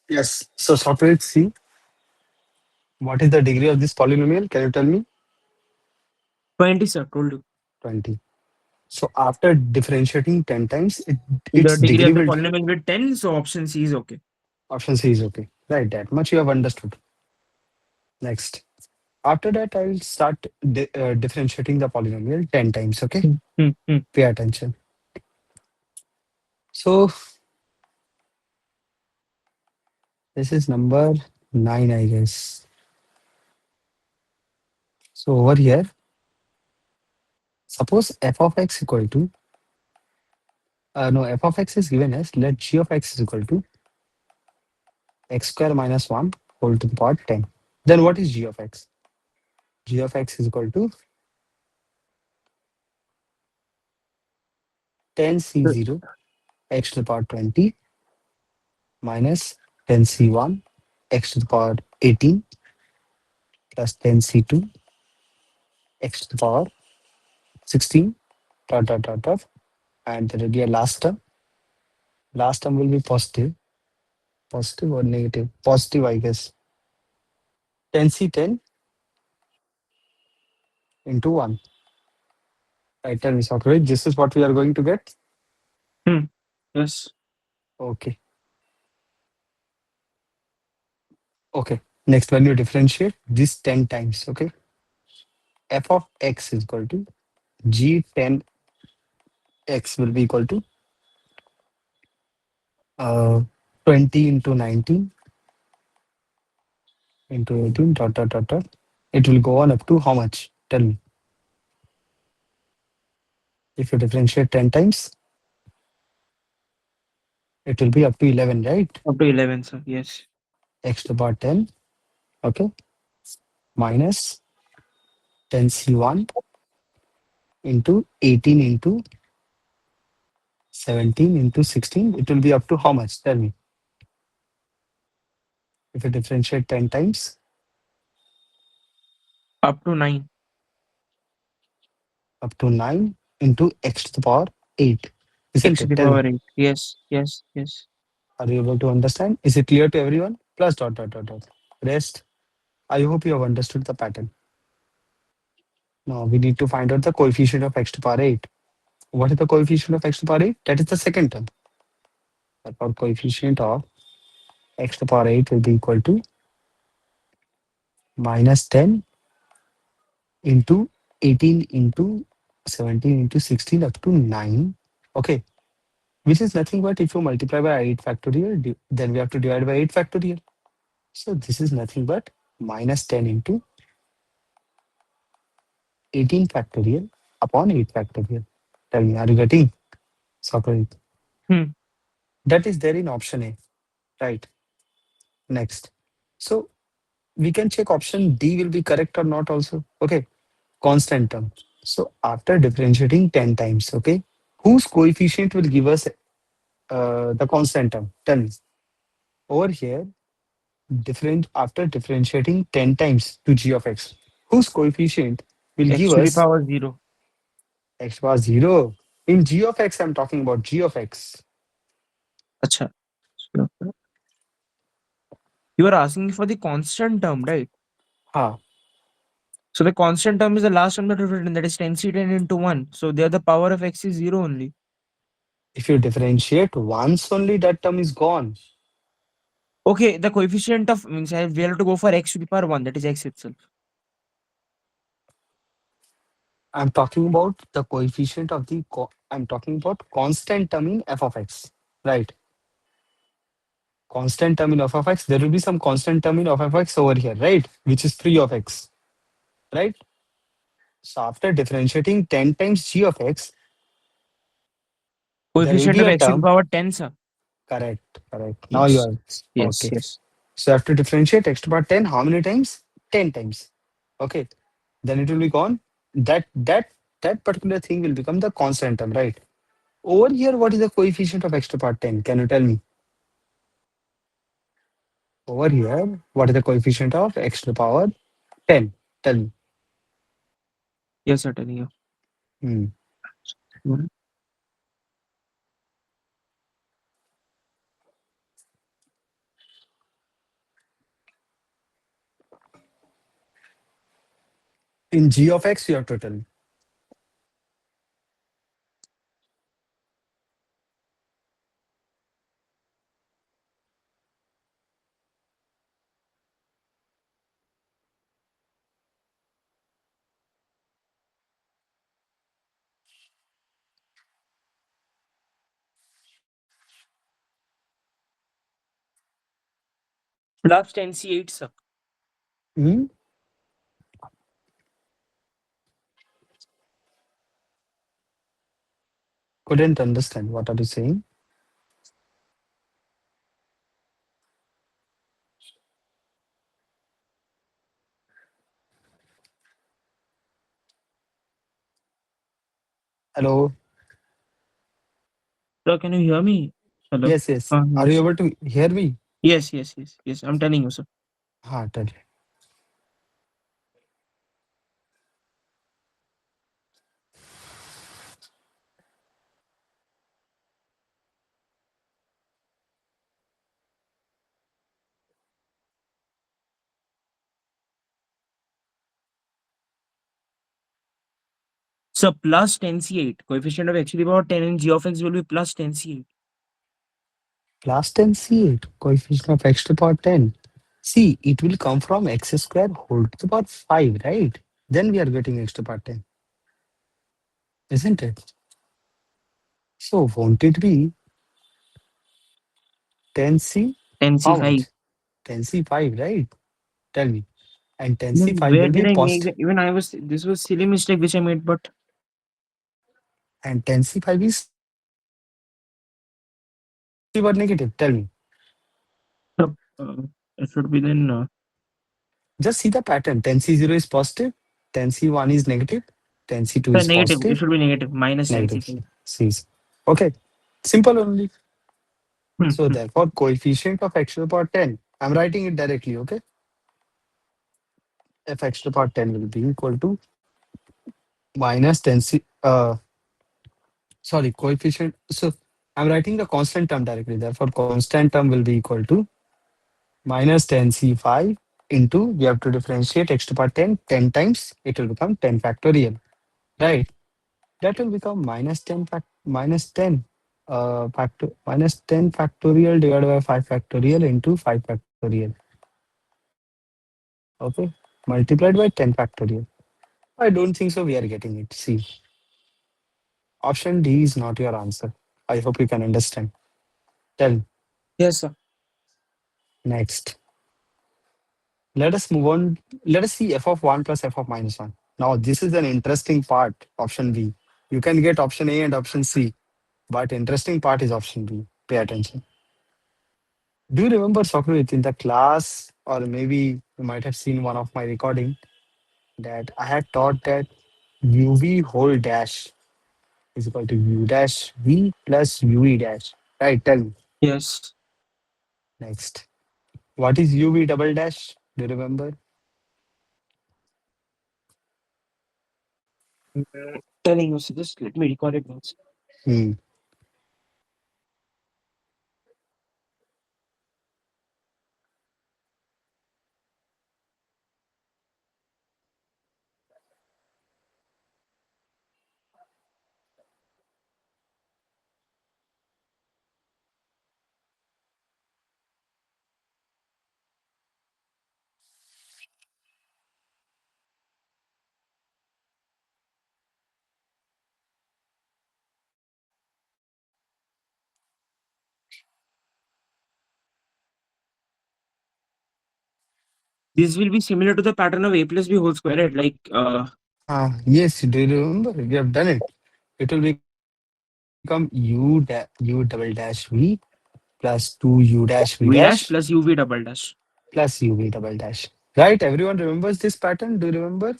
Yes. So Socrates, see, what is the degree of this polynomial? Can you tell me? 20, sir, told you. 20. So after differentiating 10 times, The its degree degree of the will, polynomial will be 10, so option C is okay. option C is okay. Right, that much you have understood. Next. After that, I will start differentiating the polynomial 10 times, okay? Hmm, hmm, hmm. Pay attention. So this is number 9, I guess. So over here, suppose f of x equal to, no, f of x is given as, let g of x is equal to x square minus 1 whole to the power 10. Then what is g of x? G of x is equal to 10c0 x to the power 20 minus 10c1 x to the power 18 plus 10c2 x to the power 16 dot dot dot dot, and there will be a last term. Last term will be positive. Positive or negative? Positive, I guess. 10c10 into 1. Right, tell me, Socrates, this is what we are going to get. Hmm. Yes. Okay. Okay. Next, when you differentiate this 10 times, okay, f of x is equal to g10x will be equal to uh, 20 into 19 into 18 dot dot dot dot. It will go on up to how much? Tell me. If you differentiate 10 times, it will be up to 11, right? Up to 11, sir. Yes. X to the power 10, okay, minus 10c1 into 18 into 17 into 16. It will be up to how much? Tell me. If you differentiate 10 times, Up to 9. up to 9 into x to the power 8. Isn't X to it? the Tell me. power 8. Yes. Yes. Yes. Are you able to understand? Is it clear to everyone? Plus dot dot dot dot. Rest. I hope you have understood the pattern. Now we need to find out the coefficient of x to the power 8. What is the coefficient of x to the power 8? That is the second term. Therefore, coefficient of x to the power 8 will be equal to minus 10 into 18 into 17 into 16 up to 9. Okay. Which is nothing but if you multiply by 8 factorial, then we have to divide by 8 factorial. So this is nothing but minus 10 into 18 factorial upon 8 factorial. Tell me, are you getting? Socrates. Hmm. That is there in option A, right? Next. So we can check option D will be correct or not also. Okay. Constant term. So after differentiating 10 times, okay, whose coefficient will give us the constant term? Tell me. Over here, different after differentiating 10 times to g of x, whose coefficient will X give to the us power 0. x bar 0? In g of x, I'm talking about g of x. Acha. So, you are asking for the constant term, right? Ha. So the constant term is the last term that we've written, that is 10c10 into 1. So there the power of x is 0 only. If you differentiate once only, that term is gone. Okay, the coefficient of means we have to go for x to the power 1, that is x itself. I'm talking about the coefficient of the, I'm talking about constant term in f of x, right? Constant term in f of x, there will be some constant term in f of x over here, right? Which is 3 of x, right? So after differentiating 10 times g of x, there will Coefficient be of a x to the term. power 10, sir. Correct, correct. Now you Yes. are Yes. okay. Yes. So I have to differentiate x to the power 10 how many times? 10 times. Okay. Then it will be gone. That particular thing will become the constant term, right? Over here, what is the coefficient of x to the power 10? Can you tell me? Over here, what is the coefficient of x to the power 10? Tell me. Yes, sir, telling you. Hmm. Mhm. In g of x, you have to tell me. Plus 10c8, sir. Hmm? Couldn't understand. What are you saying? Hello? Sir, can you hear me? Hello? Yes, yes. Are you Yes. able to hear me? Yes, yes, yes, yes. I'm telling you, sir. Tell. So plus 10c8. Coefficient of x to the power 10 and g of x will be plus 10c8. Plus 10 C8, coefficient of x to the power 10. See, it will come from x square whole to the power 5, right? Then we are getting x to the power 10, isn't it? So won't it be 10C? How 10c5. much? 10C5, right? Tell me. And Then 10C5 where will did be I make positive. that? Even I was, this was silly mistake which I made, but And 10C5 is positive or negative? Tell me. uh, uh, it should be then Just see the pattern. 10C0 is positive, 10C1 is negative, 10C2 is negative. It positive, should be negative, minus negative. 10c5. C is. Okay. Simple only. Hmm, So hmm. therefore, coefficient of x to the power 10. I'm writing it directly, okay? F x to the power 10 will be equal to minus 10c. Sorry, coefficient. So I'm writing the constant term directly. Therefore, constant term will be equal to minus 10c5 into, we have to differentiate x to the power 10, 10 times, it will become 10 factorial, right? That will become minus 10 minus 10 factorial divided by 5 factorial into 5 factorial. Okay, multiplied by 10 factorial. I don't think so we are getting it. See, option D is not your answer. I hope you can understand. Tell. Yes, sir. Next, let us move on. Let us see f of 1 plus f of minus 1. Now this is an interesting part. Option B. You can get option A and option C, but interesting part is option B. Pay attention. Do you remember, Socrates, in the class, or maybe you might have seen one of my recording, that I had taught that UV whole dash is equal to U dash V plus UE dash. Right, tell me. Yes. Next. What is UV double dash? Do you remember? Telling you, so just let me record it once. Hmm. This will be similar to the pattern of a plus b whole square, right? Like, Yes, do you remember? We have done it. It will become U double dash V plus 2U dash V dash v dash plus uv double dash. plus UV double dash. Right? Everyone remembers this pattern? Do you remember?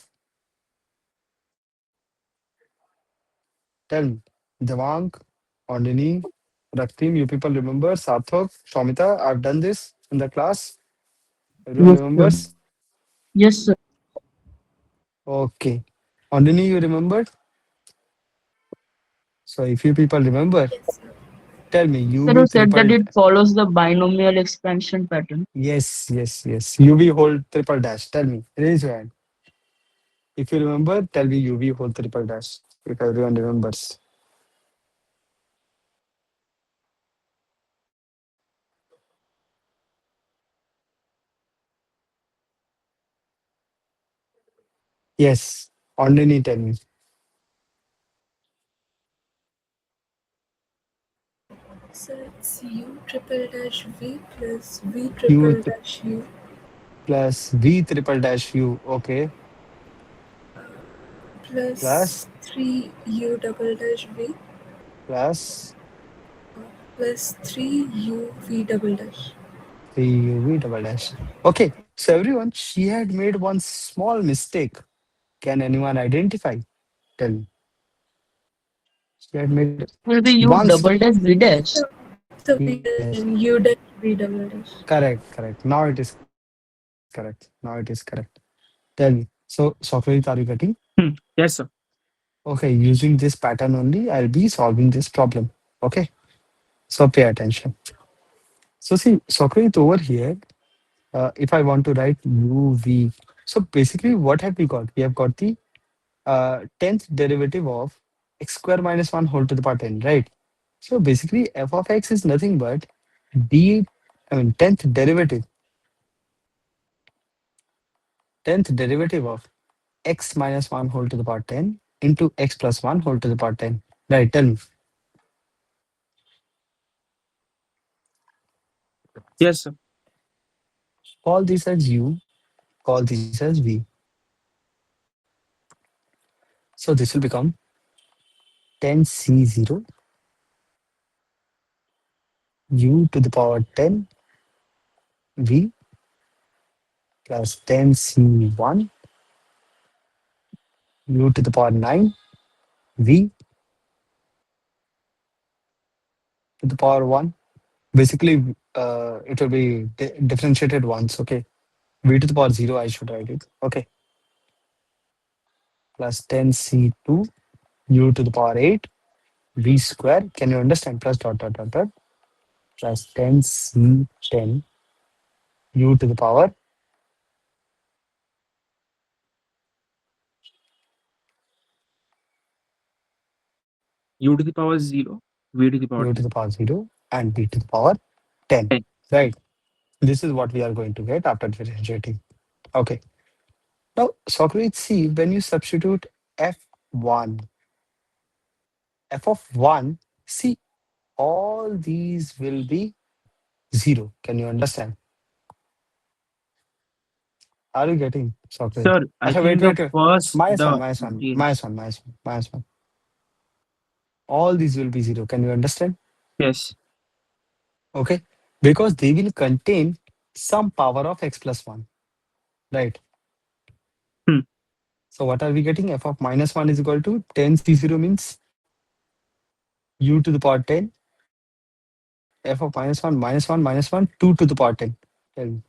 Tell me. Devang, Ondini, Raktim, you people remember? Sarthak, Shomita, I've done this in the class. Everyone Yes, sir. remembers? Yes, sir. Okay. Ondini, you remembered? So if you people remember, tell me Sir, you UV said that triple. it follows the binomial expansion pattern. Yes, yes, yes. UV whole triple dash. Tell me. Raise your hand. If you remember, tell me UV whole triple dash. If everyone remembers. Yes. Only tell me. So it's U triple dash V plus V U triple dash U plus V triple dash U. Okay. plus Plus 3U double dash V plus plus 3U V double dash. 3UV double dash. Okay. So everyone, she had made one small mistake. Can anyone identify? Tell me. She had made Will be U one. double dash V dash. The V Yes. dash and U dash V double dash. Correct. Correct. Now it is correct. Now it is correct. Tell me. So, Socrates, are you getting? Yes, sir. Okay. Using this pattern only, I'll be solving this problem. Okay. So pay attention. So see, Socrates over here, if I want to write UV, so basically what have we got? We have got the 10th derivative of x square minus 1 whole to the power 10, right? So basically f of x is nothing but d, I mean 10th derivative of x minus 1 whole to the power 10 into x plus 1 whole to the power 10. Right, tell me. Yes, sir. Call this as u, call this as v. So this will become 10c0 u to the power 10 v plus 10c1 u to the power 9 v to the power 1. Basically, it will be differentiated once, okay? V to the power 0, I should write it. Okay, plus 10c2 u to the power 8 v square. Can you understand? Plus dot dot dot dot plus 10c10 u to the power U to the power 0, V to the u power to the 10. power 0 and v to the power 10. 10. Right. This is what we are going to get after differentiating. Okay. Now, Socrates, see, when you substitute f1, f of 1, see, all these will be 0. Can you understand? Are you getting, Socrates? Sir, I Acha, wait, think the wait, wait. first, Minus one, the, minus one, minus yes, one, minus one, minus one. All these will be 0. Can you understand? yes. Okay. Because they will contain some power of x plus 1. Right. Hmm. So what are we getting? F of minus 1 is equal to 10c0 means u to the power 10. F of minus 1, 2 to the power 10. Tell me.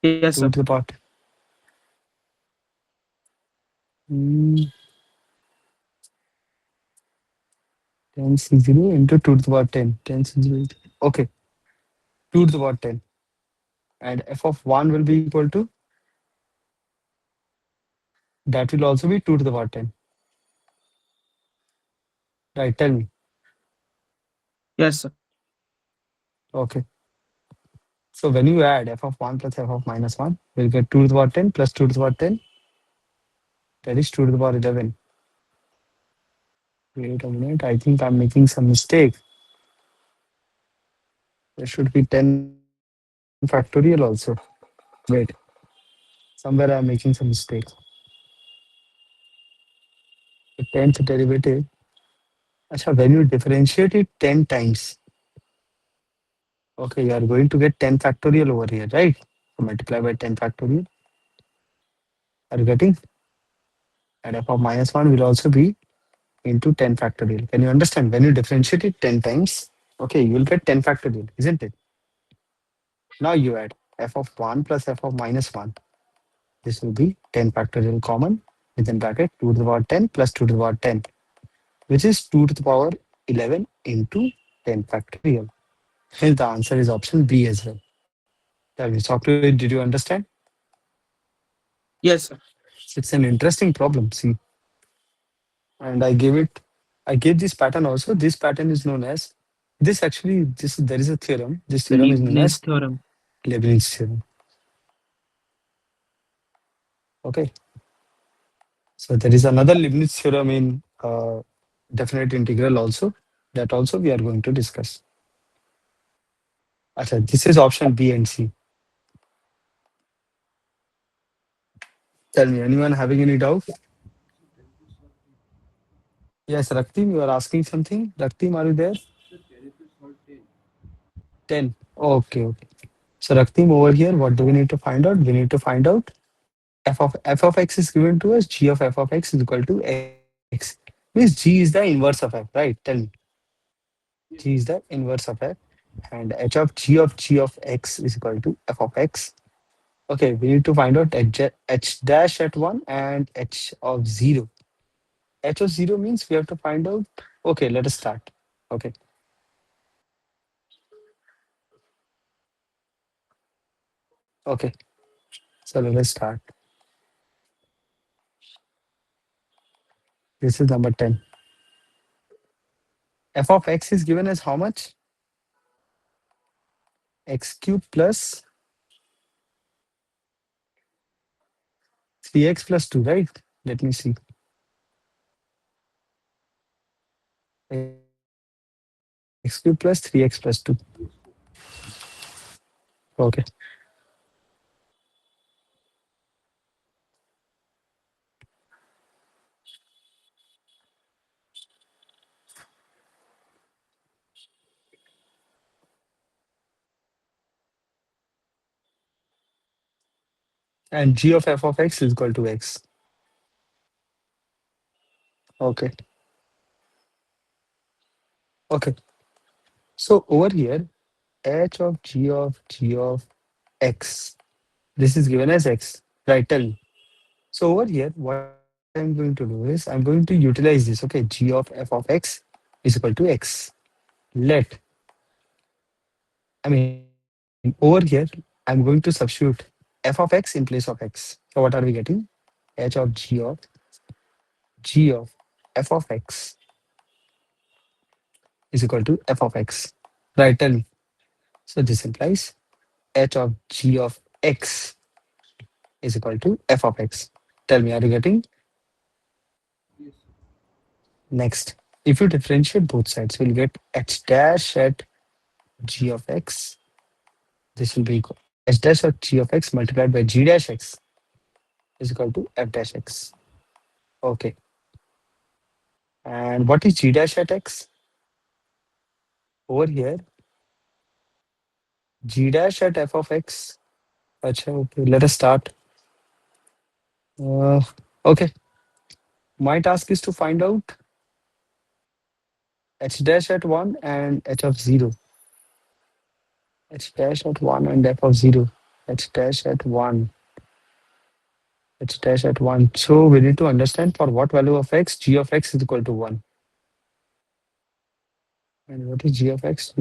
Yes, 2 sir. to the power 10. 10c0 into 2 to the power 10. 10c0. Okay. 2 to the power 10. And f of 1 will be equal to, that will also be 2 to the power 10. Right. Tell me. Yes, sir. Okay. So when you add f of 1 plus f of minus 1, we'll get 2 to the power 10 plus 2 to the power 10. That is 2 to the power 11. Wait a minute. I think I'm making some mistake. There should be 10 factorial also. Wait. Somewhere I'm making some mistake. The 10th derivative. Acha, when you differentiate it 10 times, okay, you are going to get 10 factorial over here, right? So multiply by 10 factorial. Are you getting? And f of minus 1 will also be into 10 factorial. Can you understand? When you differentiate it 10 times, okay, you will get 10 factorial, isn't it? Now you add f of 1 plus f of minus 1. This will be 10 factorial common within bracket 2 to the power 10 plus 2 to the power 10, which is 2 to the power 11 into 10 factorial. Hence the answer is option B as well. Tell me, Socrates, did you understand? Yes, sir. It's an interesting problem. See, and I gave this pattern also. This pattern is known as this. Actually, this there is a theorem. This theorem is known Leibniz as theorem. Leibniz theorem. Okay. So there is another Leibniz theorem in definite integral also. That also we are going to discuss. Acha, this is option B and C. Tell me, anyone having any doubt? Yes, Raktim, you are asking something. Raktim, are you there? 10. Okay, okay. So Raktim, over here, what do we need to find out? We need to find out f of x is given to us. G of f of x is equal to x. Means G is the inverse of f, right? Tell me. G is the inverse of f. And h of x is equal to f of x. Okay, we need to find out h dash at 1 and h of 0. H of 0 means we have to find out. Okay, let us start. Okay, okay. So let us start. This is number 10. F of x is given as how much? X cube plus 3x plus 2, right? Let me see. X cube plus 3x plus 2. Okay. And g of f of x is equal to x. Okay. Okay. So over here, h of g of x. This is given as x. Right, tell me. So over here, what I'm going to do is I'm going to utilize this. Okay, g of f of x is equal to x. Let, I mean, over here, I'm going to substitute f of x in place of x. So what are we getting? H of g of f of x is equal to f of x. Right, tell me. So this implies h of g of x is equal to f of x. Tell me, are you getting? Next, if you differentiate both sides, we'll get h dash at g of x. This will be equal h dash of g of x multiplied by g dash x is equal to f dash x. Okay. And what is g dash at x? Over here, g dash at f of x. Acha, okay, let us start. Uh, okay, my task is to find out h dash at 1 and h of 0. H dash at 1 and f of 0. H dash at 1. H dash at 1. So we need to understand for what value of x, g of x is equal to 1. And what is g of x?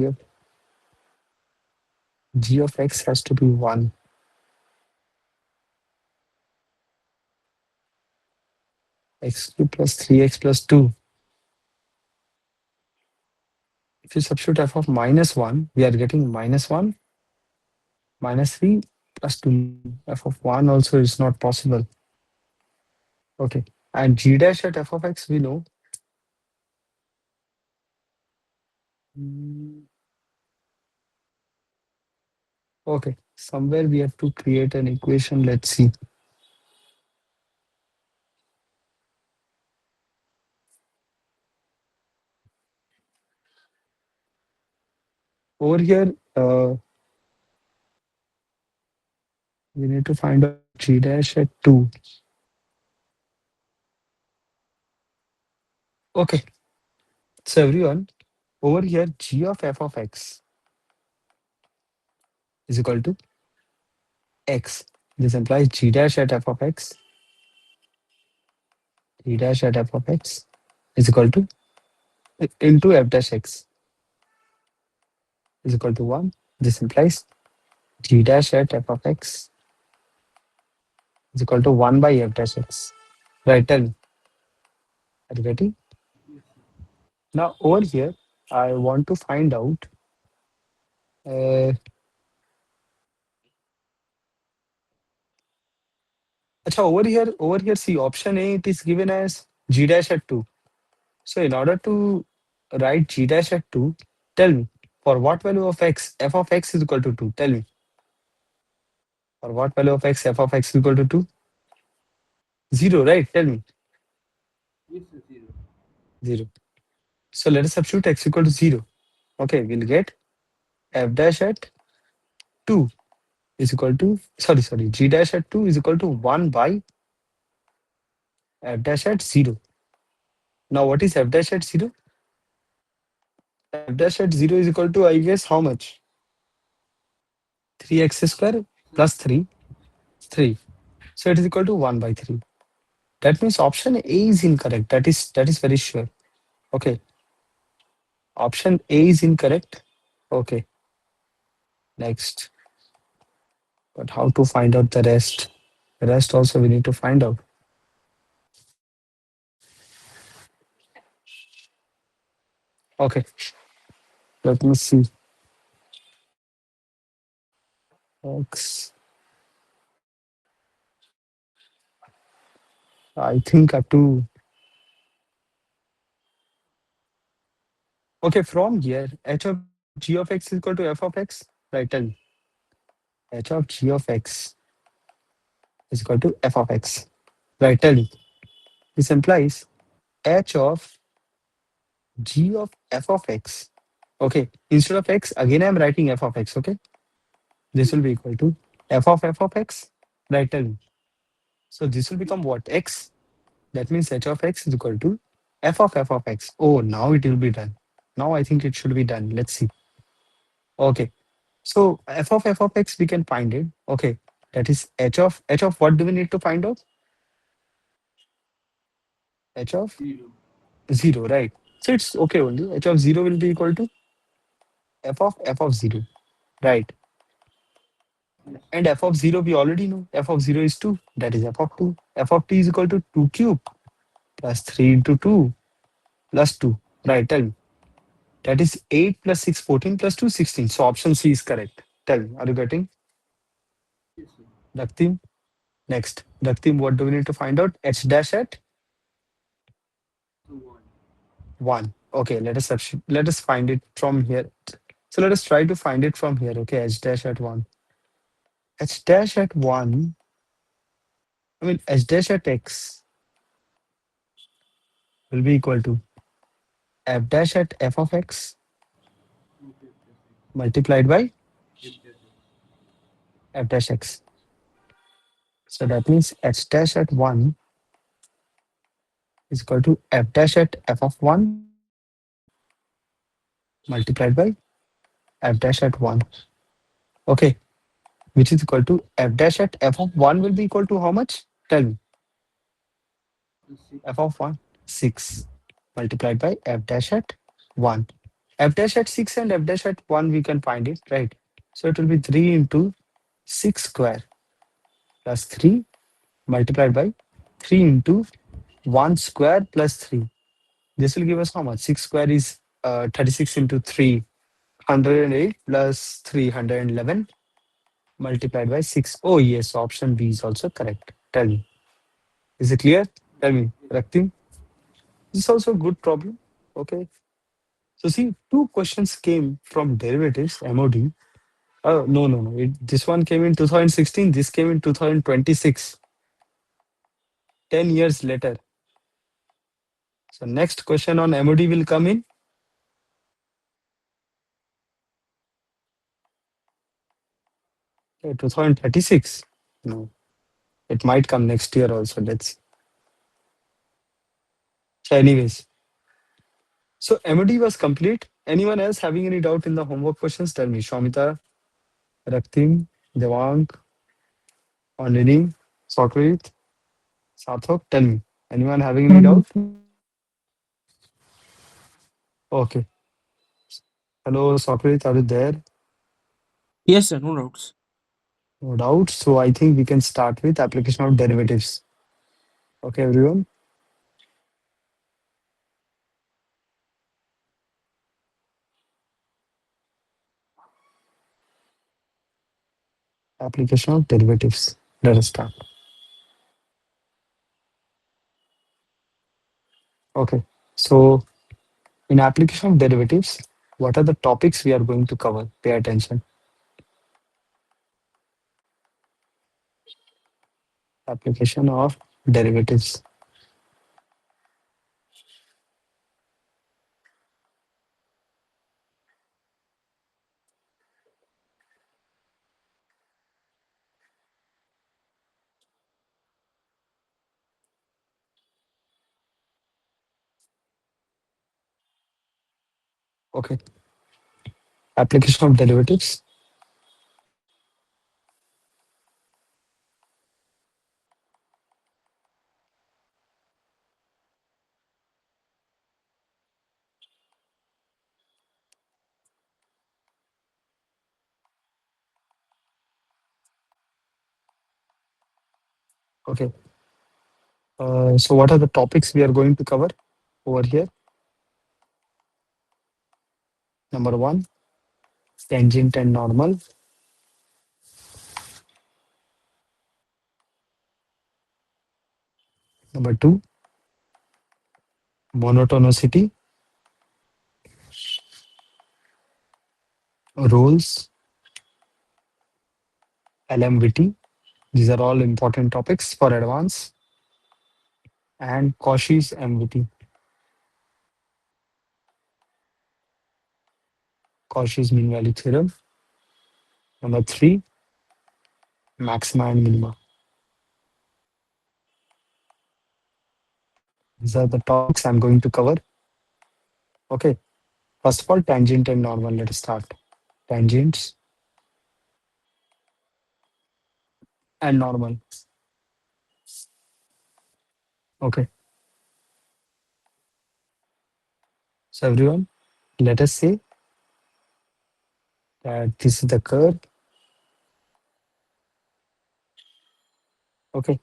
G of x has to be 1. X cube plus 3x plus 2. If you substitute f of minus 1, we are getting minus 1, minus 3 plus 2. F of 1 also is not possible. Okay. And g dash at f of x, we know. Mm, okay. Somewhere we have to create an equation. Let's see. Over here, we need to find out g dash at 2. Okay. So everyone, over here, g of f of x is equal to x. This implies g dash at f of x, g dash at f of x is equal to into f dash x is equal to 1. This implies g dash at f of x is equal to 1 by f dash x. Right, tell me. Are you getting? Now over here, I want to find out. Uh, acha, over here, see option A, it is given as g dash at 2. So in order to write g dash at 2, tell me, for what value of x, f of x is equal to 2? Tell me, for what value of x, f of x is equal to 2? 0, right? Tell me, 0. So let us substitute x equal to 0. Okay, we'll get f dash at 2 is equal to, sorry, g dash at 2 is equal to 1 by f dash at 0. Now what is f dash at 0? F dash at 0 is equal to, I guess, how much? 3x square plus 3, 3. So it is equal to 1 by 3. That means option A is incorrect. That is very sure. Okay. Option A is incorrect. Okay. Next. But how to find out the rest? The rest also we need to find out. Okay. Let me see. X. I think I have to. Okay. From here, h of g of x is equal to f of x. Right. Tell me. H of g of x is equal to f of x. Right. Tell me. This implies h of g of f of x. Okay. Instead of x, again I am writing f of x. Okay. This will be equal to f of x. Right. Tell me. So this will become what? X. That means h of x is equal to f of x. Oh, now it will be done. Now I think it should be done. Let's see. Okay. So f of x we can find it. Okay. That is h of what do we need to find out? H of 0, right? So it's okay only. H of 0 will be equal to f of 0, right? And f of 0 we already know. F of 0 is 2. That is f of 2. F of t is equal to 2 cube plus 3 into 2 plus 2. Right, tell me. That is 8 plus 6, 14 plus 2, 16. So option C is correct. Tell me, are you getting? Daktim. Next. Daktim, what do we need to find out? H dash at 1. Okay, let us find it from here. So let us try to find it from here. Okay, H dash at 1. H dash at 1. I mean, H dash at x will be equal to f dash at f of x multiplied by f dash x. So that means h dash at 1 is equal to f dash at f of 1 multiplied by f dash at 1. Okay, which is equal to f dash at f of 1 will be equal to how much? Tell me. F of 1, 6 multiplied by f dash at 1. F dash at 6 and f dash at 1 we can find it, right? So it will be 3 into 6 square plus 3 multiplied by 3 into 1 square plus 3. This will give us how much? 6 square is 36 into 3, 108 plus 311 multiplied by 6. Oh, yes, option B is also correct. Tell me. Is it clear? Tell me, Raktim. This is also a good problem. Okay. So, see, two questions came from derivatives, MOD. Oh, no, no, no. This one came in 2016, this came in 2026, 10 years later. So, next question on MOD will come in 2036. No, it might come next year also. Let's see. So, anyways, so MOD was complete. Anyone else having any doubt in the homework questions? Tell me. Shwamita, Raktim, Devang, Andini, Sokrit, Sathok, tell me. Anyone having any doubt? Okay. Hello, Sokrit, are you there? Yes, sir. No doubts. No doubt. So I think we can start with application of derivatives. Okay, everyone. Application of derivatives. Let us start. Okay. So in application of derivatives, what are the topics we are going to cover? Pay attention. Application of derivatives. Okay. Application of derivatives. Okay. So what are the topics we are going to cover over here? Number one, tangent and normal. Number two, monotonicity, roles, LMVT. These are all important topics for advance. And Cauchy's MVT, Cauchy's mean value theorem. Number three, maxima and minima. These are the topics I'm going to cover. Okay. First of all, tangent and normal. Let us start. Tangents and normal. Okay. So everyone, let us say that this is the curve. Okay.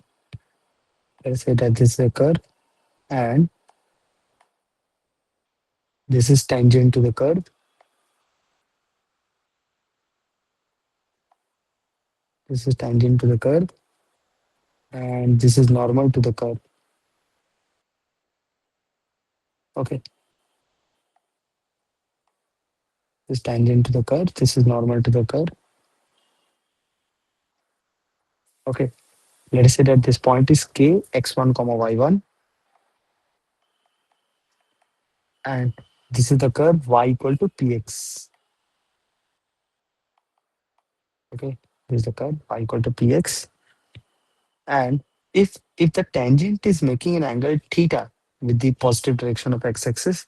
Let us say that this is the curve and this is tangent to the curve. This is tangent to the curve and this is normal to the curve. Okay. This is tangent to the curve. This is normal to the curve. Okay. Let us say that this point is k x1 comma y1 and this is the curve y equal to px. Okay, this is the curve y equal to px. And if the tangent is making an angle theta with the positive direction of x-axis,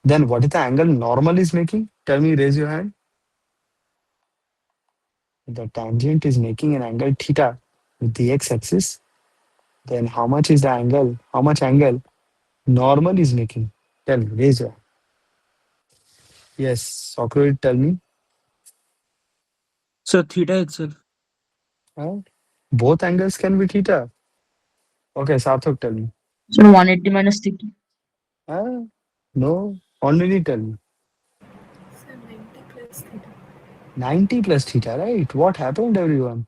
then what is the angle normal is making? Tell me, raise your hand. If the tangent is making an angle theta with the x-axis, then how much is the angle? How much angle normal is making? Tell me, raise your hand. Yes, Socrates, tell me. So theta itself. Huh? Both angles can be theta. Okay, Sarthak, tell me. So 180 minus theta. Huh? No, only tell me. Sir, 90 plus theta. 90 plus theta, right? What happened, everyone?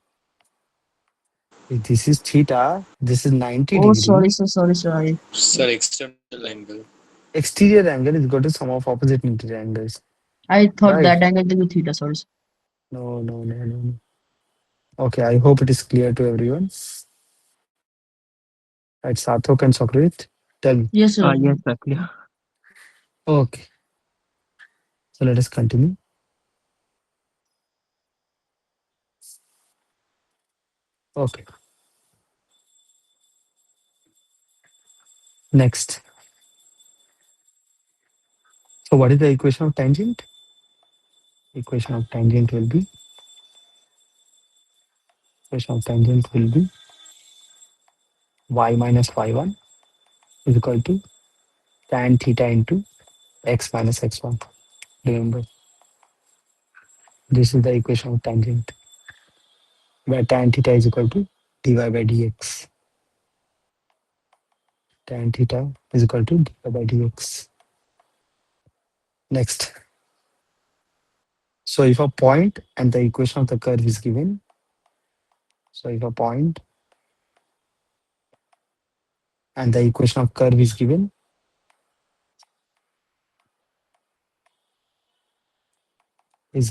If this is theta, this is 90 Oh, sorry, degree. sir. Sorry, sorry. Sir, external angle. Exterior angle is equal to sum of opposite interior angles, I thought right? that angle to be theta. Sorry, sir. No, no, no, no, no. Okay, I hope it is clear to everyone. Right, Sarthak and Socrates, tell me. Yes, sir. Yes, exactly. Okay, so let us continue. Okay, next. So what is the equation of tangent? Equation of tangent will be equation of tangent will be y minus y1 is equal to tan theta into x minus x1. Remember, this is the equation of tangent. where tan theta is equal to dy by dx. Tan theta is equal to dy by dx. Next. So if a point and the equation of the curve is given, so if a point and the equation of curve is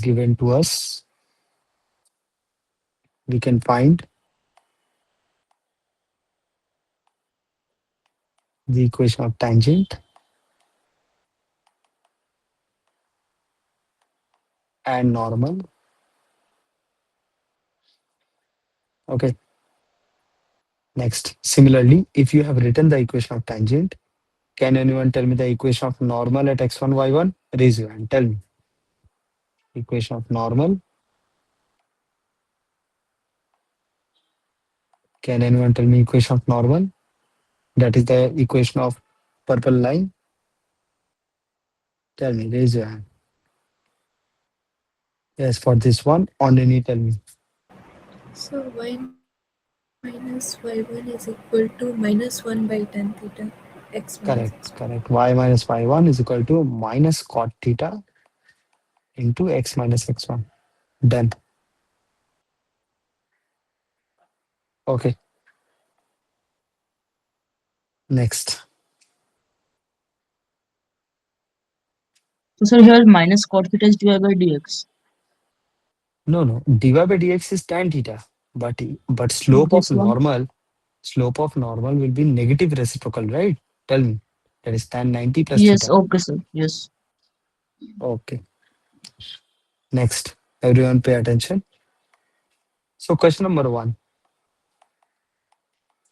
given to us, we can find the equation of tangent and normal. Okay. Next, similarly, if you have written the equation of tangent, can anyone tell me the equation of normal at x1, y1? Raise your hand. Tell me. Equation of normal. Can anyone tell me equation of normal? That is the equation of purple line. Tell me. Raise your hand. Yes, for this one, only tell me. So y minus y1 is equal to -1 by tan theta x minus x1. Correct. Correct. Y minus y1 is equal to minus cot theta into x minus x1. Done. Okay. Next. So sir, here minus cot theta is dy by dx. No, no. Dy by dx is tan theta, but And this one? slope of normal will be negative reciprocal, right? Tell me. That is tan 90 plus Yes, theta. okay, sir. Yes. Okay. Next. Everyone pay attention. So question number one.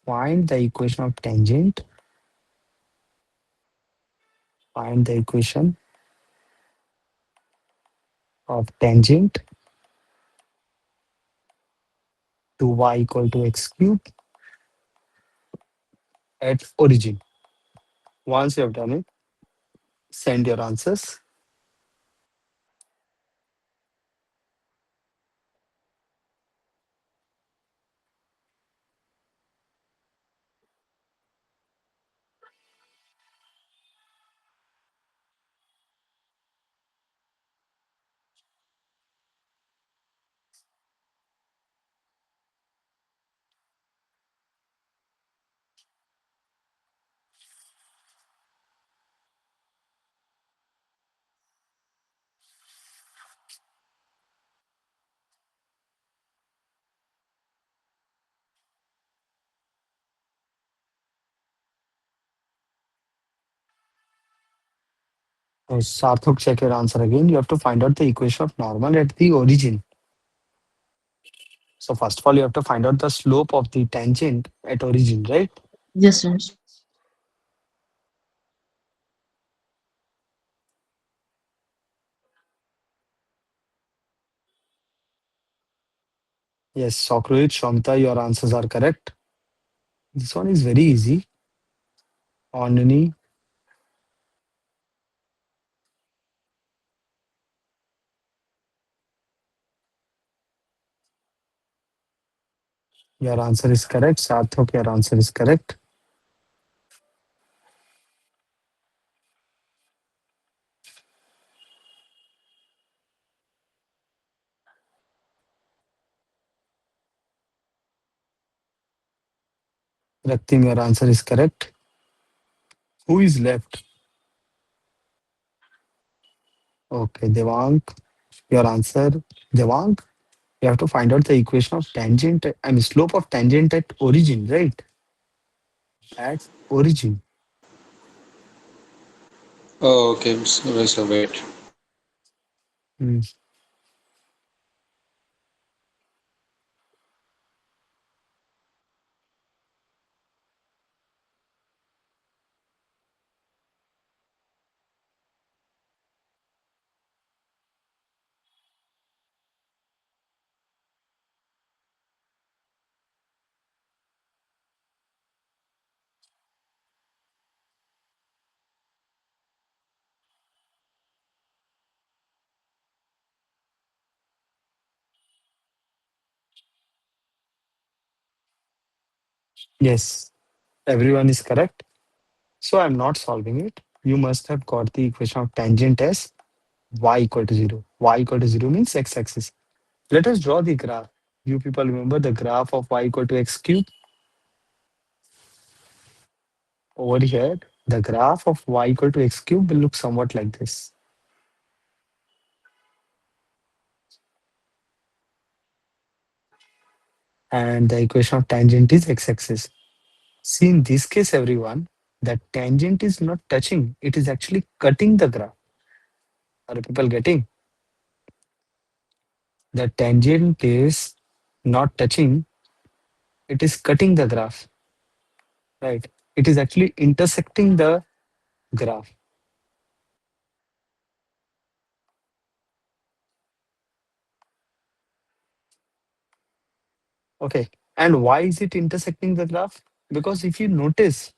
Find the equation of tangent. Find the equation of tangent to y equal to x cube at origin. Once you have done it, send your answers. So Sarthak, check your answer again. You have to find out the equation of normal at the origin. So first of all, you have to find out the slope of the tangent at origin, right? Yes, yes. Yes, Sokrohit, Shomta, your answers are correct. This one is very easy. Onani, your answer is correct. Sarthak, your answer is correct. Raktim, your answer is correct. Who is left? Okay, Devang, your answer. Devang, you have to find out the equation of tangent, I mean slope of tangent at origin, right? At origin. Oh, okay. So wait. Hmm. Yes, everyone is correct. So I'm not solving it. You must have got the equation of tangent as y equal to 0. Y equal to 0 means x-axis. Let us draw the graph. You people remember the graph of y equal to x cube? Over here, the graph of y equal to x cube will look somewhat like this. And the equation of tangent is x-axis. See, in this case, everyone, the tangent is not touching. It is actually cutting the graph. Are people getting? The tangent is not touching. It is cutting the graph, right? It is actually intersecting the graph. Okay. And why is it intersecting the graph? Because if you notice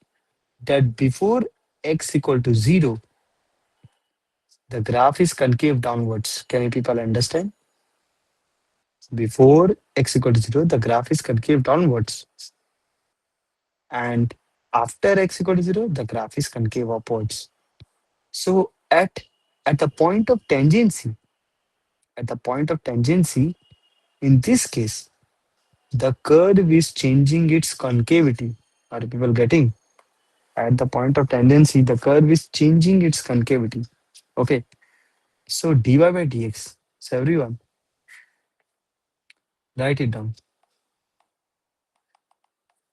that before x equal to 0, the graph is concave downwards. Can you people understand? Before x equal to 0, the graph is concave downwards. And after x equal to 0, the graph is concave upwards. So at the point of tangency, at the point of tangency, in this case, the curve is changing its concavity. Are people getting? At the point of tendency, the curve is changing its concavity. Okay, so dy by dx. So everyone, write it down.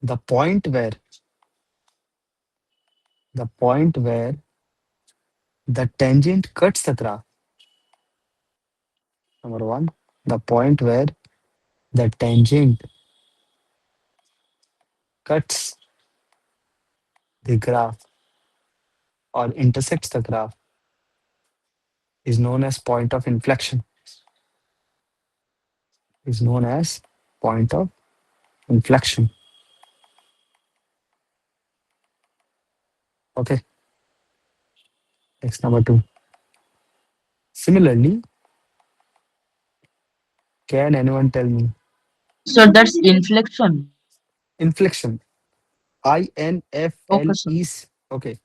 The point where the point where the tangent cuts the graph. Number one, the point where the tangent cuts the graph or intersects the graph is known as point of inflection. Is known as point of inflection. Okay, next number two. Similarly, can anyone tell me So that's inflection. inflection? Okay, sir. INFLE. Okay.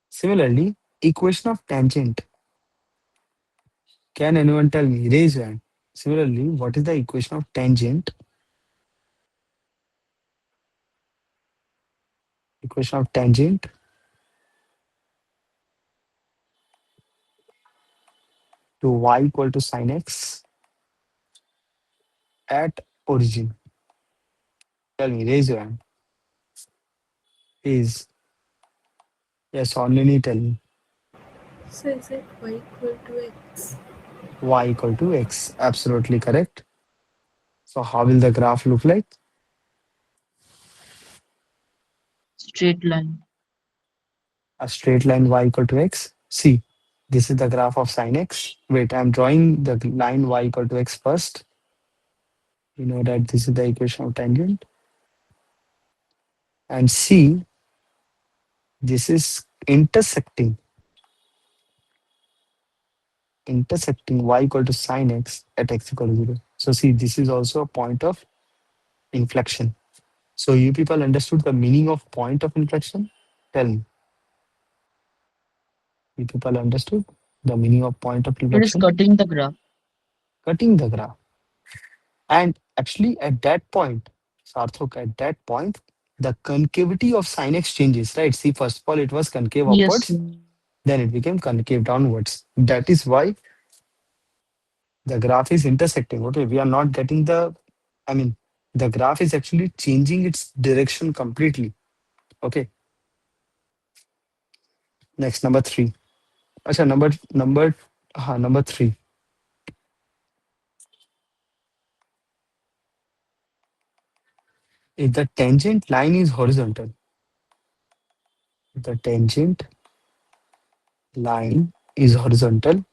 Similarly, equation of tangent. Can anyone tell me? Raise your hand. Similarly, what is the equation of tangent? Equation of tangent to y equal to sin x at origin. Tell me, raise your hand. Is yes, only tell me. So is it y equal to x? Y equal to x. Absolutely correct. So how will the graph look like? Straight line. A straight line y equal to x. See, this is the graph of sin x. Wait, I'm drawing the line y equal to x first. You know that this is the equation of tangent. And see, this is intersecting y equal to sin x at x equal to 0. So see, this is also a point of inflection. So you people understood the meaning of point of inflection? Tell me, you people understood the meaning of point of It is inflection? cutting the graph. Cutting the graph. And actually at that point, Sarthak, at that point, the concavity of sin x changes, right? See, first of all, it was concave Yes, upwards, sir. then it became concave downwards. That is why the graph is intersecting. Okay, we are not getting the, I mean, the graph is actually changing its direction completely. Okay, next number three. Acha, number three. If the tangent line is horizontal, the tangent line is horizontal,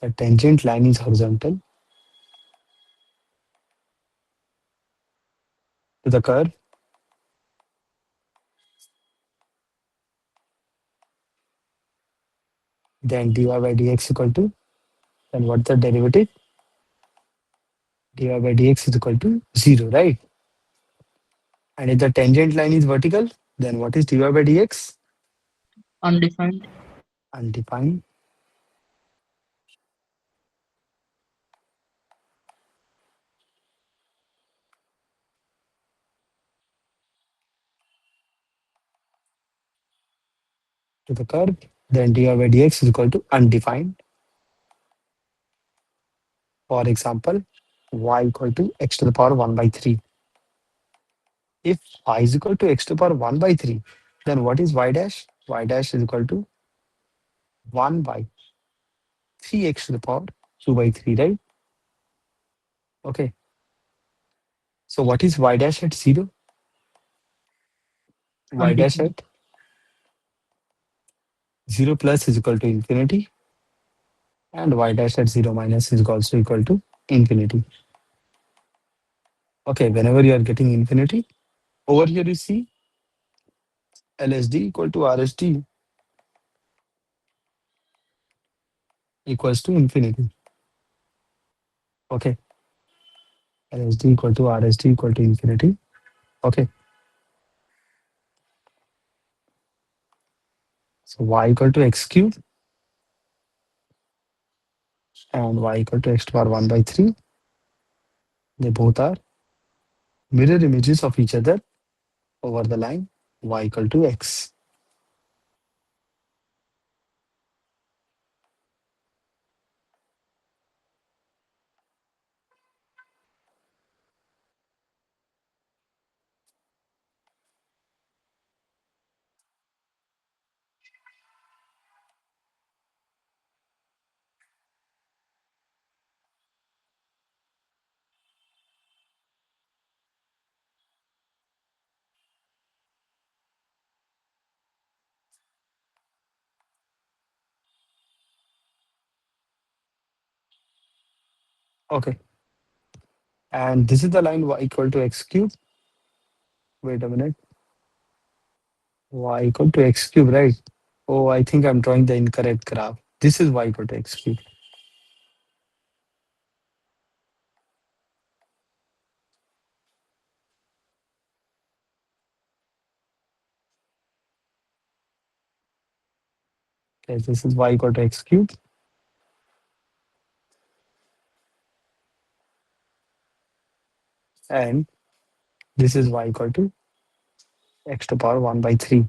the tangent line is horizontal to the curve, then dy by dx equal to, then what the derivative? dy by dx is equal to 0, right? And if the tangent line is vertical, then what is dy by dx? Undefined. Undefined. To the curve, then dy by dx is equal to undefined. For example, y equal to x to the power 1 by 3. If y is equal to x to the power 1 by 3, then what is y dash? Y dash is equal to 1 by 3x to the power 2 by 3, right? Okay. So what is y dash at 0? Y dash Undefined. at 0 plus is equal to infinity, and y dash at 0 minus is also equal to infinity. Okay, whenever you are getting infinity, over here you see LSD equal to RSD equals to infinity. Okay, LSD equal to RSD equal to infinity. Okay, so y equal to x cube and y equal to x to the power 1 by 3. They both are mirror images of each other over the line y equal to x. Okay, and this is the line y equal to x cube. Wait a minute, y equal to x cube, right? Oh, I think I'm drawing the incorrect graph. This is y equal to x cube. Okay, this is y equal to x cube, and this is y equal to x to the power 1 by 3.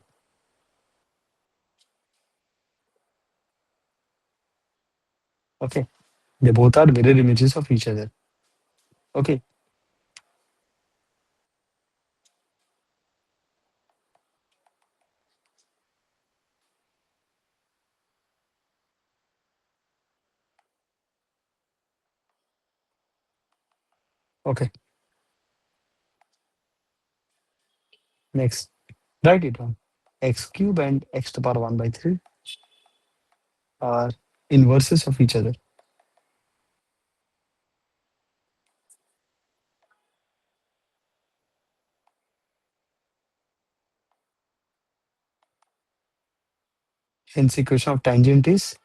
Okay, they both are mirror images of each other. Okay, okay. Next, write it down. X cube and x to the power 1 by 3 are inverses of each other. Hence, equation of tangent is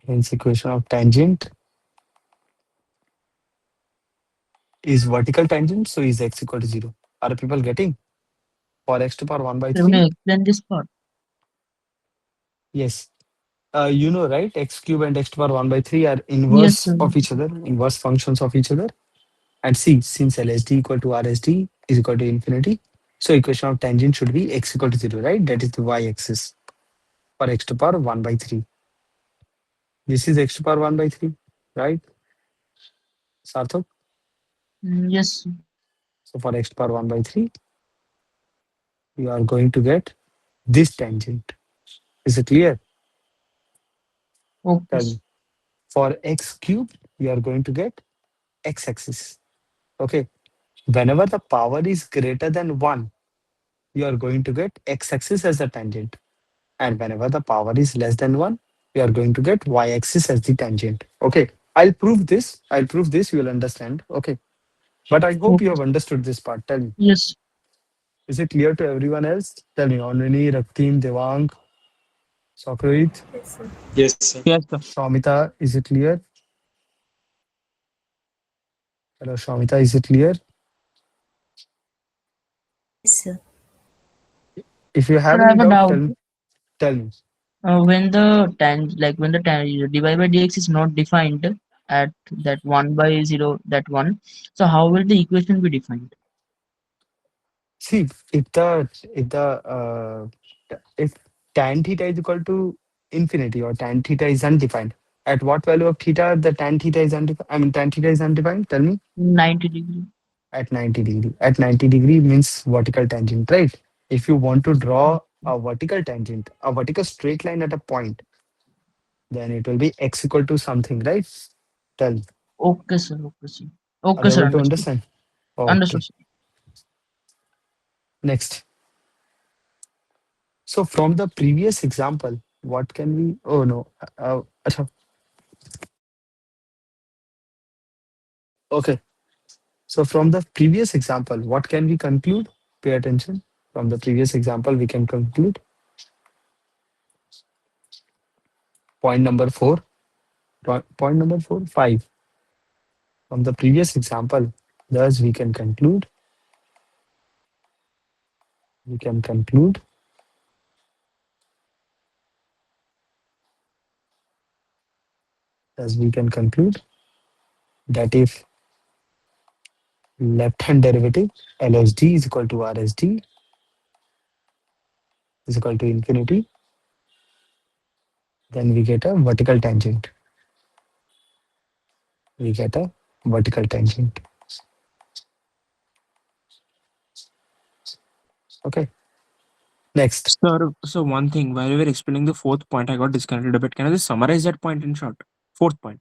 hence equation of tangent is vertical tangent, so is x equal to 0. Are people getting? For x to the power 1 by Can you 3, explain this part? yes. You know, right? X cube and x to the power 1 by 3 are Yes, inverse sir. of each other, inverse functions of each other. And see, since LSD equal to RSD is equal to infinity, so equation of tangent should be x equal to 0, right? That is the y-axis for x to the power 1 by 3. This is x to the power 1 by 3, right? Sarthak? Yes, sir. So for x to the power 1 by 3, you are going to get this tangent. Is it clear? Okay, Tell sir. me. For x cube, you are going to get x-axis. Okay. Whenever the power is greater than 1, you are going to get x-axis as a tangent. And whenever the power is less than 1, we are going to get y-axis as the tangent. Okay, I'll prove this. I'll prove this. You will understand. Okay, but I hope you Okay, have sir. understood this part. Tell me, Yes. is it clear to everyone else? Tell me, Onrini, Raktim, Devang, Sakrit, Yes, sir. Yes, sir. Yes, sir. Samita, is it clear? Hello, Shwamita, is it clear? Yes, sir. If you Sir, have I any have a doubt, doubt. tell me. When the tan dy by dx is not defined at that 1 by 0, that one, so how will the equation be defined? See, if tan theta is equal to infinity or tan theta is undefined, at what value of theta the tan theta is undefined? I mean, tan theta is undefined. Tell me. 90 degree. At 90 degree. At 90 degree means vertical tangent, right? If you want to draw a vertical tangent, a vertical straight line at a point, then it will be x equal to something, right? Tell. Okay, sir. Okay, sir. Are Okay, you sir. able to Understood. understand? Understood, Okay. sir. Next. So from the previous example, what can we? Oh no. Acha. Okay. So from the previous example, what can we conclude? Pay attention. From the previous example, we can conclude point number four. Point number four, five. From the previous example, thus we can conclude, thus we can conclude that if left-hand derivative LSD is equal to RSD is equal to infinity, then we get a vertical tangent. We get a vertical tangent. Okay. Next, Sir, so one thing, while we were explaining the fourth point, I got disconnected a bit. Can I just summarize that point in short? Fourth point.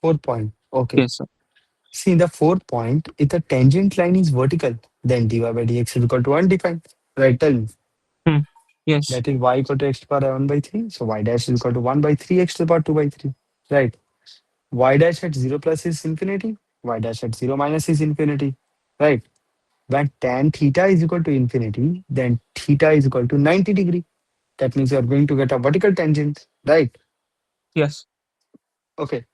fourth point. Okay. Yes, sir. See, in the fourth point, if the tangent line is vertical, then dy by dx is equal to undefined. Right, tell me. Hmm. Yes. That is y equal to x to the power 1 by 3. So y dash is equal to 1 by 3 x to the power 2 by 3. Right. Y dash at 0 plus is infinity. Y dash at 0 minus is infinity. Right. When tan theta is equal to infinity, then theta is equal to 90 degree. That means you are going to get a vertical tangent. Right. Yes. Okay.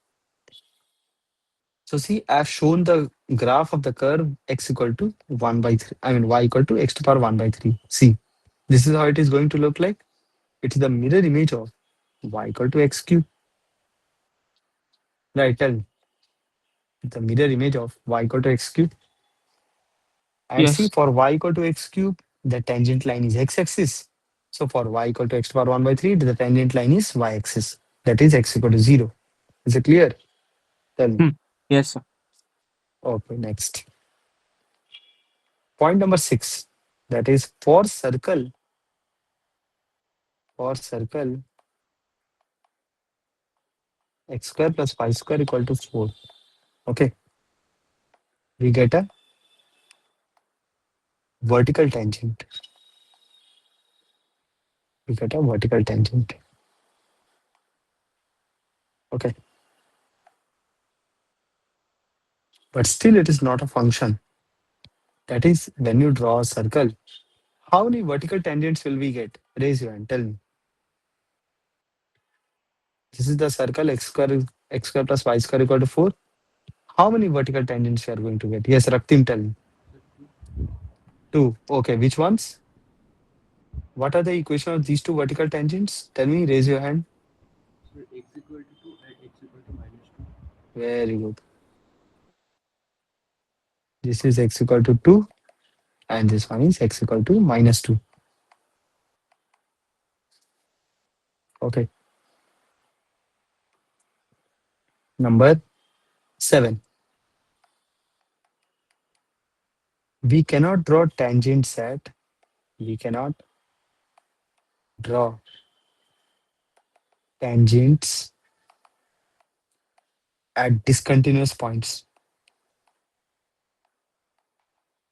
So see, I've shown the graph of the curve x equal to 1 by 3. I mean, y equal to x to the power 1 by 3. See, this is how it is going to look like. It is the mirror image of y equal to x cube. Right. Tell me. The mirror image of y equal to x cube. And see, Yes. for y equal to x cube, the tangent line is x-axis. So for y equal to x to the power 1 by 3, the tangent line is y-axis. That is x equal to 0. Is it clear? Tell me. Hmm. Yes, sir. Okay, next. Point number 6. That is for circle x square plus y square equal to 4. Okay, we get a vertical tangent. We get a vertical tangent. Okay, but still it is not a function. That is when you draw a circle, how many vertical tangents will we get? Raise your hand, tell me. This is the circle x square plus y square equal to 4. How many vertical tangents we are going to get? Yes, Raktim, tell me. Two. Okay, which ones? What are the equation of these two vertical tangents? Tell me, raise your hand. Very good. This is x equal to 2 and this one is x equal to minus 2. Okay. Number 7. We cannot draw tangents at, we cannot draw tangents at discontinuous points.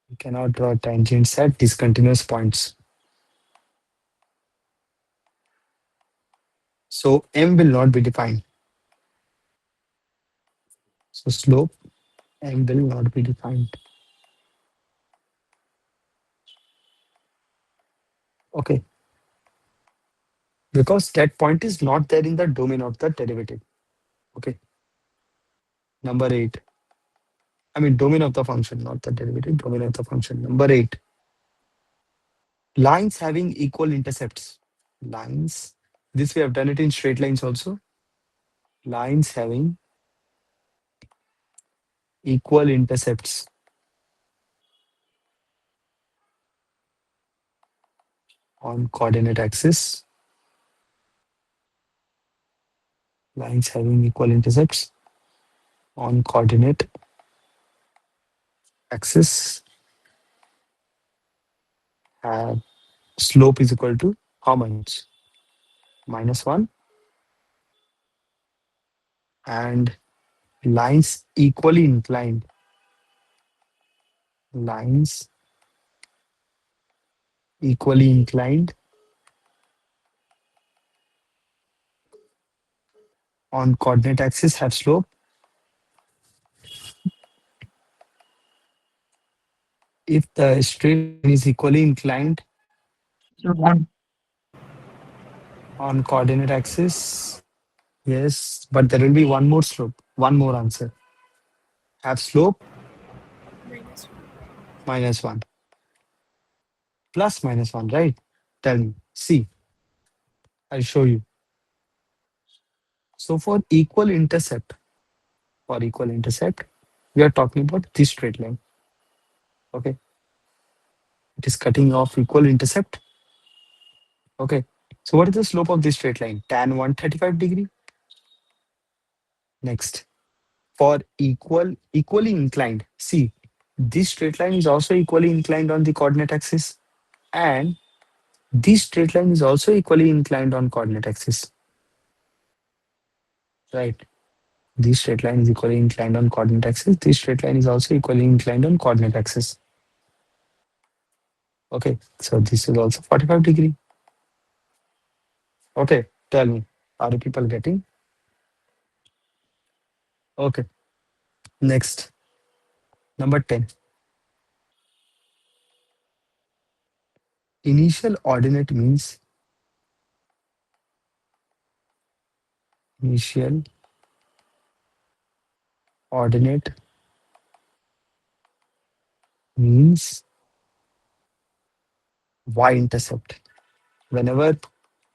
We cannot draw tangents at discontinuous points. So m will not be defined. So slope m will not be defined. Okay. Because that point is not there in the domain of the derivative. Okay. Number 8. I mean, domain of the function, not the derivative, domain of the function. Number 8, lines having equal intercepts. Lines, this we have done it in straight lines also. Lines having equal intercepts on coordinate axis. Lines having equal intercepts on coordinate axis have slope is equal to how much? -1. And lines equally inclined. Lines equally inclined on coordinate axis have slope. If the straight line is equally inclined So one. on coordinate axis, yes, but there will be one more slope, one more answer. Have slope -1. -1, plus -1, right? Tell me. See, I'll show you. So for equal intercept, we are talking about this straight line. Okay, it is cutting off equal intercept. Okay, so what is the slope of this straight line? Tan 135 degree. Next, for equally inclined. See, this straight line is also equally inclined on the coordinate axis, and this straight line is also equally inclined on coordinate axis, right? This straight line is equally inclined on coordinate axis. This straight line is also equally inclined on coordinate axis. Okay, so this is also 45 degree. Okay, tell me, are the people getting? Okay, next, number 10. Initial ordinate means initial ordinate means y-intercept. Whenever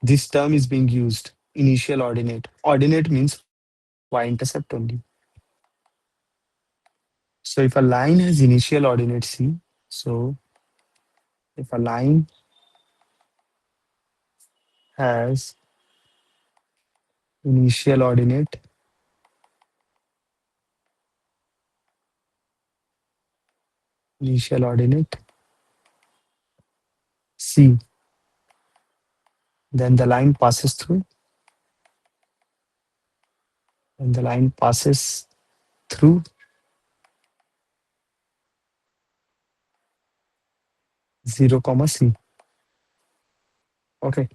this term is being used, initial ordinate means y-intercept only. So if a line has initial ordinate c, so if a line has initial ordinate initial ordinate c, then the line passes through, and the line passes through 0 comma c. Okay,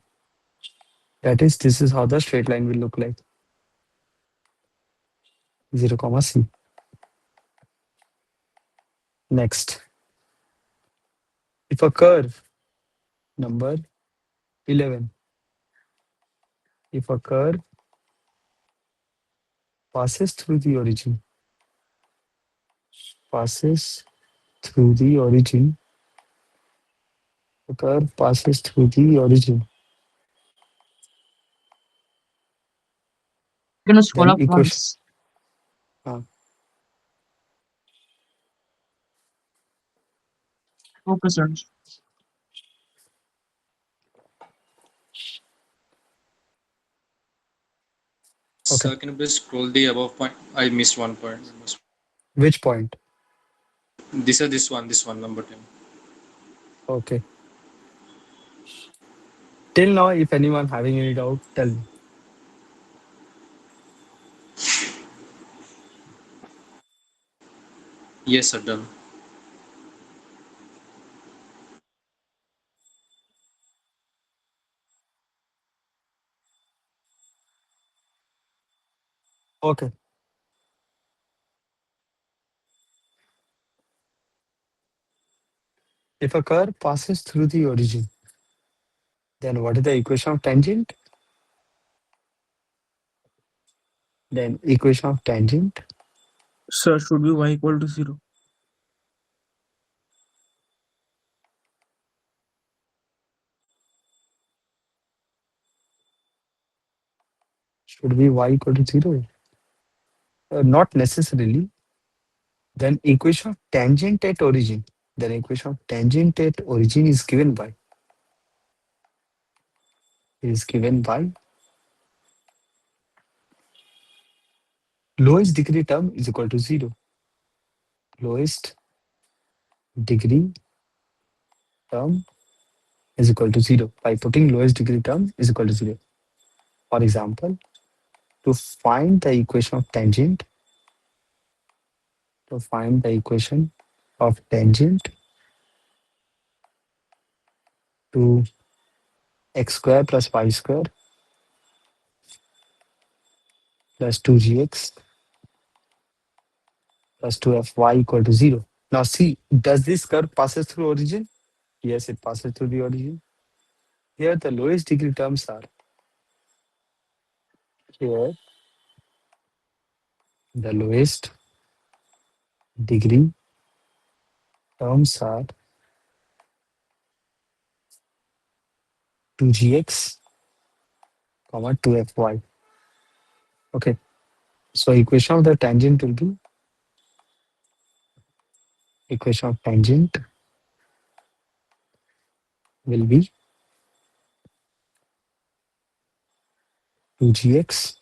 that is, this is how the straight line will look like, 0 comma c. Next, if a curve, number 11, if a curve passes through the origin, passes through the origin, the curve passes through the origin, Gonna scroll then up equation. once. uh, Focus on. okay, Sir, can you please scroll the above point? I missed one point. which point? This one, number 10. Okay, till now, if anyone having any doubt, tell me. Yes, sir, done. Okay, if a curve passes through the origin, then what is the equation of tangent? Then equation of tangent Sir, should be y equal to 0. Should be y equal to 0? Not necessarily. Then equation of tangent at origin. Then equation of tangent at origin is given by lowest degree term is equal to 0. Lowest degree term is equal to 0 by putting lowest degree term is equal to 0. For example, to find the equation of tangent, to find the equation of tangent to x square plus y square plus 2gx plus 2fy equal to 0. Now see, does this curve passes through origin? Yes, it passes through the origin. Here the lowest degree terms are, here the lowest degree terms are 2gx comma 2fy. Okay, so equation of the tangent will be, equation of tangent will be 2gx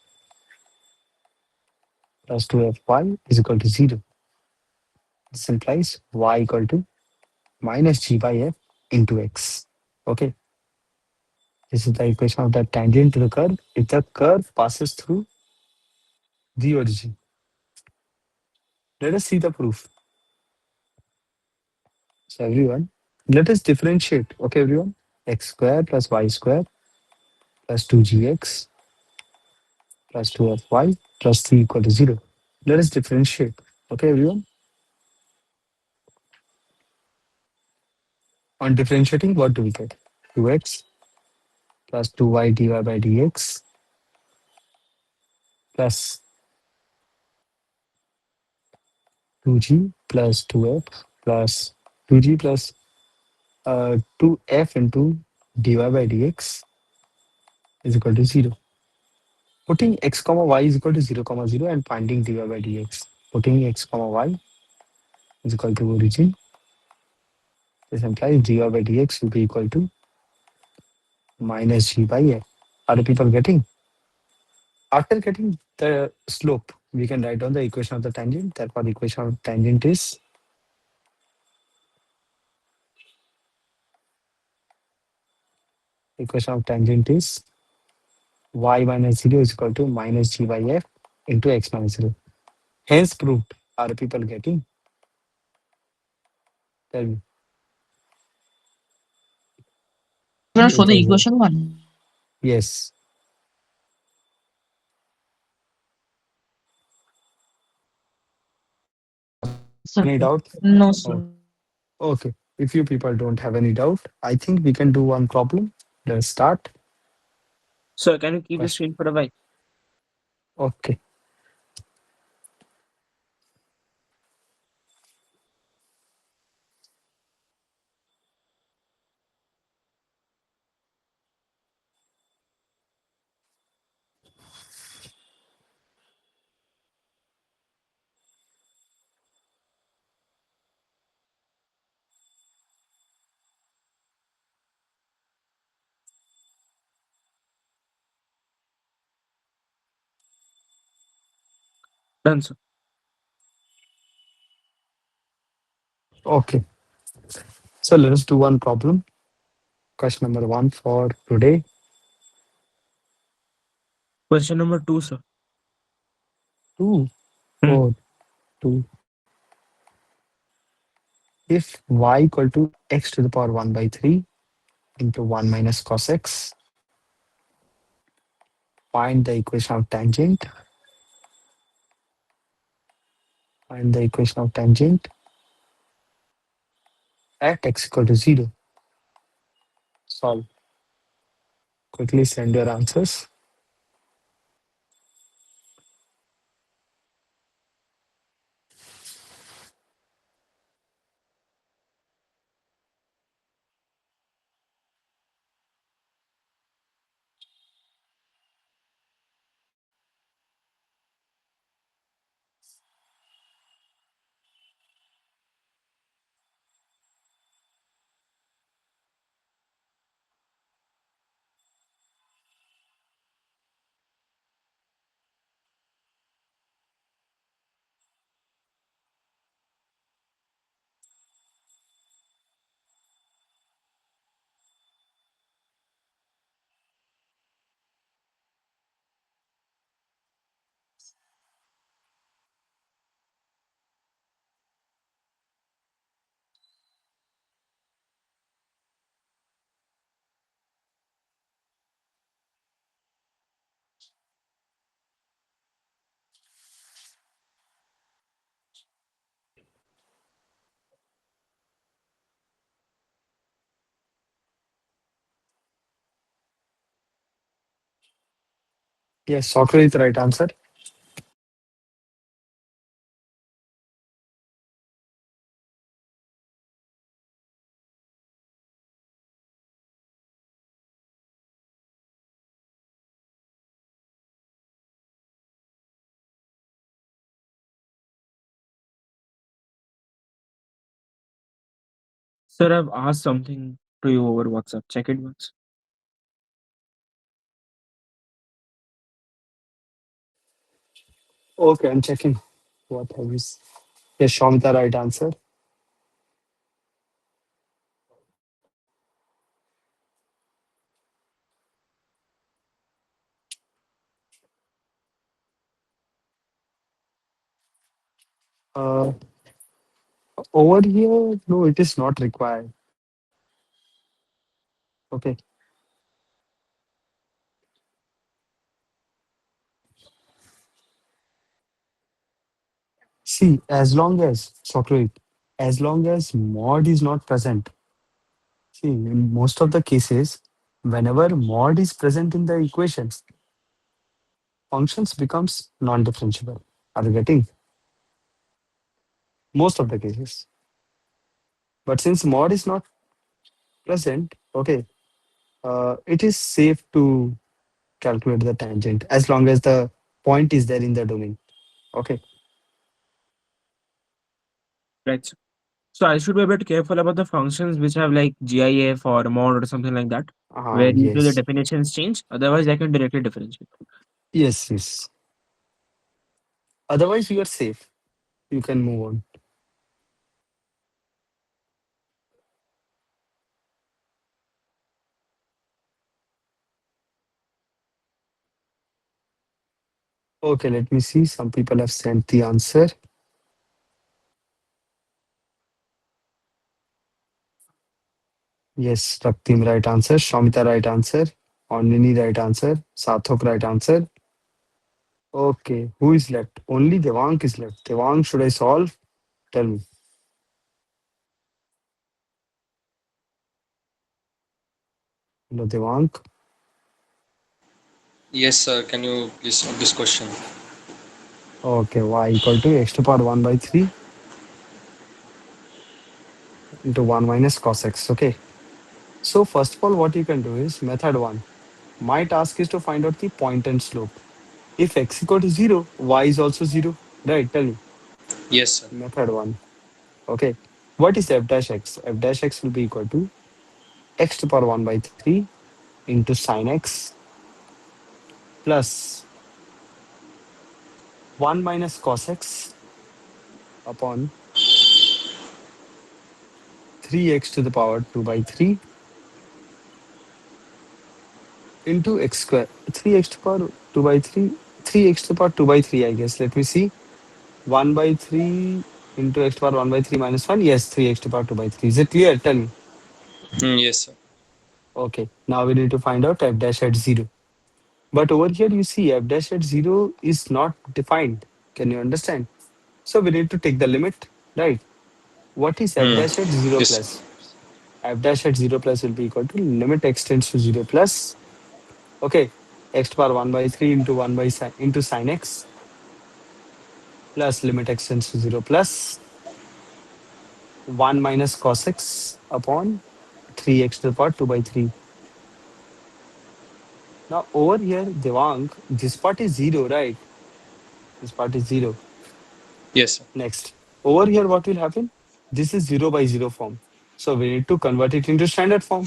plus 2fy is equal to 0. This implies y equal to minus g by f into x. Okay, this is the equation of the tangent to the curve if the curve passes through the origin. Let us see the proof. So everyone, let us differentiate. Okay, everyone, x square plus y square plus 2gx plus 2fy plus 3 equal to 0. Let us differentiate. Okay, everyone. On differentiating, what do we get? 2x plus 2y dy by dx plus 2g plus 2f plus 2g plus 2f into dy by dx is equal to 0. Putting x comma y is equal to 0 comma 0 and finding dy by dx. Putting x comma y is equal to origin. This implies dy by dx will be equal to minus g by f. Are the people getting? After getting the slope, we can write down the equation of the tangent. Therefore, the equation of tangent is y minus 0 is equal to minus g by f into x minus 0. Hence proved. Are the people getting? Tell me. Gonna show It the is equation one. yes. Sir, Any doubt? no, sir. Oh, okay. If you people don't have any doubt, I think we can do one problem. Let's start. Sir, can you keep the Question. screen for a while? Okay. Done, sir. Okay. So let us do one problem. Question number one for today. Question number 2, sir. Two. Hmm. Oh, two. If y equal to x to the power 1 by 3 into 1 minus cos x, find the equation of tangent. Find the equation of tangent at x equal to 0. Solve. Quickly send your answers. Yes, soccer is the right answer. Sir, I've asked something to you over WhatsApp. Check it once. Okay, I'm checking. What have you? Yes, show me the right answer. Uh, Over here, no, it is not required. Okay. See, as long as, Socrates, as long as mod is not present, see, in most of the cases, whenever mod is present in the equations, functions becomes non-differentiable. Are you getting? Most of the cases. But since mod is not present, okay, it is safe to calculate the tangent as long as the point is there in the domain. Okay. Right. So I should be a bit careful about the functions which have like GIF or mod or something like that, where usually the Yes. definitions change. Otherwise, I can directly differentiate. Yes, yes. Otherwise, you are safe. You can move on. Okay, let me see. Some people have sent the answer. Yes, Raktim right answer. Shamita right answer. Onini right answer. Sathok right answer. Okay, who is left? Only Devang is left. Devang, should I solve? Tell me. Hello, Devang. Yes, sir. Can you please solve this question? Okay, y equal to x to power 1 by 3 into 1 minus cos x. Okay. So first of all, what you can do is method 1. My task is to find out the point and slope. If x equal to 0, y is also 0. Right, tell me. Yes, sir. Method 1. Okay. What is f dash x? F dash x will be equal to x to power 1 by 3 into sine x plus 1 minus cos x upon 3x to the power 2 by 3 into x square. 3x to power 2 by 3. 3x to the power 2 by 3, I guess. Let me see. 1 by 3 into x to power 1 by 3 minus 1. Yes, 3x to power 2 by 3. Is it clear? Tell me. Yes, sir. Okay. Now we need to find out f dash at 0. But over here, you see f dash at 0 is not defined. Can you understand? So we need to take the limit, right? What is f Hmm. dash at 0 Yes, sir. plus? F dash at 0 plus will be equal to limit x tends to 0 plus, okay, x to power 1 by 3 into 1 by sin into sine x plus limit x tends to 0 plus 1 minus cos x upon 3x to the power 2 by 3. Now over here, Devang, this part is 0, right? This part is 0. Yes, sir. Next, over here, what will happen? This is 0 by 0 form. So we need to convert it into standard form.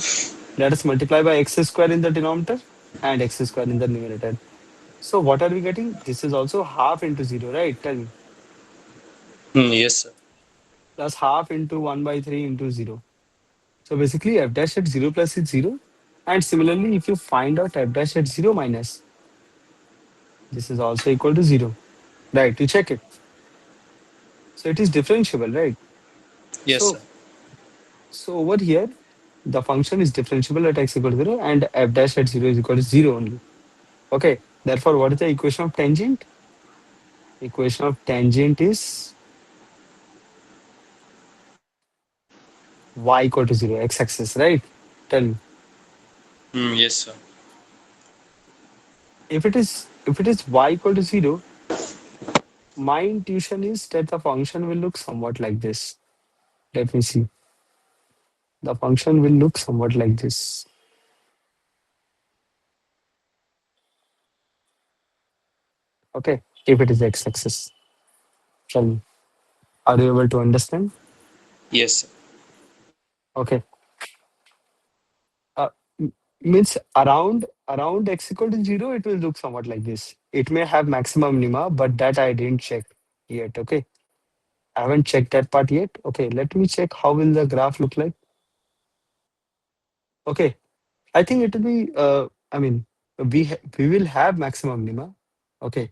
Let us multiply by x square in the denominator and x square in the numerator. So what are we getting? This is also half into 0, right? Tell me. Yes, sir. Plus half into 1 by 3 into 0. So basically f dash at 0 plus is 0. And similarly, if you find out f dash at 0 minus, this is also equal to 0. Right, you check it. So it is differentiable, right? Yes, sir. So, so over here, the function is differentiable at x equal to 0 and f dash at 0 is equal to 0 only. Okay, therefore, what is the equation of tangent? Equation of tangent is y equal to 0, x-axis, right? Tell me. Yes, sir. If it is if it is y equal to 0, my intuition is that the function will look somewhat like this. Let me see. The function will look somewhat like this. Okay. If it is x-axis. Tell me. Are you able to understand? Yes, sir. Okay. Uh, Means around x equal to 0, it will look somewhat like this. It may have maximum minima, but that I didn't check yet. Okay. I haven't checked that part yet. Okay. Let me check how will the graph look like. Okay. I think it will be, I mean, we will have maximum minima. Okay.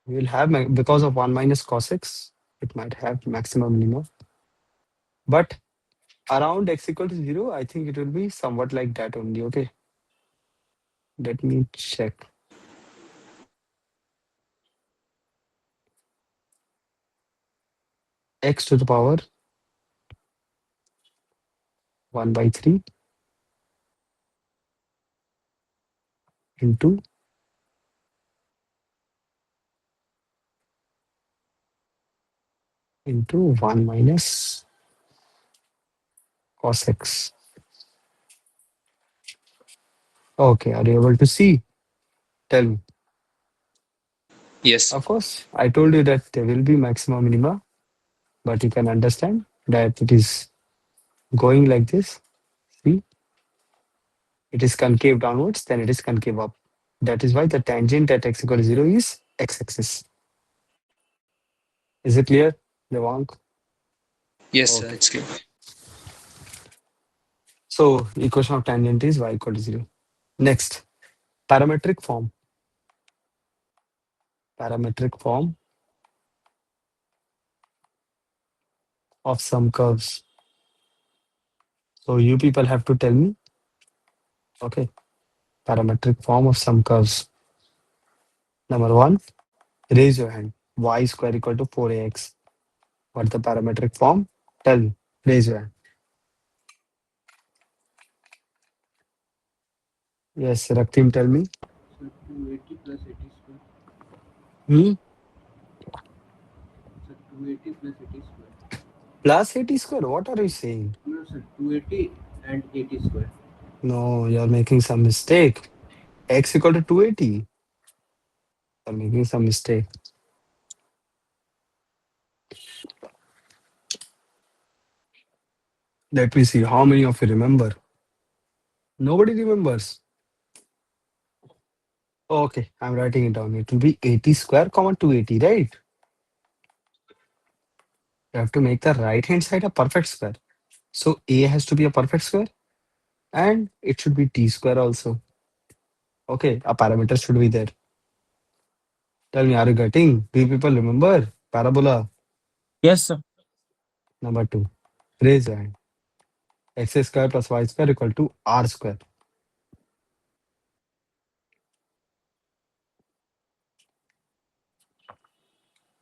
We will have, because of 1 minus cos x, it might have maximum minima. But around x equal to 0, I think it will be somewhat like that only. Okay. Let me check. X to the power 1 by 3 into 1 minus cos x. Okay. Are you able to see? Tell me. Yes, sir. Of course, I told you that there will be maximum minima, but you can understand that it is going like this. See, it is concave downwards, then it is concave up. That is why the tangent at x equal to 0 is x-axis. Is it clear, Devang? Yes, sir. Okay. It's clear. So equation of tangent is y equal to 0. Next, parametric form. Parametric form of some curves. So you people have to tell me, okay, parametric form of some curves. Number one, raise your hand. Y square equal to 4ax. What's the parametric form? Tell me. Raise your hand. Yes, Raktim, tell me. So 280 plus 80 square. Hmm? So 280 plus 80 square. Plus 80 square. What are you saying? No, sir, 280 and 80 square. No, you're making some mistake. X equal to 280. You're making some mistake. Let me see. How many of you remember? Nobody remembers. Okay, I'm writing it down. It will be 80 square comma 280, right? You have to make the right hand side a perfect square. So A has to be a perfect square and it should be T square also. Okay, a parameter should be there. Tell me, are you getting? Do you people remember? Parabola. Yes, sir. Number two. Raise your hand. X square plus y square equal to R square.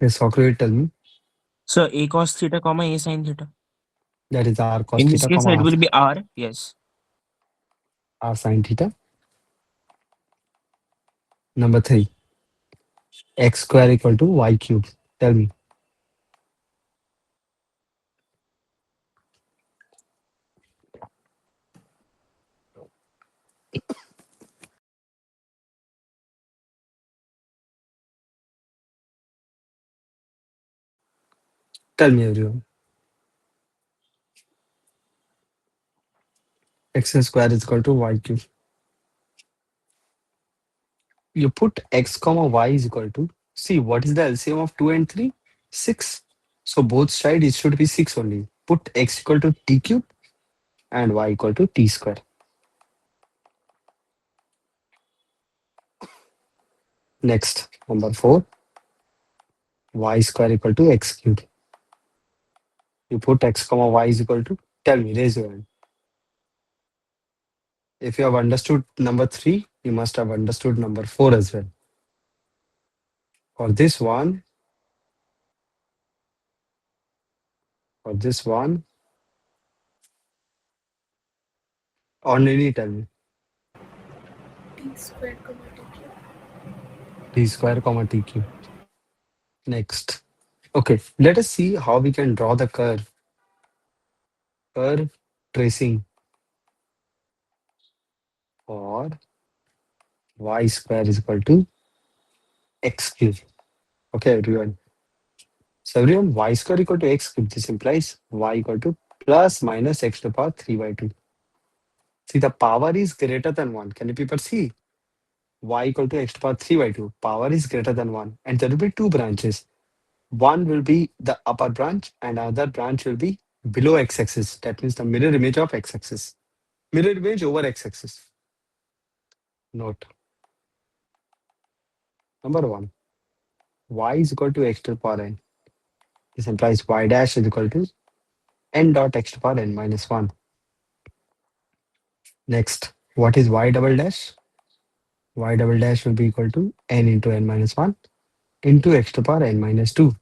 Yes, Socrates, tell me. So a cos theta comma a sin theta. That is R cos In theta this case, comma it will be R. Yes. R sin theta. Number three. X square equal to y cube. Tell me. Tell me, everyone. X square is equal to y cube. You put x comma y is equal to, see what is the LCM of 2 and 3? 6. So both sides it should be 6 only. Put x equal to t cube and y equal to t square. Next, number 4, y square equal to x cube. You put x comma y is equal to, tell me, raise your hand. If you have understood number 3, you must have understood number 4 as well. For this one, for this one, or any, tell me. T square comma T cube. t square comma t cube. Next. Okay, let us see how we can draw the curve. Curve tracing for y square is equal to x cube. Okay, everyone. So everyone, y square equal to x cube. This implies y equal to plus minus x to the power 3 by 2. See, the power is greater than 1. Can you people see? Y equal to x to the power 3 by 2. Power is greater than 1. And there will be two branches. One will be the upper branch and another branch will be below x-axis. That means the mirror image of x-axis. Mirror image over x-axis. Note. Number one, y is equal to x to the power n. This implies y dash is equal to n dot x to the power n minus 1. Next, what is y double dash? Y double dash will be equal to n into n minus 1 into x to the power n minus 2.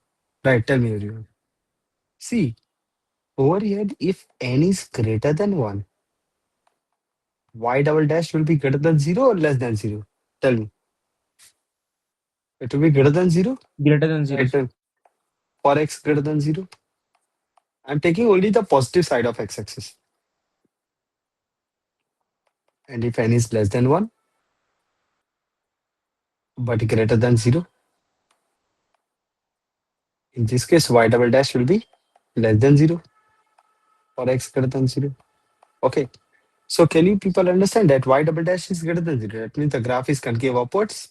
Right, tell me everyone. See, over here, if n is greater than 1, y double dash will be greater than 0 or less than 0? Tell me. It will be greater than 0? Greater than 0, Right, sir. for x greater than 0. I'm taking only the positive side of x-axis. And if n is less than 1, but greater than 0, in this case, y double dash will be less than 0 for x greater than 0. Okay. So can you people understand that y double dash is greater than 0? That means the graph is concave upwards.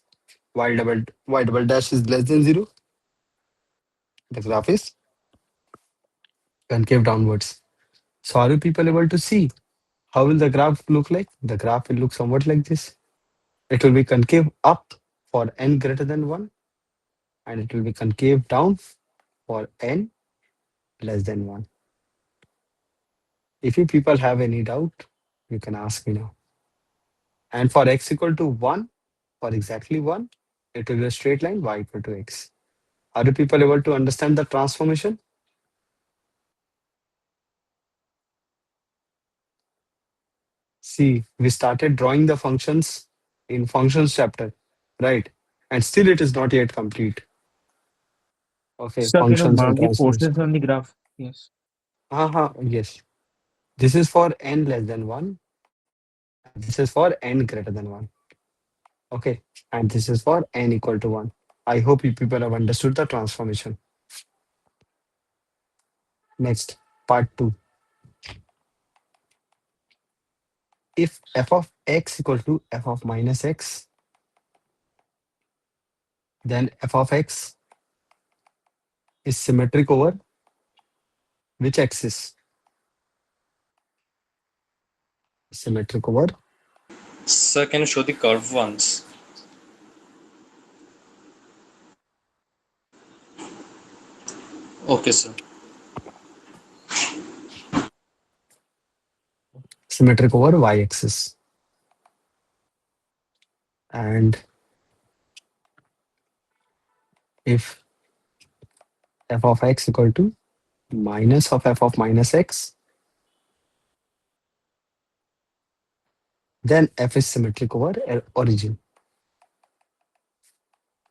Y double dash is less than 0. The graph is concave downwards. So are you people able to see how will the graph look like? The graph will look somewhat like this. It will be concave up for n greater than 1 and it will be concave down for n less than 1. If you people have any doubt, you can ask me now. And for x equal to 1, for exactly 1, it will be a straight line y equal to x. Are you people able to understand the transformation? See, we started drawing the functions in functions chapter, right? And still it is not yet complete. Okay, Sir, can you functions and mark the transformation. portions on the graph? Yes. Yes. This is for n less than 1 and this is for n greater than 1. Okay, and this is for n equal to 1. I hope you people have understood the transformation. Next, part 2. If f of x equal to f of minus x, then f of x is symmetric over which axis? Symmetric over. Sir, can you show the curve once? Okay, sir. Symmetric over y axis. And if f of x equal to minus of f of minus x, then f is symmetric over origin.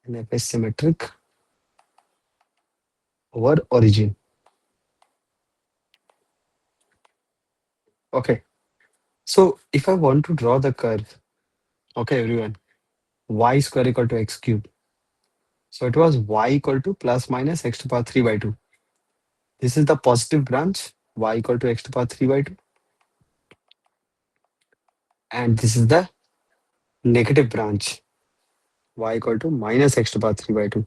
And f is symmetric over origin. Okay. So if I want to draw the curve, okay, everyone, y square equal to x cube. So it was y equal to plus minus x to the power 3 by 2. This is the positive branch, y equal to x to the power 3 by 2. And this is the negative branch, y equal to minus x to the power 3 by 2.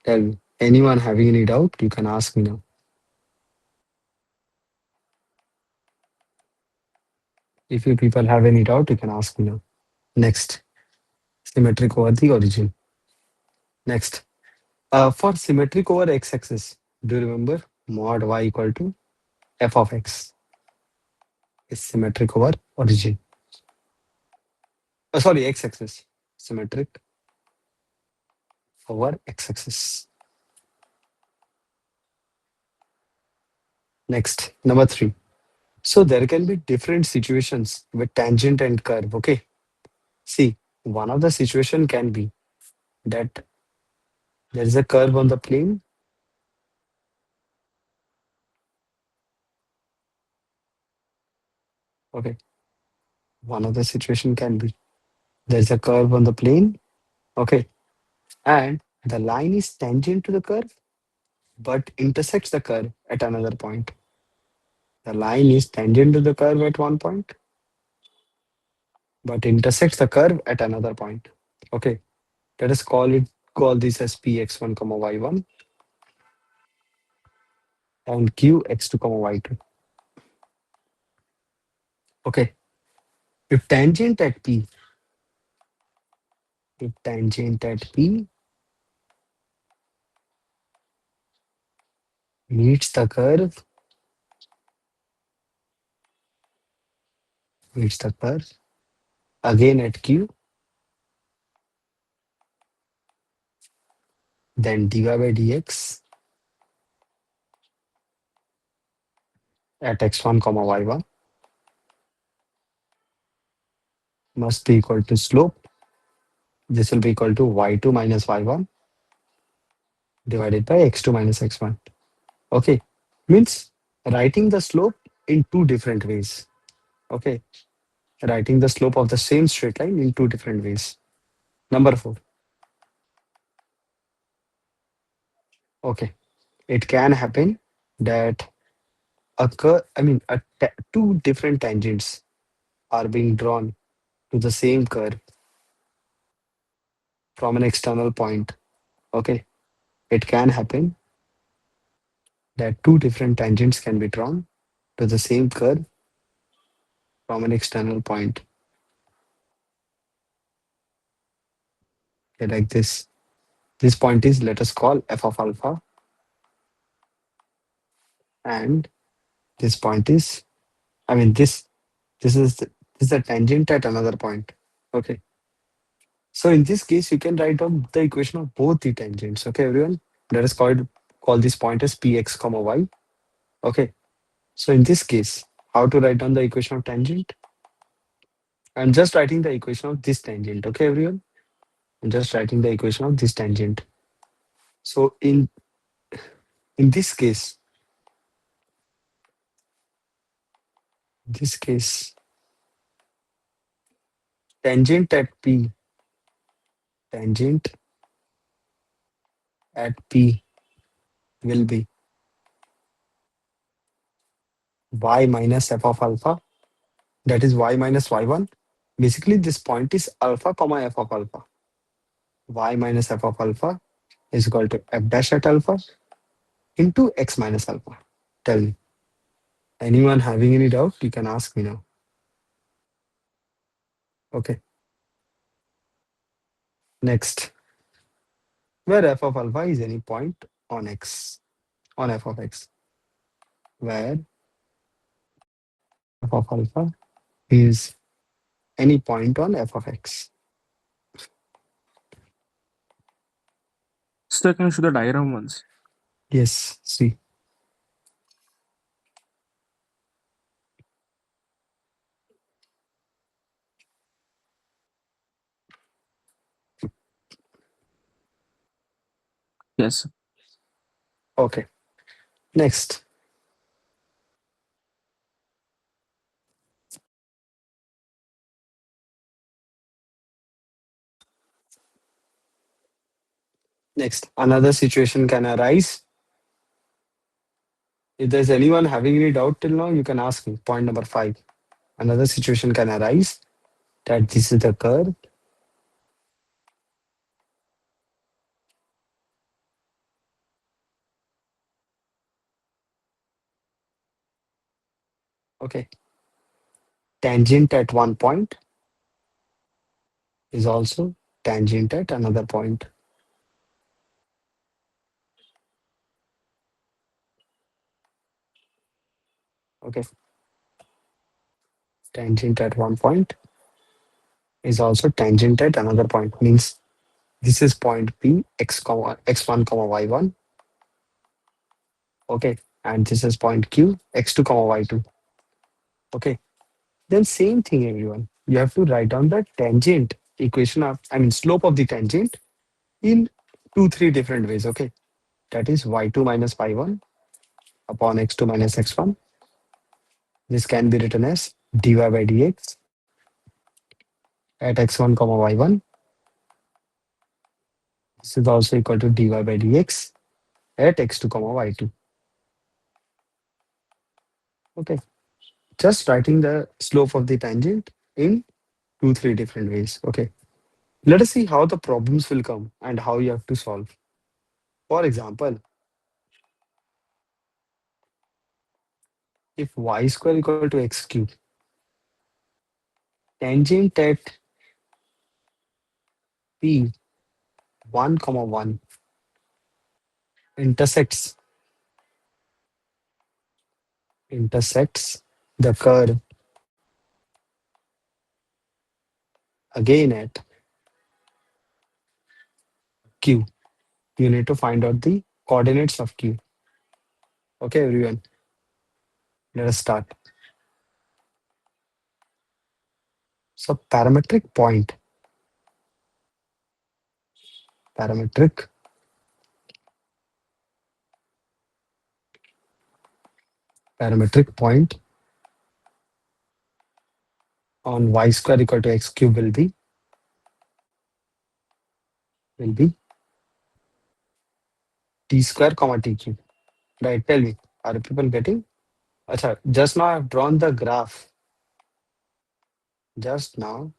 Tell me, anyone having any doubt, you can ask me now. If you people have any doubt, you can ask me now. Next, symmetric over the origin. Next, for symmetric over x-axis, do you remember mod y equal to f of x is symmetric over origin. Sorry, x-axis. Symmetric over x-axis. Next, number 3. So there can be different situations with tangent and curve. Okay. See, one of the situation can be that there is a curve on the plane. Okay, one other situation can be there's a curve on the plane. Okay, and the line is tangent to the curve but intersects the curve at another point. The line is tangent to the curve at one point but intersects the curve at another point. Okay, let us call this as px1 comma y1 and qx2 comma y2. Okay, if tangent at p, if tangent at p meets the curve, meets the curve again at q, then dy by dx at x1 comma y1 must be equal to slope. This will be equal to y2 minus y1 divided by x2 minus x1. Okay, means writing the slope in two different ways. Okay, writing the slope of the same straight line in two different ways. Number four. Okay, it can happen that two different tangents are being drawn to the same curve from an external point. Okay, it can happen that two different tangents can be drawn to the same curve from an external point. Okay, like this. This point is, let us call f of alpha, and this point is, I mean, this is a tangent at another point. Okay. So in this case, you can write down the equation of both the tangents. Okay, everyone. Let us call this point as px comma y. Okay. So in this case, how to write down the equation of tangent? I'm just writing the equation of this tangent. Okay, everyone. I'm just writing the equation of this tangent. So in this case, tangent at p, tangent at p will be y minus f of alpha, that is y minus y1. Basically, this point is alpha comma f of alpha. Y minus f of alpha is equal to f dash at alpha into x minus alpha. Tell me, anyone having any doubt, you can ask me now. Okay, next, where f of alpha is any point on x, on f of x, where f of alpha is any point on f of x. So can you show the diagram once? Yes, see. Yes. Okay, next. Next, another situation can arise. If there's anyone having any doubt till now, you can ask me. Point number 5. Another situation can arise that this is the curve. Okay. Tangent at one point is also tangent at another point. Okay. Tangent at one point is also tangent at another point. Means this is point P, x comma x1 comma y1. Okay. And this is point Q, x2 comma y2. Okay. Then same thing, everyone. You have to write down the tangent equation of, I mean, slope of the tangent in two, three different ways. Okay. That is y2 minus y1 upon x2 minus x1. This can be written as dy by dx at x1 comma y1. This is also equal to dy by dx at x2 comma y2. Okay. Just writing the slope of the tangent in two, three different ways. Okay. Let us see how the problems will come and how you have to solve. For example, if y square equal to x cube, tangent at p 1 comma 1 intersects intersects the curve again at q. You need to find out the coordinates of q. Okay, everyone, let us start. So parametric parametric point on y square equal to x cube will be t square comma t cube. Right? Tell me, are people getting? Acha, just now I've drawn the graph. Just now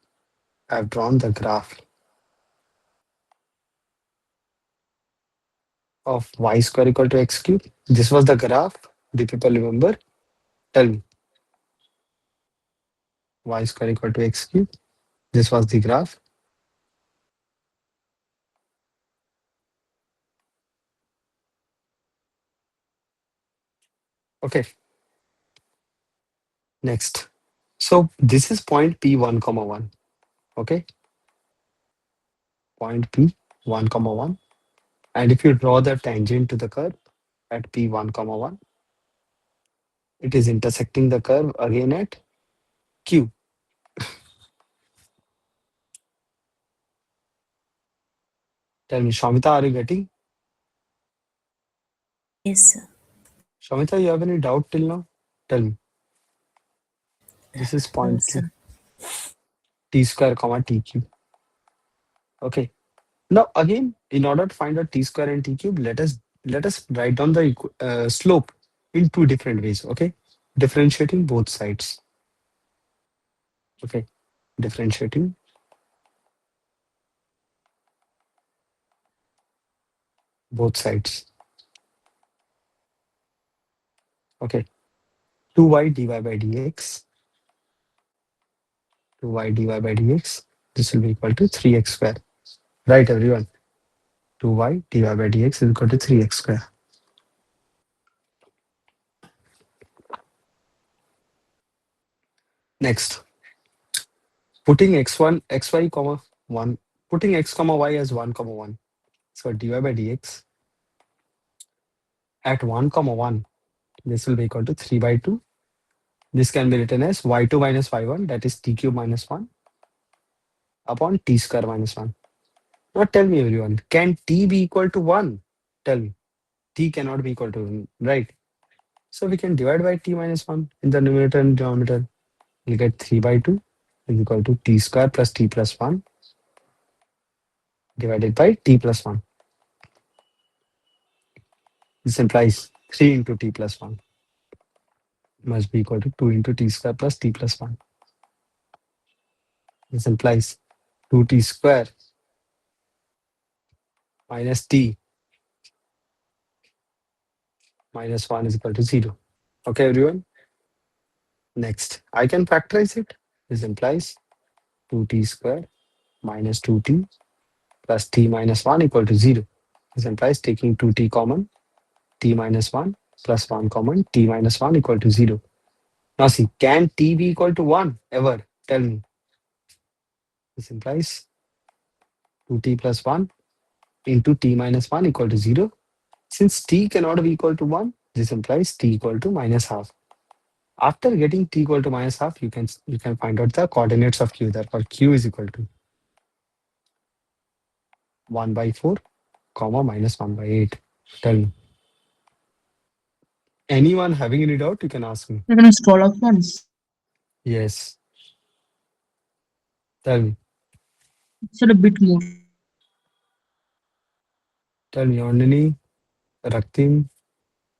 I've drawn the graph of y square equal to x cube. This was the graph. Do people remember? Tell me, y square equal to x cube. This was the graph. Okay, next. So this is point P1 comma 1. Okay, point P1 comma 1. And if you draw the tangent to the curve at P1 comma 1, it is intersecting the curve again at Q. Tell me, Shamita, are you getting? Yes, sir. Shamita, you have any doubt till now? Tell me. This is point No, Q, sir. T square comma T cube. Okay. Now again, in order to find out T square and T cube, let us write down the slope in two different ways. Okay. Differentiating both sides. Okay. Differentiating both sides. Okay. 2y dy by dx. 2y dy by dx. This will be equal to 3x square. Right, everyone? 2y dy by dx is equal to 3x square. Next, putting x1, xy comma 1, putting x comma y as 1 comma 1. So dy by dx at 1 comma 1, this will be equal to 3 by 2. This can be written as y2 minus y1, that is t cube minus 1 upon t square minus 1. Now tell me, everyone, can t be equal to 1? Tell me. T cannot be equal to 1, right? So we can divide by t minus 1 in the numerator and denominator. You get 3 by 2 is equal to t square plus t plus 1 divided by t plus 1. This implies 3 into t plus 1 must be equal to 2 into t square plus t plus 1. This implies 2t square minus t minus 1 is equal to 0. Okay, everyone? Next, I can factorize it. This implies 2t square minus 2t plus t minus 1 equal to 0. This implies taking 2t common, t minus 1 plus 1 common, t minus 1 equal to 0. Now see, can t be equal to 1 ever? Tell me. This implies 2t plus 1 into t minus 1 equal to 0. Since t cannot be equal to 1, this implies t equal to minus half. After getting t equal to minus half, you can find out the coordinates of q. Therefore, q is equal to 1 by 4, comma minus 1 by 8. Tell me. Anyone having any doubt, you can ask me. You're gonna scroll up once. Yes. Tell me. It's a bit more. Tell me, Andini, Raktim,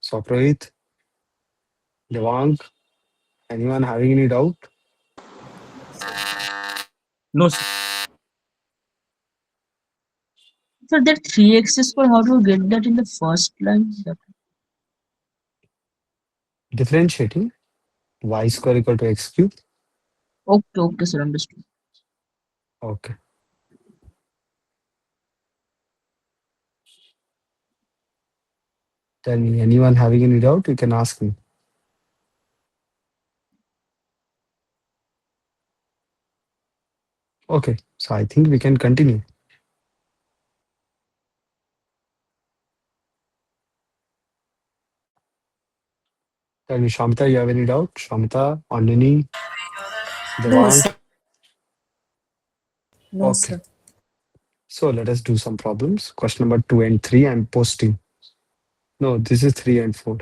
Soprohit, Devang, anyone having any doubt? No, sir. So that 3x square, how do you get that in the first line? Differentiating y square equal to x cube. Okay, okay, sir, understood. Okay. Tell me, anyone having any doubt, you can ask me. Okay, so I think we can continue. Tell me, Shamita, you have any doubt? Shamita, Andini, No, Devang. sir. No, Okay, sir. so let us do some problems. Question number 2 and 3, I'm posting. No, this is 3 and 4.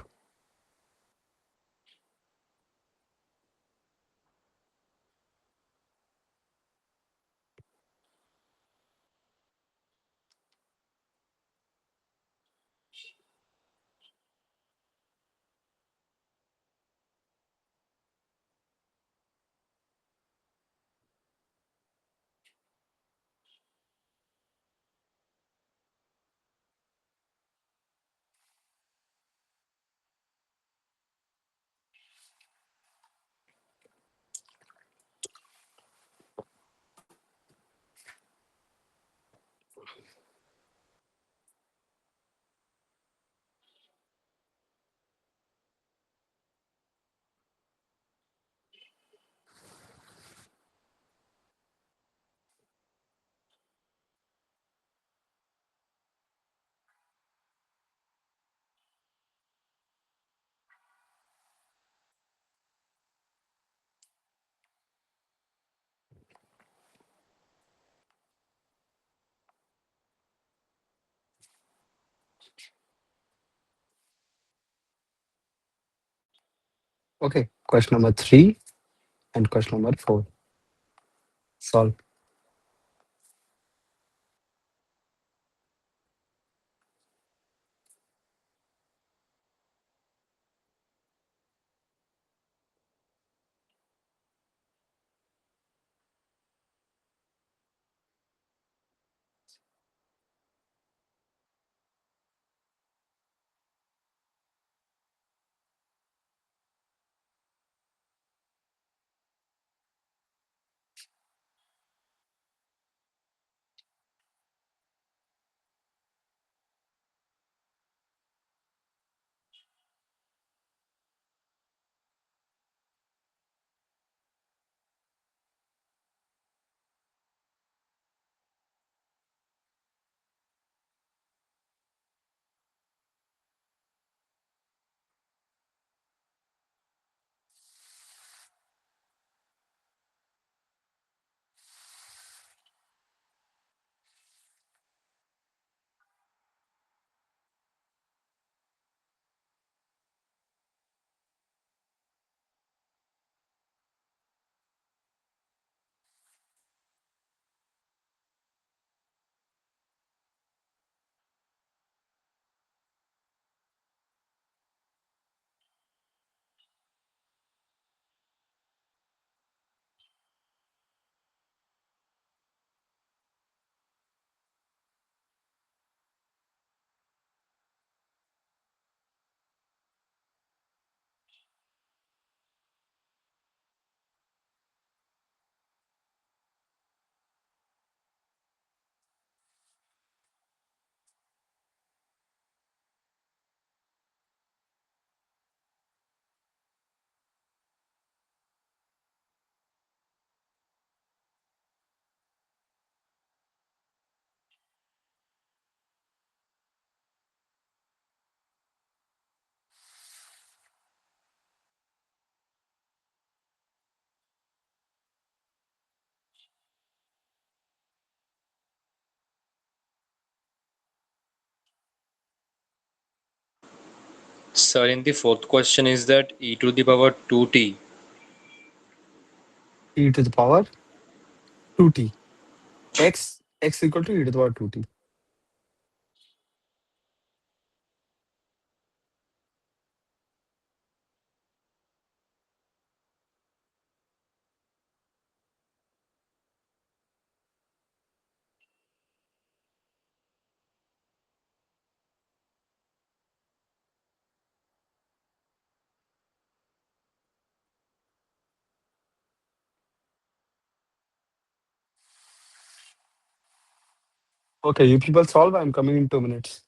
Okay, question number 3 and question number 4. Solve. Sir, in the fourth question is that e to the power 2t. E to the power 2t. X equal to e to the power 2t. Okay, you people solve. I'm coming in 2 minutes.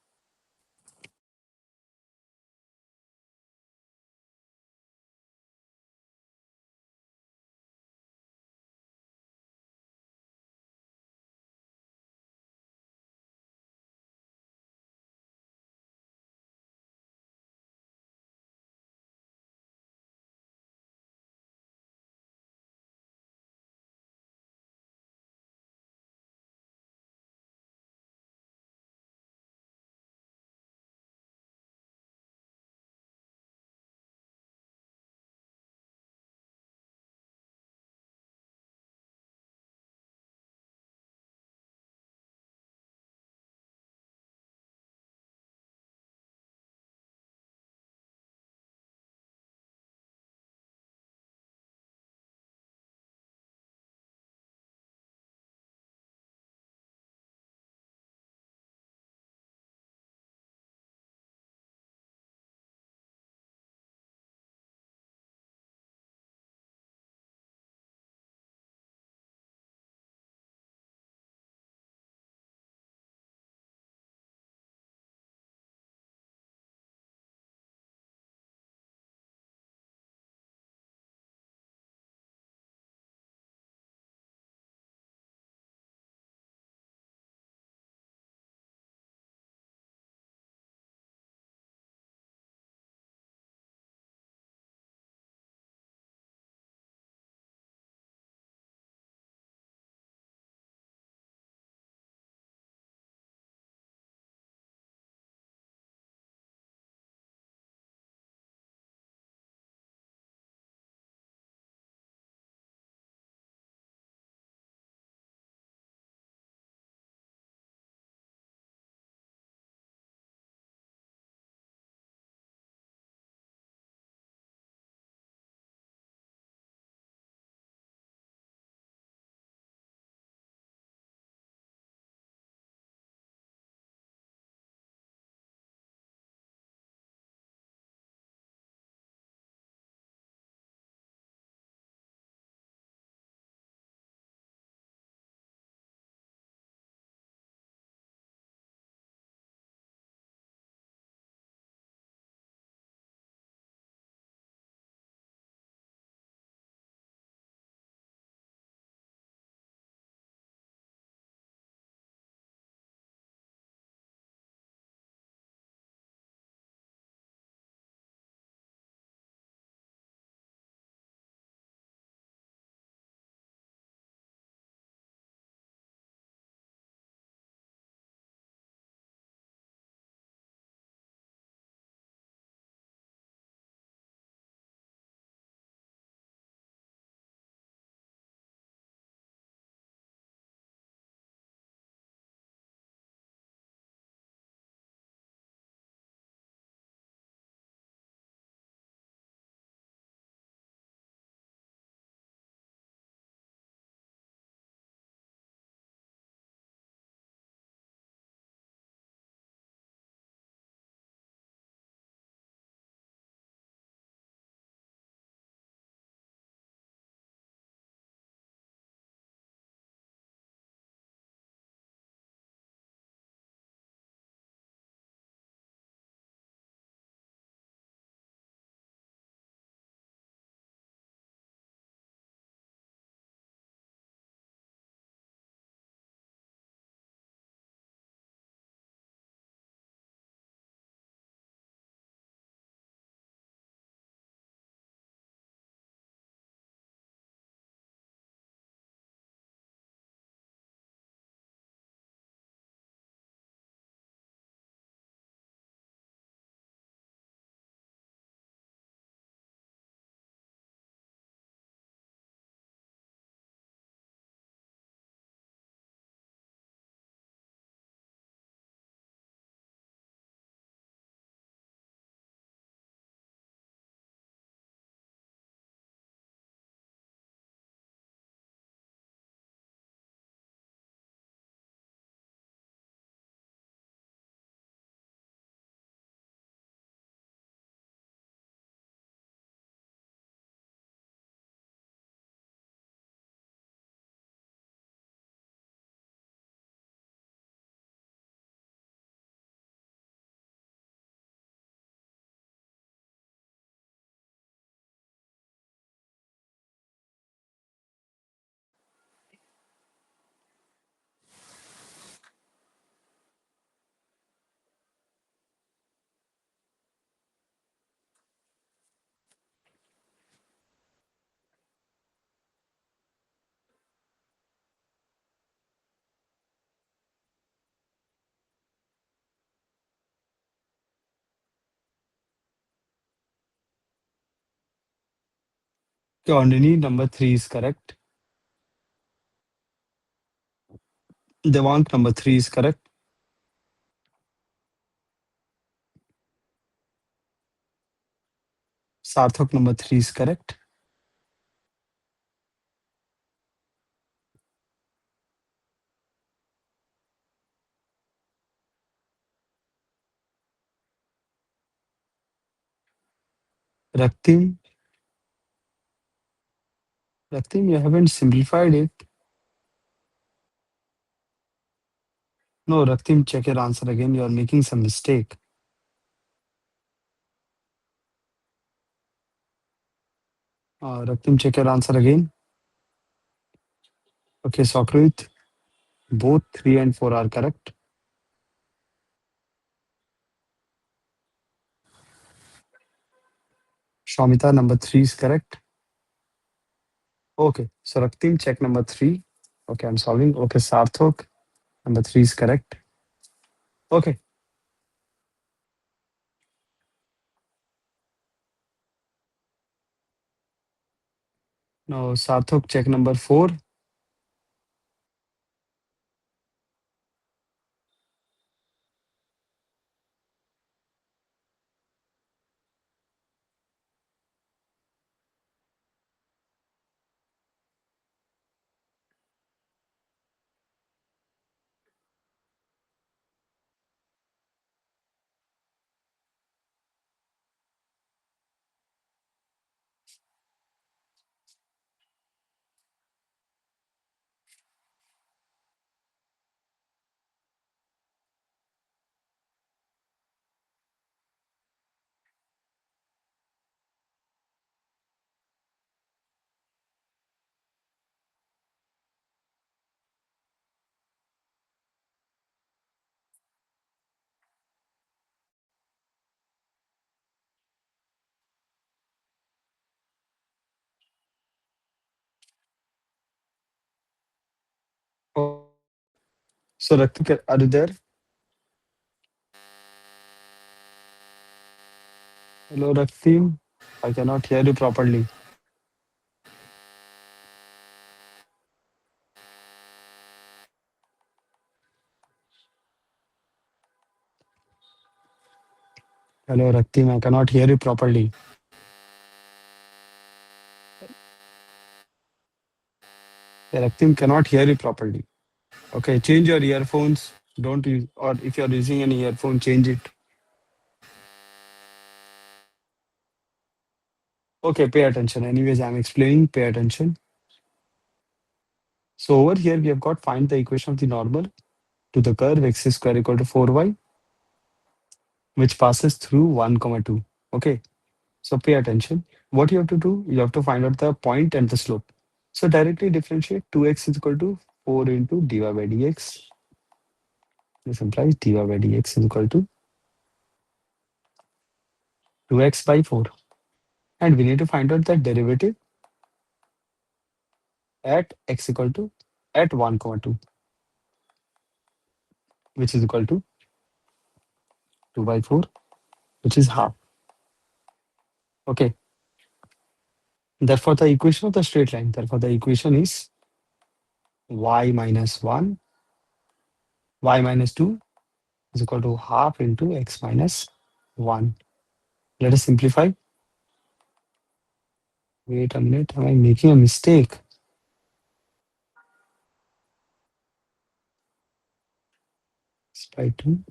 Only number 3 is correct. Devant number 3 is correct. Sarthak number 3 is correct. Raktim, Raktim, you haven't simplified it. No, Raktim, check your answer again. You are making some mistake. Raktim, check your answer again. Okay, Sokrit, both 3 and 4 are correct. Shomita, number 3 is correct. Okay, so Raktim, check number 3. Okay, I'm solving. Okay, Sarthak, number 3 is correct. Okay, now Sarthak, check number 4. So Raktim, are you there? Hello, Raktim. I cannot hear you properly. Hello, Raktim. I cannot hear you properly. Yeah, Raktim cannot hear you properly. Okay, change your earphones. Don't use, or if you're using any earphone, change it. Okay, pay attention. Anyways, I'm explaining. Pay attention. So over here, we have got find the equation of the normal to the curve x square equal to 4y, which passes through 1, comma 2. Okay, so pay attention. What you have to do, you have to find out the point and the slope. So directly differentiate 2x is equal to 4 into dy by dx. This implies dy by dx is equal to 2x by 4. And we need to find out the derivative at x equal to at 1, comma 2, which is equal to 2 by 4, which is half. Okay. Therefore, the equation of the straight line, therefore, the equation is y minus 1, y minus 2 is equal to half into x minus 1. Let us simplify. Wait a minute, am I making a mistake? X by 2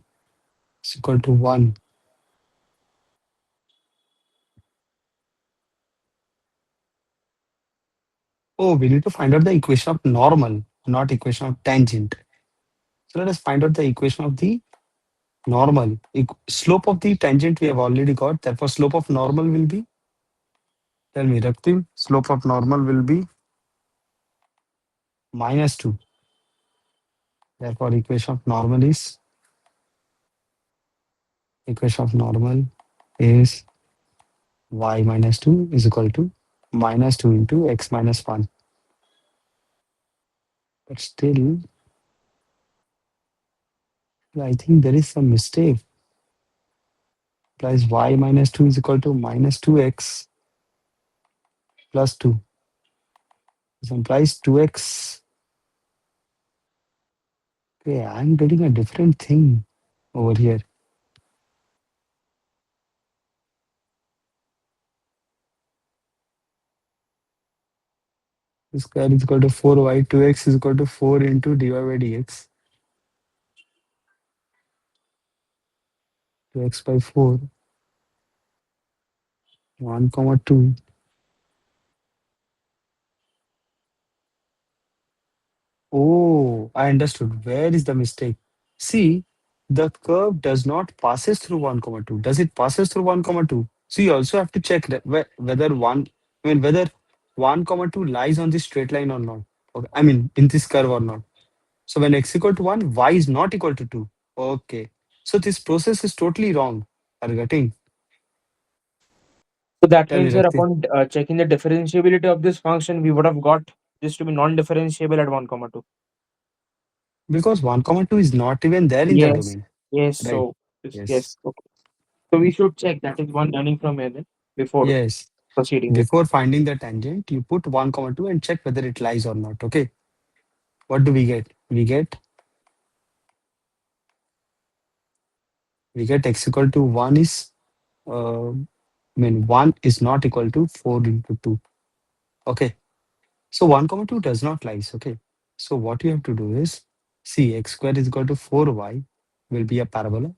is equal to 1. Oh, we need to find out the equation of normal, not equation of tangent. So let us find out the equation of the normal. Slope of the tangent we have already got. Therefore, slope of normal will be, tell me, Raktim, slope of normal will be minus 2. Therefore, equation of normal is y minus 2 is equal to minus 2 into x minus 1. But still, I think there is some mistake. Implies y minus 2 is equal to minus 2x. plus 2. This implies 2x. Okay, I'm getting a different thing over here. Square is equal to 4y, 2x is equal to 4 into dy by dx. 2x by 4, 1 comma 2. Oh, I understood. Where is the mistake? See, the curve does not passes through 1 comma 2. Does it passes through 1 comma 2? So you also have to check that whether whether 1 comma 2 lies on this straight line or not. Okay. I mean in this curve or not. So when x equal to 1, y is not equal to 2. Okay. So this process is totally wrong. Are you getting? So that Tell me, means that Rakti. upon checking the differentiability of this function, we would have got this to be non-differentiable at 1 comma 2. Because 1 comma 2 is not even there in the Yes. domain. Yes. Right. So Yes. yes. Okay. So we should check. That is one learning from here then before Yes. proceeding with. Before finding the tangent, you put 1 comma 2 and check whether it lies or not. Okay. What do we get? We get x equal to 1 is I mean 1 is not equal to 4 into 2. Okay. So 1 comma 2 does not lies. Okay. So what you have to do is see x square is equal to 4y will be a parabola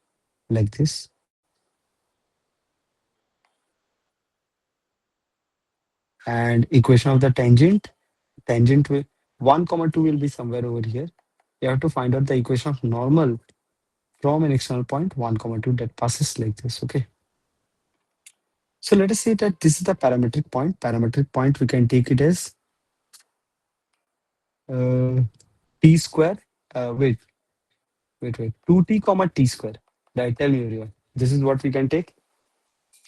like this. And equation of the tangent will 1 comma 2 will be somewhere over here. You have to find out the equation of normal from an external point 1 comma 2 that passes like this. Okay. So let us say that this is the parametric point. Parametric point, we can take it as uh, t square. Wait. 2t comma t square. Right, tell me everyone. This is what we can take.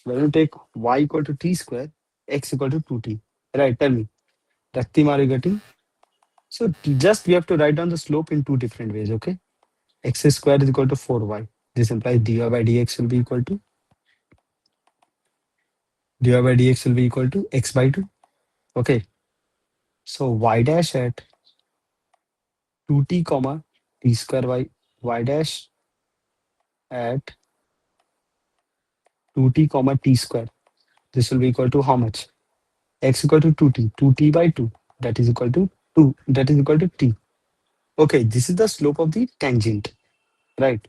When you take y equal to t square, x equal to 2t. Right, tell me. Rakti, are you getting? So just we have to write down the slope in two different ways, okay? X square is equal to 4y. This implies dy by dx will be equal to x by 2. Okay. So y dash at 2t comma t square y dash at 2t comma t square. This will be equal to how much? X equal to 2t by 2. That is equal to 2. That is equal to t. Okay, this is the slope of the tangent, right?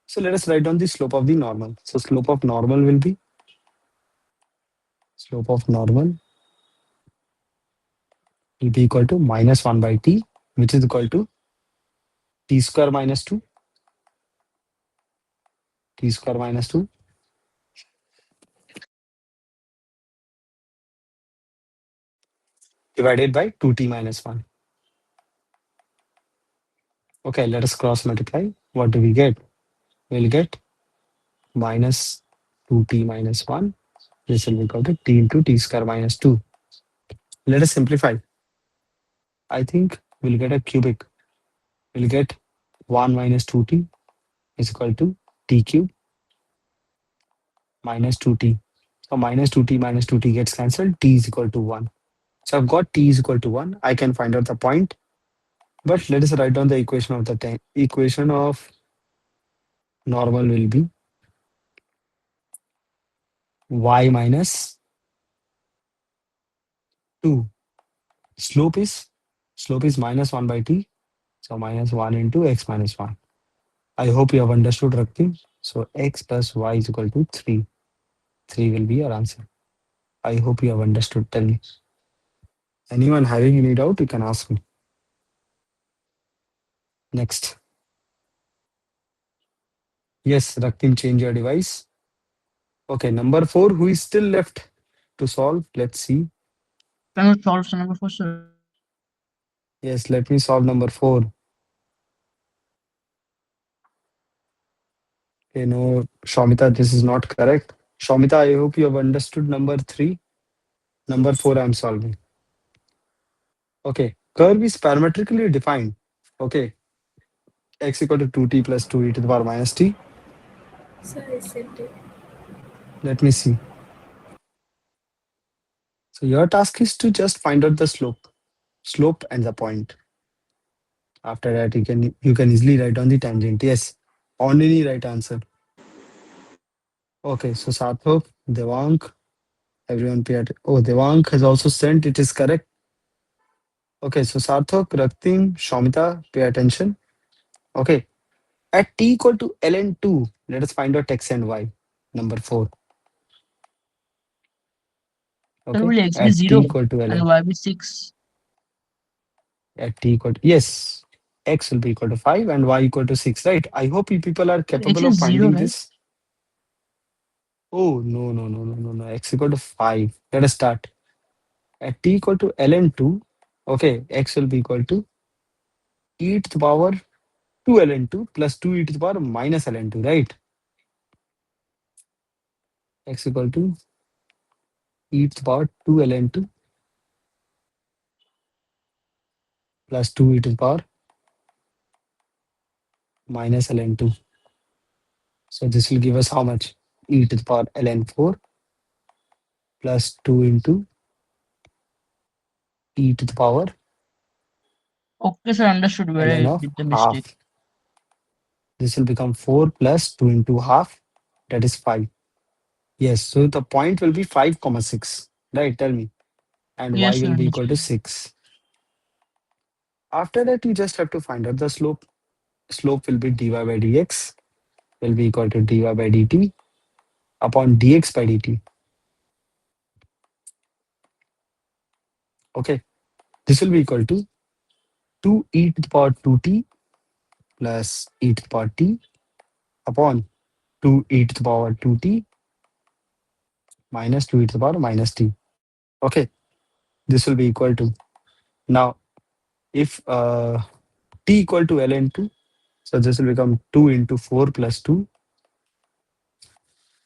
So let us write down the slope of the normal. So slope of normal will be equal to minus 1 by t, which is equal to t square minus 2, t square minus 2 divided by 2t minus 1. Okay, let us cross multiply. What do we get? We'll get minus 2t minus 1. This will be equal to t into t square minus 2. Let us simplify. I think we'll get a cubic. We'll get 1 minus 2t is equal to t cube minus 2t. So minus 2t minus 2t gets cancelled. T is equal to 1. So I've got t is equal to 1. I can find out the point. But let us write down the equation of the equation of normal will be y minus 2. Slope is slope is minus 1 by t. So minus 1 into x minus 1. I hope you have understood, Rakti. So x plus y is equal to 3. 3 will be your answer. I hope you have understood. Tell me. Anyone having any doubt, you can ask me. Next. Yes, Raktim, change your device. Okay, number 4, who is still left to solve? Let's see. Can you solve some number for sir? Yes, let me solve number 4. Okay, no, Shomita, this is not correct. Shomita, I hope you have understood number 3. Number 4, I'm solving. Okay, curve is parametrically defined. Okay, x equal to 2t plus 2e to the power minus t. So I said it. Let me see. So your task is to just find out the slope and the point. After that, you can easily write down the tangent. Yes, on any right answer. Okay, so Sarthak, Devank, everyone pay attention. Oh, Devank has also sent. It is correct. Okay, so Sarthak, Raktim, Shomita, pay attention. Okay, at t equal to ln2, let us find out x and y. Number 4. So Okay, will x be at t 0 equal to and ln, y be 6? at t equal to, yes, x will be equal to 5 and y equal to 6, right? I hope you people are So x capable of is 0, finding right? this. Oh, no, no, no, no, no, no. X equal to 5. Let us start. At t equal to ln2, okay, x will be equal to e to the power 2 ln2 plus 2 e to the power minus ln2, right? X equal to e to the power 2 ln2 plus 2 e to the power minus ln2. So this will give us how much? E to the power ln4 plus 2 into e to the power Okay, sir, understood where ln I of did the mistake. half. This will become 4 plus 2 into half, that is 5. Yes, so the point will be 5 comma 6, right? Tell me. And y Yes, sir, will be equal to understood. 6. After that, you just have to find out the slope. Slope will be dy by dx will be equal to dy by dt upon dx by dt. Okay, this will be equal to 2 e to the power 2t plus e to the power t upon 2 e to the power 2t minus 2 e to the power minus t. Okay, this will be equal to, now if t equal to ln2, so this will become 2 into 4 plus 2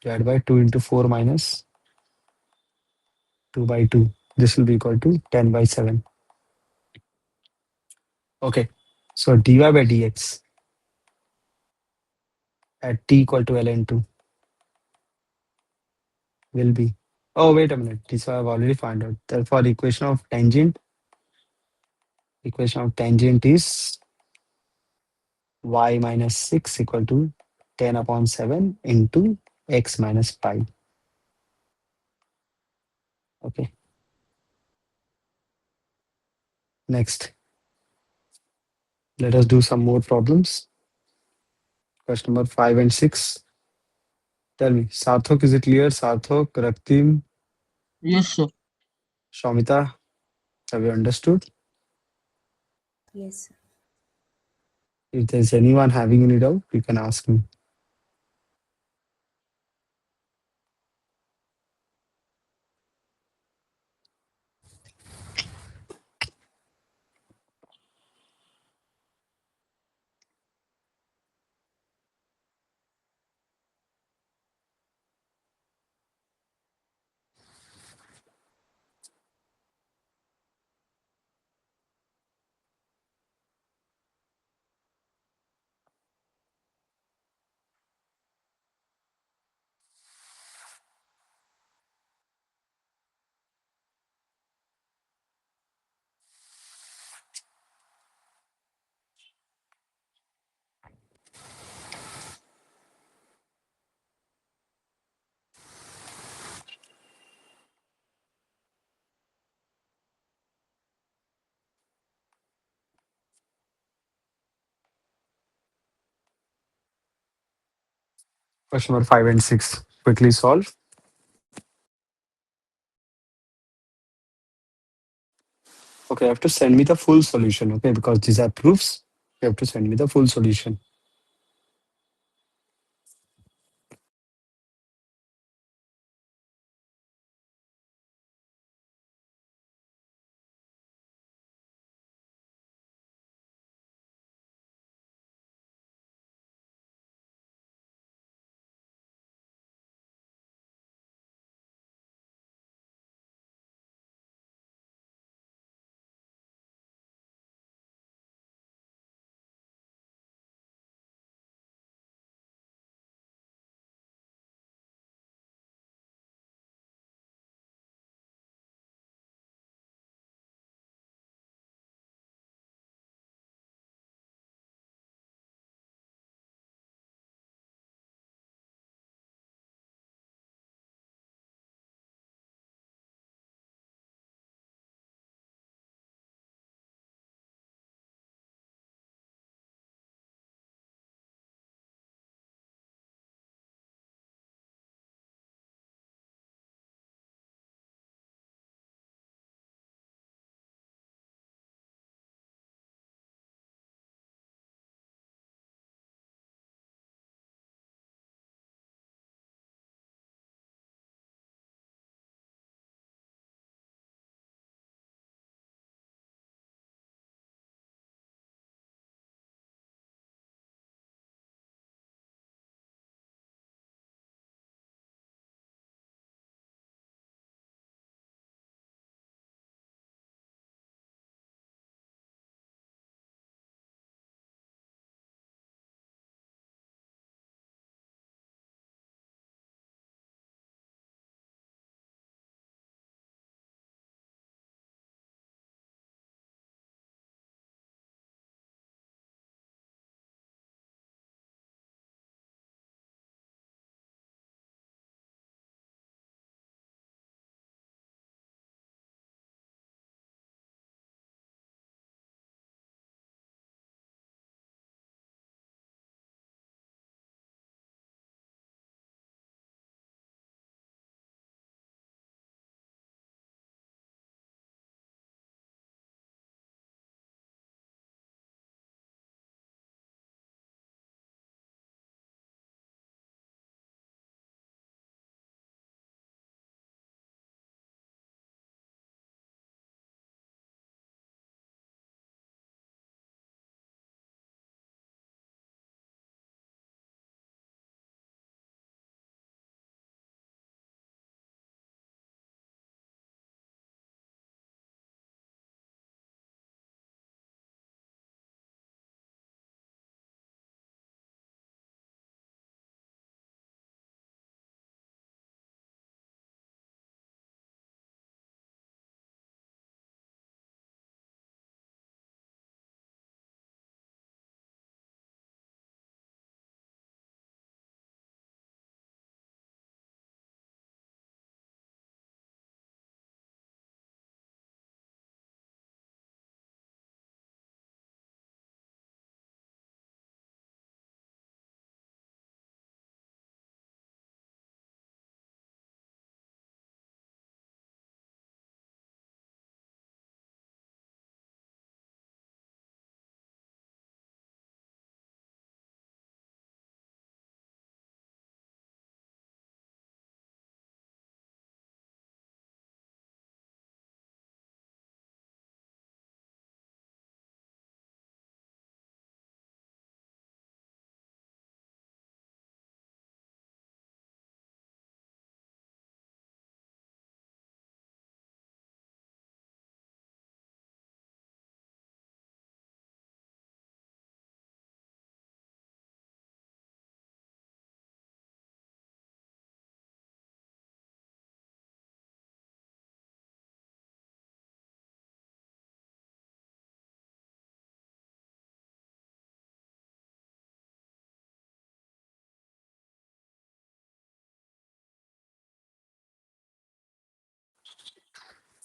divided by 2 into 4 minus 2 by 2. This will be equal to 10 by 7. Okay, so dy by dx at t equal to ln2 will be, oh wait a minute, this I have already found out. Therefore, equation of tangent is y minus 6 equal to 10 upon 7 into x minus 5. Okay, next, let us do some more problems. Question number 5 and 6. Tell me, Sarthak, is it clear? Sarthak, Raktim, Yes, sir. Shomita, have you understood? Yes. If there's anyone having any doubt, you can ask me. Question number 5 and 6. Quickly solve. Okay, you have to send me the full solution, okay? Because these are proofs. You have to send me the full solution.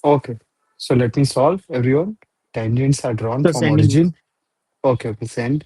Okay. So let me solve, everyone. Tangents are drawn So from sending. origin. Okay, okay, send.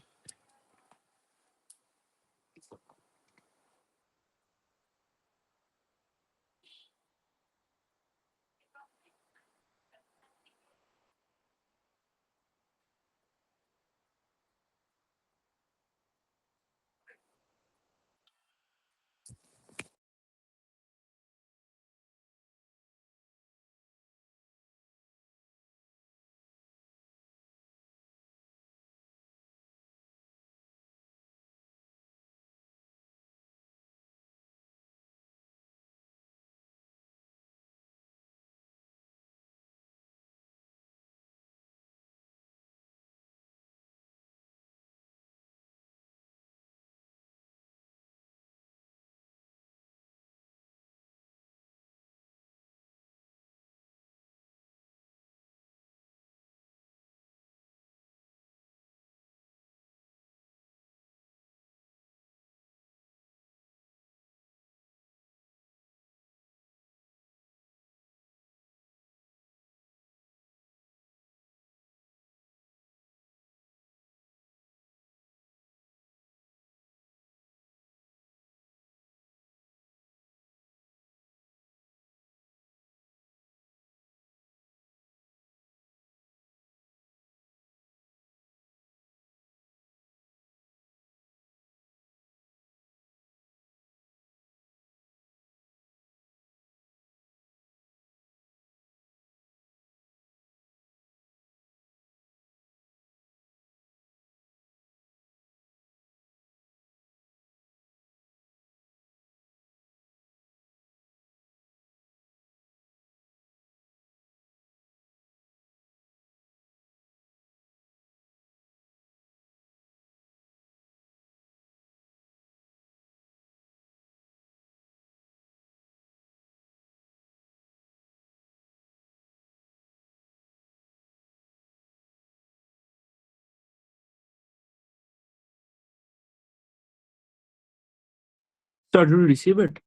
So did you receive it?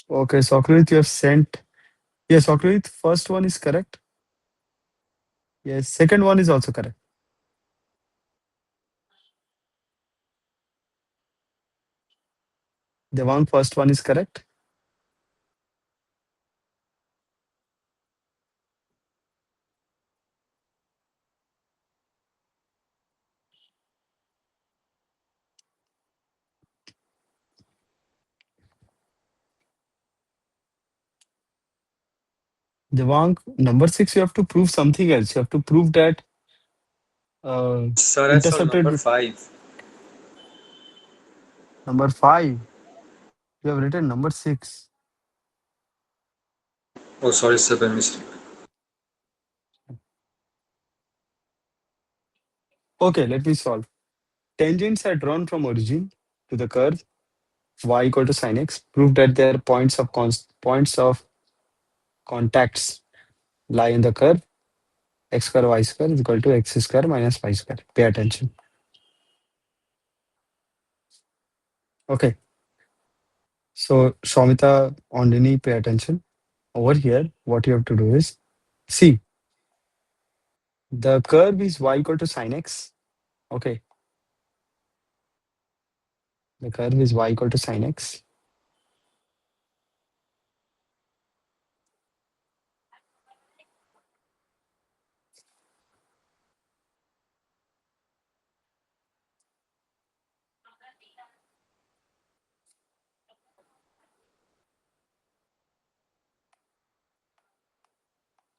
Okay, Socrates, you have sent. Yes, Socrates, first one is correct. Yes, second one is also correct. Devang, first one is correct. Devang, number six, you have to prove something else. You have to prove that uh, Sir, I solved number intercepted 5. number five. You have written number six. Oh, sorry, sir, by mistake. Okay, let me solve. Tangents are drawn from origin to the curve y equal to sin x. Prove that their points of contacts lie in the curve x square y square is equal to x square minus y square. Pay attention. Okay, so Shomita, Ondini, pay attention. Over here, what you have to do is see the curve is y equal to sin x. Okay, the curve is y equal to sin x.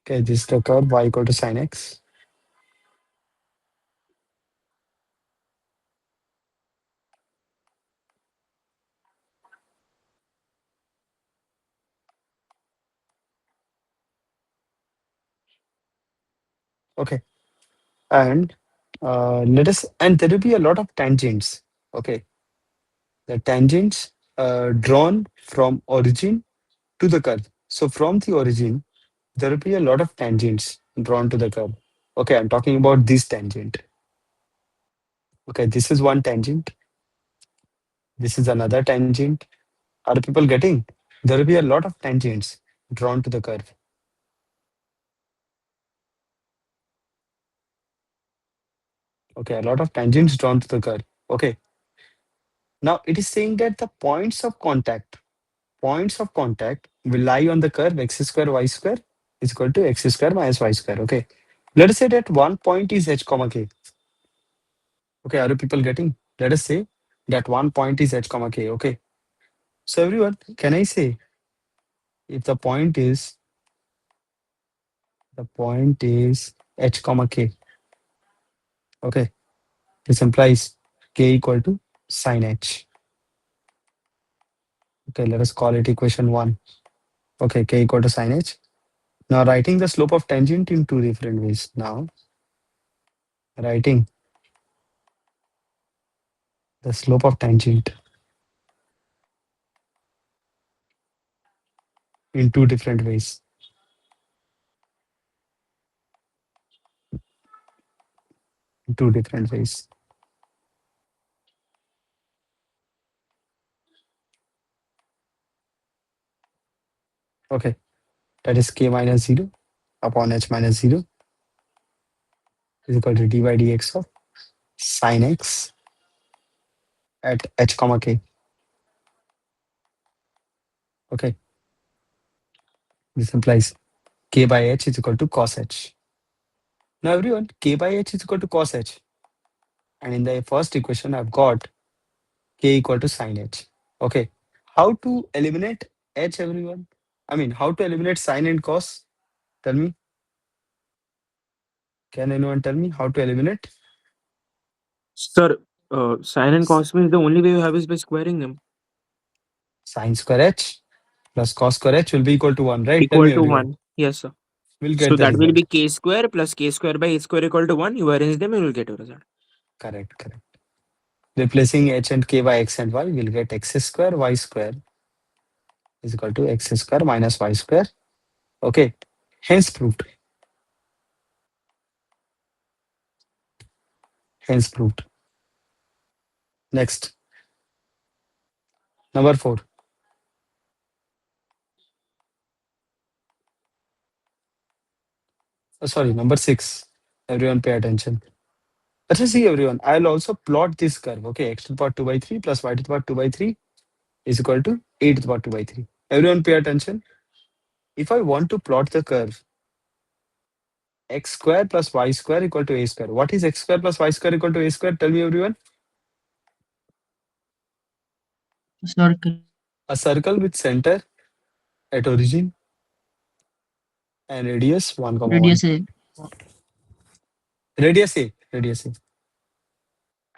Okay, this is the curve y equal to sin x. Okay, and let us, and there will be a lot of tangents. Okay, the tangents drawn from origin to the curve. So from the origin, there will be a lot of tangents drawn to the curve. Okay, I'm talking about this tangent. Okay, this is one tangent. This is another tangent. Are people getting? There will be a lot of tangents drawn to the curve. Okay, a lot of tangents drawn to the curve. Okay, now it is saying that the points of contact will lie on the curve x square y square is equal to x square minus y square. Okay, let us say that one point is h comma k. Okay, are you people getting? Let us say that one point is h comma k. Okay, so everyone, can I say if the point is h comma k? Okay, this implies k equal to sin h. Okay, let us call it equation one. Okay, k equal to sin h. Now writing the slope of tangent in two different ways. Now writing the slope of tangent in two different ways. In two different ways. Okay, that is k minus 0 upon h minus 0 is equal to d by dx of sin x at h comma k. Okay, this implies k by h is equal to cos h. Now everyone, k by h is equal to cos h. And in the first equation, I've got k equal to sin h. Okay, how to eliminate h, everyone? I mean, how to eliminate sin and cos? Tell me. Can anyone tell me how to eliminate? Sir, sin and cos means the only way you have is by squaring them. Sin square h plus cos square h will be equal to 1, right? Tell Equal me, to everyone. 1. Yes, sir. We'll So get the that will be result. k square plus k square by h square equal to 1. You arrange them and you will get a result. Correct, correct. Replacing h and k by x and y, we'll get x square y square is equal to x square minus y square. Okay, hence proved. Hence proved. Next, number 4. Sorry, number 6. Everyone pay attention. Let's see everyone. I'll also plot this curve. Okay, x to the power 2 by 3 plus y to the power 2 by 3 is equal to a to the power 2 by 3. Everyone pay attention. If I want to plot the curve x square plus y square equal to a square. What is x square plus y square equal to a square? Tell me everyone. Circle. A circle with center at origin and radius 1 comma Radius 1. A. Radius a. Radius a.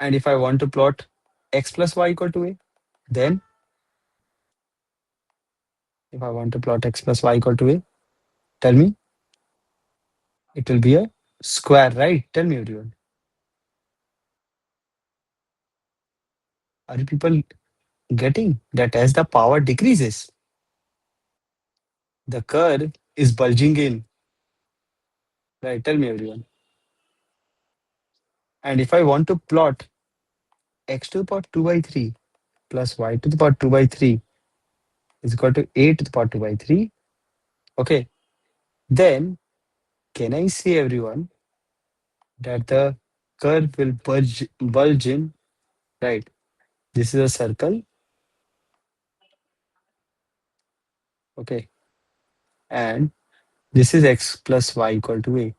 And if I want to plot x plus y equal to a, then if I want to plot x plus y equal to a, tell me it will be a square, right? Tell me everyone. Are you people getting that as the power decreases, the curve is bulging in, right? Tell me everyone. And if I want to plot x to the power 2 by 3 plus y to the power 2 by 3 is equal to a to the power 2 by 3, okay, then can I say everyone that the curve will bulge in, right? This is a circle, okay, and this is x plus y equal to a.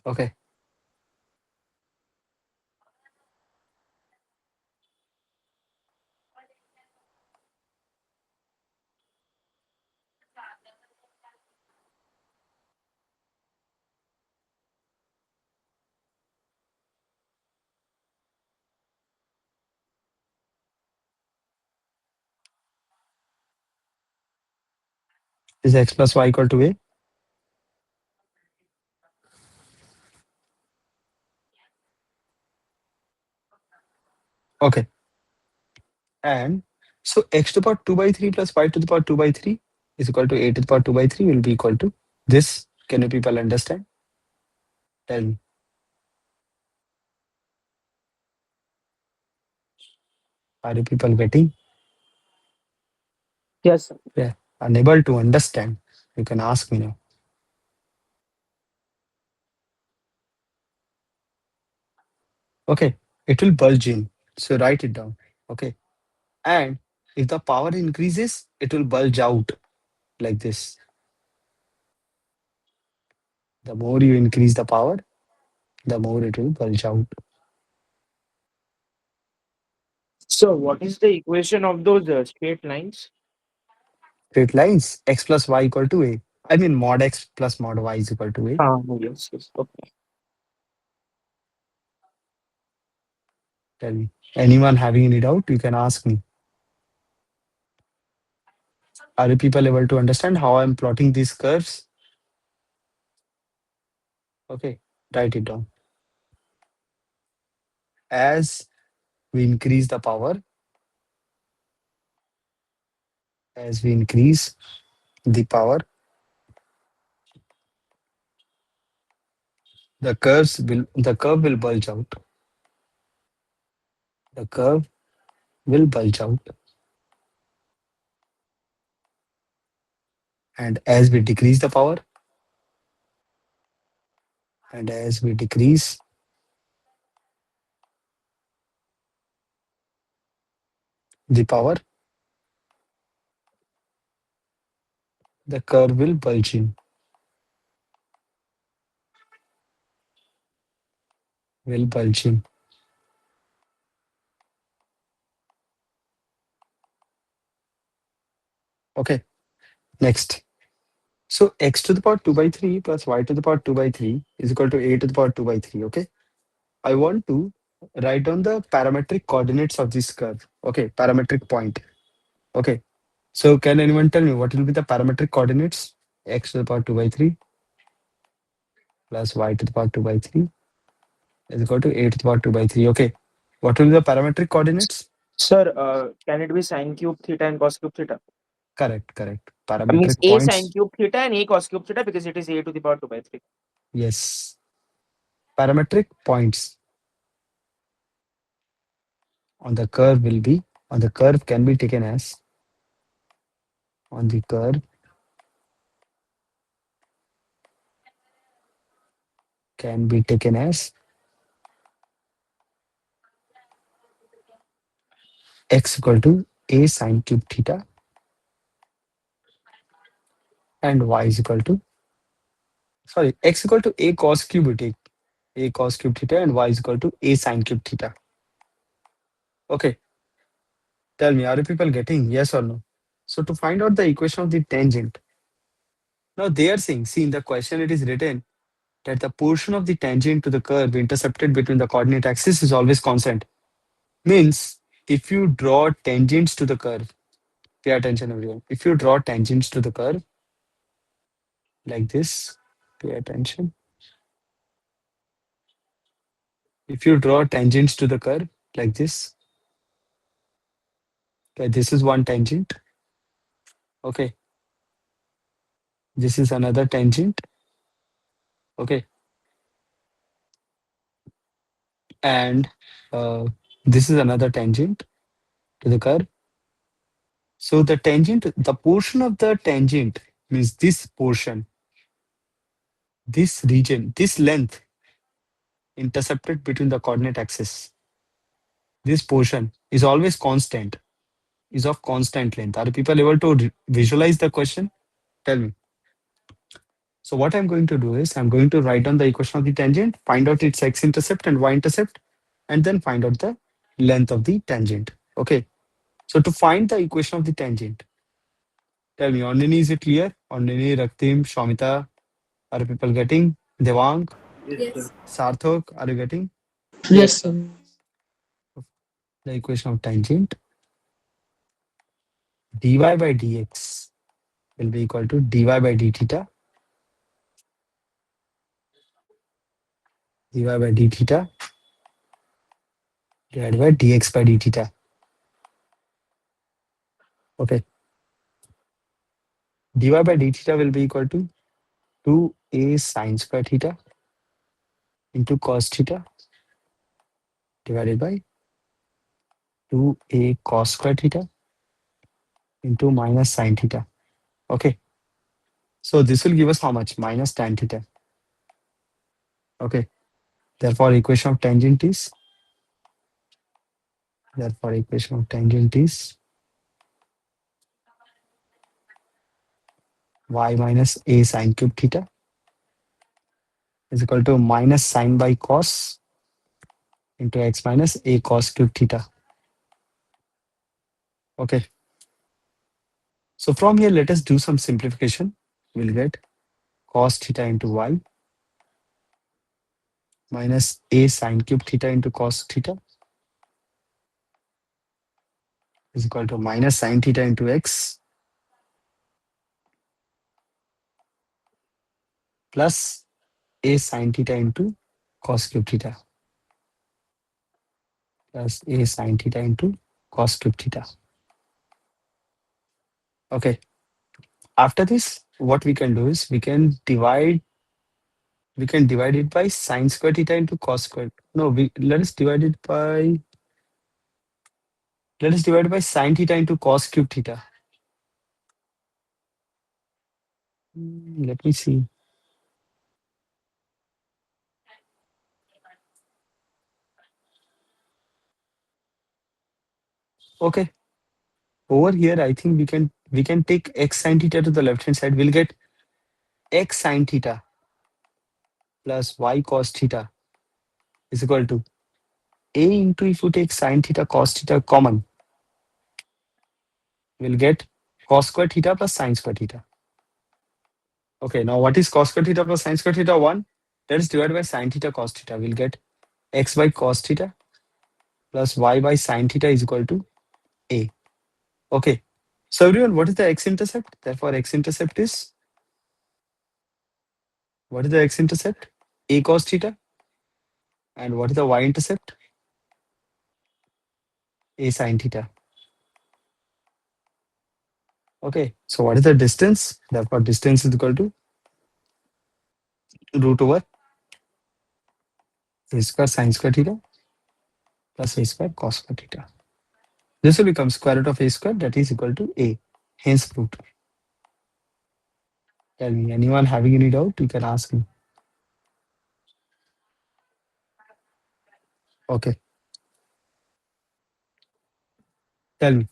Okay, is x plus y equal to a? Okay, and so x to the power 2 by 3 plus y to the power 2 by 3 is equal to a to the power 2 by 3 will be equal to this. Can you people understand? Tell me. Are you people getting? Yes, sir. Yeah, unable to understand. You can ask me now. Okay, it will bulge in. So write it down. Okay, and if the power increases, it will bulge out like this. The more you increase the power, the more it will bulge out. So what is the equation of those straight lines? Straight lines, x plus y equal to a. I mean mod x plus mod y is equal to a. Yes, yes. Okay. Tell me. Anyone having any doubt, you can ask me. Are you people able to understand how I'm plotting these curves? Okay, write it down. As we increase the power, as we increase the power, the curve will bulge out. The curve will bulge out. And as we decrease the power, and as we decrease the power, the curve will bulge in, will bulge in. Okay, next. So x to the power 2 by 3 plus y to the power 2 by 3 is equal to a to the power 2 by 3. Okay, I want to write down the parametric coordinates of this curve. Okay, parametric point. Okay, so can anyone tell me what will be the parametric coordinates? X to the power 2 by 3 plus y to the power 2 by 3 is equal to a to the power 2 by 3. Okay, what will be the parametric coordinates? Sir, can it be sine cube theta and cos cube theta? Correct, correct. I mean, Parametric a sine points. cube theta and a cos cube theta because it is a to the power 2 by 3. Yes. Parametric points. on the curve will be, on the curve can be taken as, on the curve can be taken as x equal to a sine cube theta and y is equal to, sorry, x equal to a cos cube, we take a cos cube theta and y is equal to a sine cube theta. Okay, tell me, are you people getting yes or no? So to find out the equation of the tangent, now they are saying, see in the question it is written that the portion of the tangent to the curve intercepted between the coordinate axis is always constant. Means if you draw tangents to the curve, pay attention everyone. If you draw tangents to the curve like this, pay attention. If you draw tangents to the curve like this, okay, this is one tangent. Okay, this is another tangent. Okay, and uh, this is another tangent to the curve. So the tangent, the portion of the tangent means this portion, this region, this length intercepted between the coordinate axis. This portion is always constant, is of constant length. Are people able to visualize the question? Tell me. So what I'm going to do is I'm going to write down the equation of the tangent, find out its x-intercept and y-intercept, and then find out the length of the tangent. Okay. So to find the equation of the tangent, tell me, Onini, is it clear? Onini, Raktim, Shwamita, are people getting? Devang, Yes. Sarthak, are you getting? Yes, Yes, sir. sir. The equation of tangent, dy by dx will be equal to dy by d theta, dy by d theta divided by dx by d theta. Okay. Dy by d theta will be equal to 2a sine square theta into cos theta divided by 2a cos square theta into minus sine theta. Okay. So this will give us how much? Minus tan theta. Okay. Therefore, equation of tangent is, therefore, equation of tangent is y minus a sine cube theta is equal to minus sine by cos into x minus a cos cube theta. Okay. So from here, let us do some simplification. We'll get cos theta into y minus a sine cube theta into cos theta is equal to minus sine theta into x plus a sine theta into cos cube theta plus a sine theta into cos cube theta. Okay. After this, what we can do is we can divide it by sine square theta into cos square. No, we let us divide it by, let us divide it by sine theta into cos cube theta. Let me see. Okay. Over here, I think we can take x sine theta to the left hand side. We'll get x sine theta plus y cos theta is equal to a into, if you take sine theta cos theta common, we'll get cos square theta plus sine square theta. Okay, now what is cos square theta plus sine square theta? 1. Let us divide by sine theta cos theta. We'll get x by cos theta plus y by sine theta is equal to a. Okay. So everyone, what is the x-intercept? Therefore, x-intercept is, what is the x-intercept? A cos theta. And what is the y-intercept? A sine theta. Okay. So what is the distance? Therefore, distance is equal to root over a square sine square theta plus a square cos square theta. This will become square root of a square, that is equal to a. Hence root. Tell me, anyone having any doubt, you can ask me. Okay, tell me.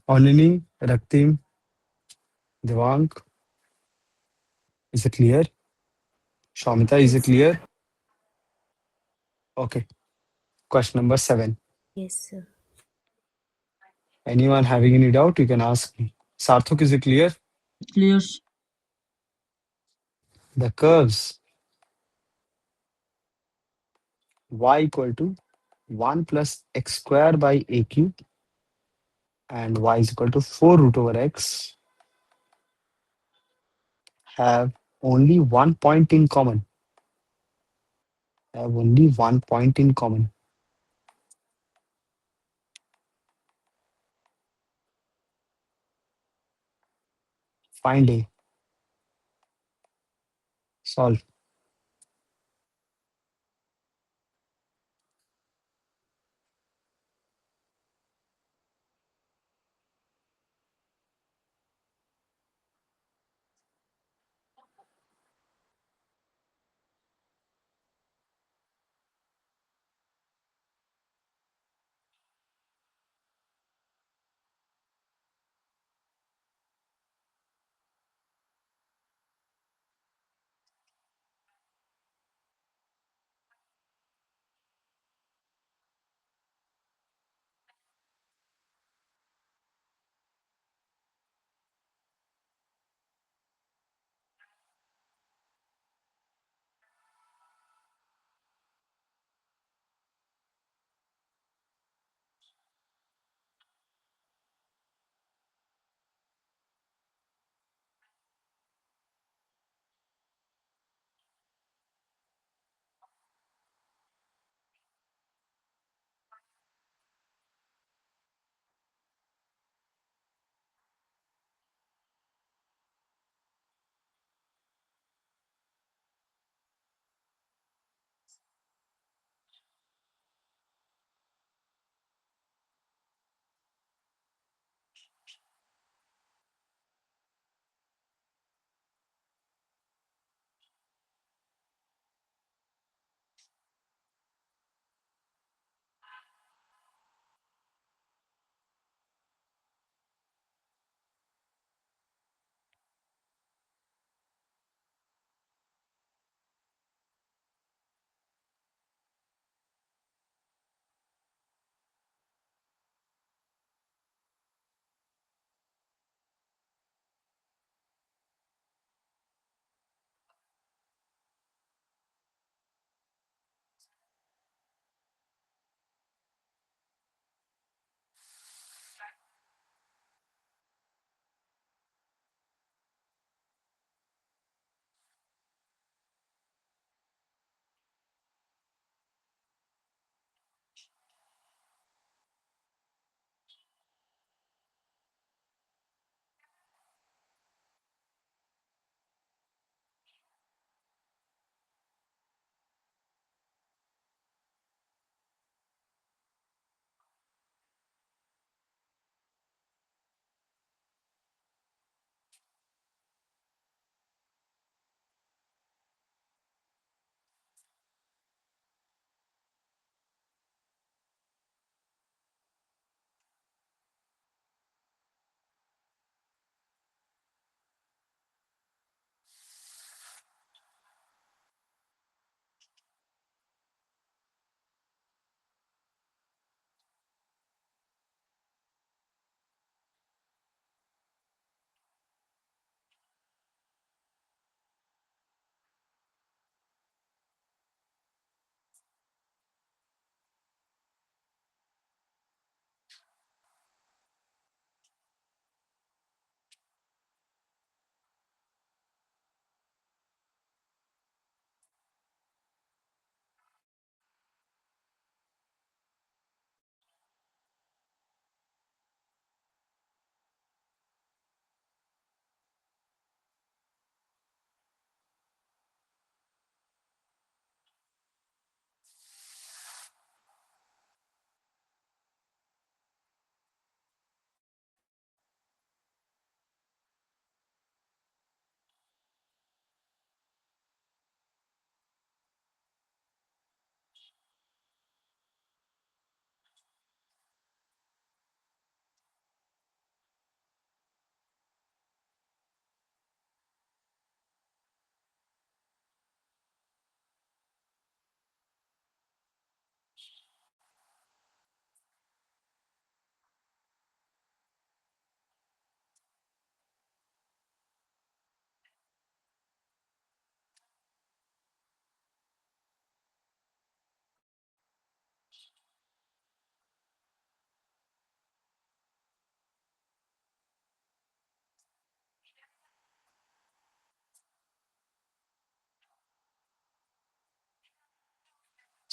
Onini, Raktim, Devank, is it clear? Shamita, is it Yes, clear? Okay. Question number 7. yes, sir. Anyone having any doubt, you can ask me. Sarthuk, is it clear? Clear. The curves y equal to 1 plus x square by a cube and y is equal to 4 root over x have only one point in common. Have only one point in common. Find a. Solve.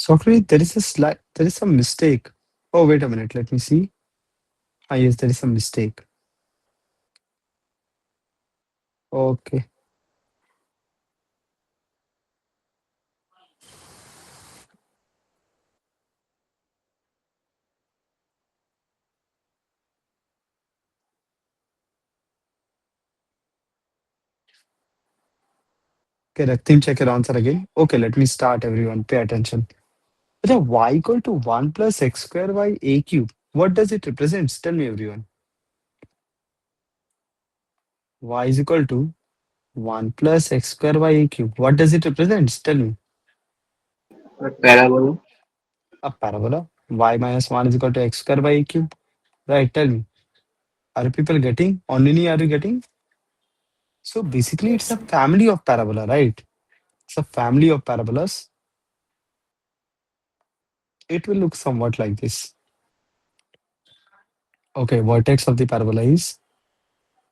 Sorry, there is some mistake. Oh, wait a minute. Let me see. Ah, yes, there is some mistake. Okay. Okay, Raktim, check your answer again. Okay, let me start, everyone. Pay attention. The y equal to 1 plus x square by a cube. What does it represent? Tell me, everyone. Y is equal to 1 plus x square by a cube. What does it represent? Tell me. A parabola. A parabola. Y minus 1 is equal to x square by a cube. Right, tell me. Are people getting? Only are you getting? So basically, it's a Yes, sir. family of parabola, right? It's a family of parabolas. It will look somewhat like this. Okay, vertex of the parabola is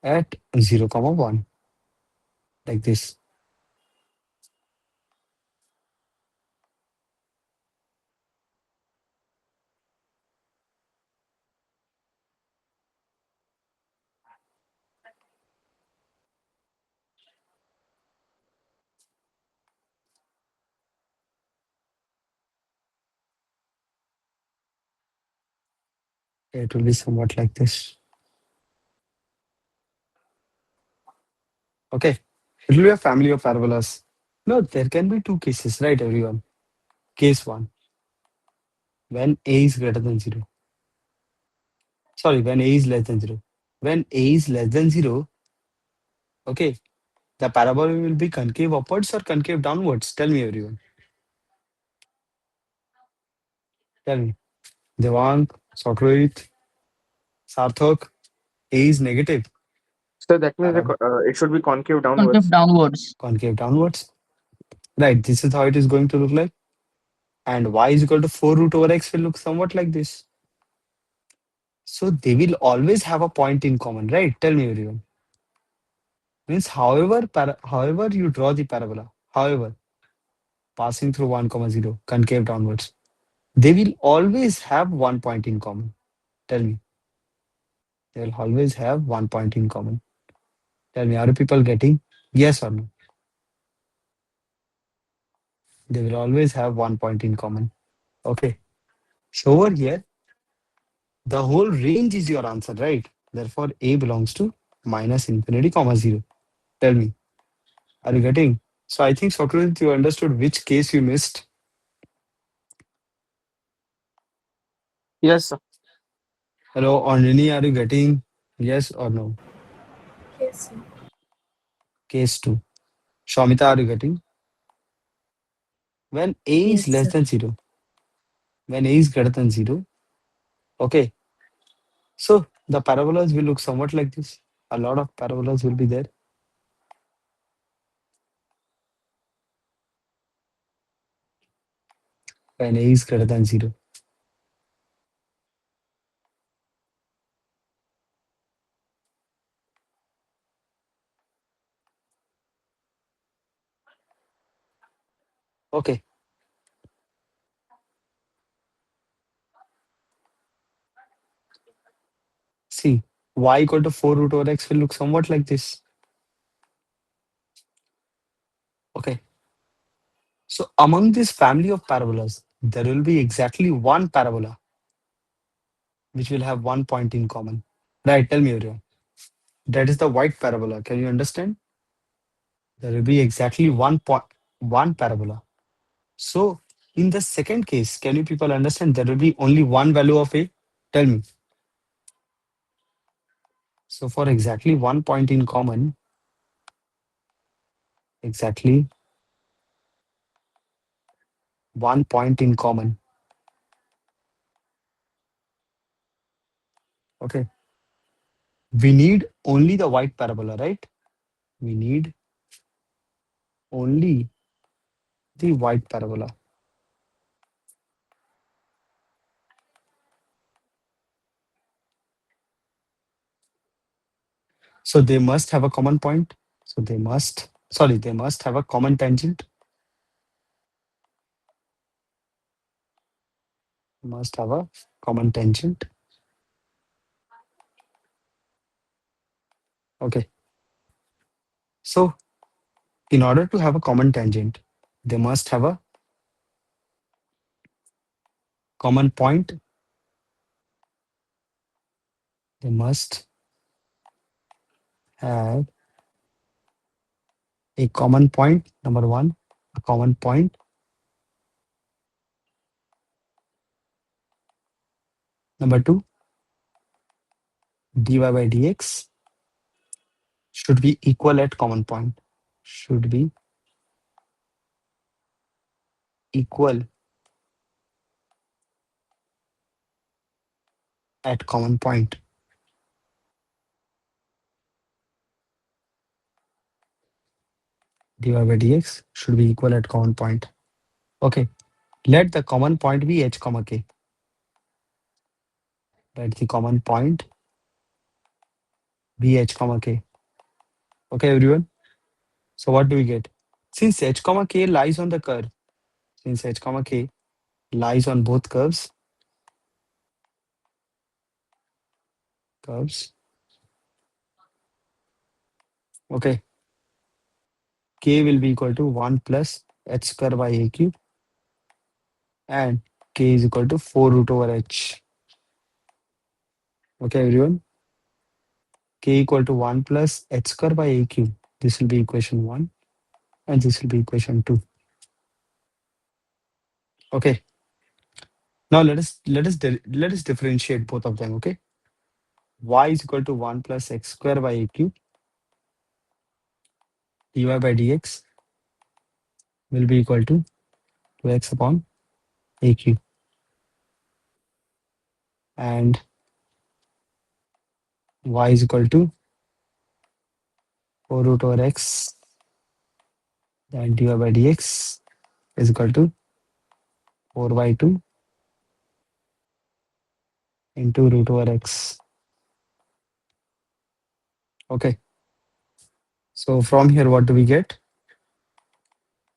at 0, comma 1, like this. It will be somewhat like this. Okay, it will be a family of parabolas. No, there can be two cases, right, everyone? Case one, when a is greater than 0. Sorry, when a is less than 0. When a is less than 0, okay, the parabola will be concave upwards or concave downwards. Tell me, everyone. Tell me. Devang, Sokroit, Sarthak, a is negative. So that means Parab it should be concave Concave downwards. downwards. concave downwards. Right, this is how it is going to look like. And y is equal to 4 root over x will look somewhat like this. So they will always have a point in common, right? Tell me, everyone. Means however you draw the parabola, however passing through 1 comma 0 concave downwards, they will always have one point in common. Tell me, they will always have one point in common. Tell me, are you people getting? Yes or no? They will always have one point in common. Okay. So over here, the whole range is your answer, right? Therefore, a belongs to minus infinity comma 0. Tell me, are you getting? So I think Socrates, you understood which case you missed. Yes, sir. Hello, Onrini, are you getting? Yes or no? Yes, sir. Case 2. Shomita, are you getting? When a is Yes, less sir. than 0, when a is greater than 0, okay. So the parabolas will look somewhat like this. A lot of parabolas will be there. When a is greater than 0. Okay. See, y equal to 4 root over x will look somewhat like this. Okay. So among this family of parabolas, there will be exactly one parabola which will have one point in common. Right, tell me, everyone. That is the white parabola. Can you understand? There will be exactly one parabola. So in the second case, can you people understand there will be only one value of a? Tell me. So for exactly one point in common, exactly one point in common. Okay. We need only the white parabola, right? We need only the white parabola. So they must have a common point. So they must have a common tangent. must have a common tangent. Okay. So in order to have a common tangent, they must have a common point. They must have a common point. Number one, a common point. Number two, dy by dx should be equal at common point. Should be equal at common point. Dy by dx should be equal at common point. Okay. Let the common point be h comma k. Let the common point be h comma k. Okay, everyone. So what do we get? Since h comma k lies on the curve, since h comma k lies on both curves. Okay, k will be equal to 1 plus h square by a cube, and k is equal to 4 root over h. Okay, everyone. K equal to 1 plus h square by a cube. This will be equation 1, and this will be equation 2. Okay. Now let us differentiate both of them. Okay. Y is equal to 1 plus x square by a cube. Dy by dx will be equal to 2x upon a cube, and y is equal to 4 root over x, and dy by dx is equal to 4 by 2 into root over x. Okay. So from here, what do we get?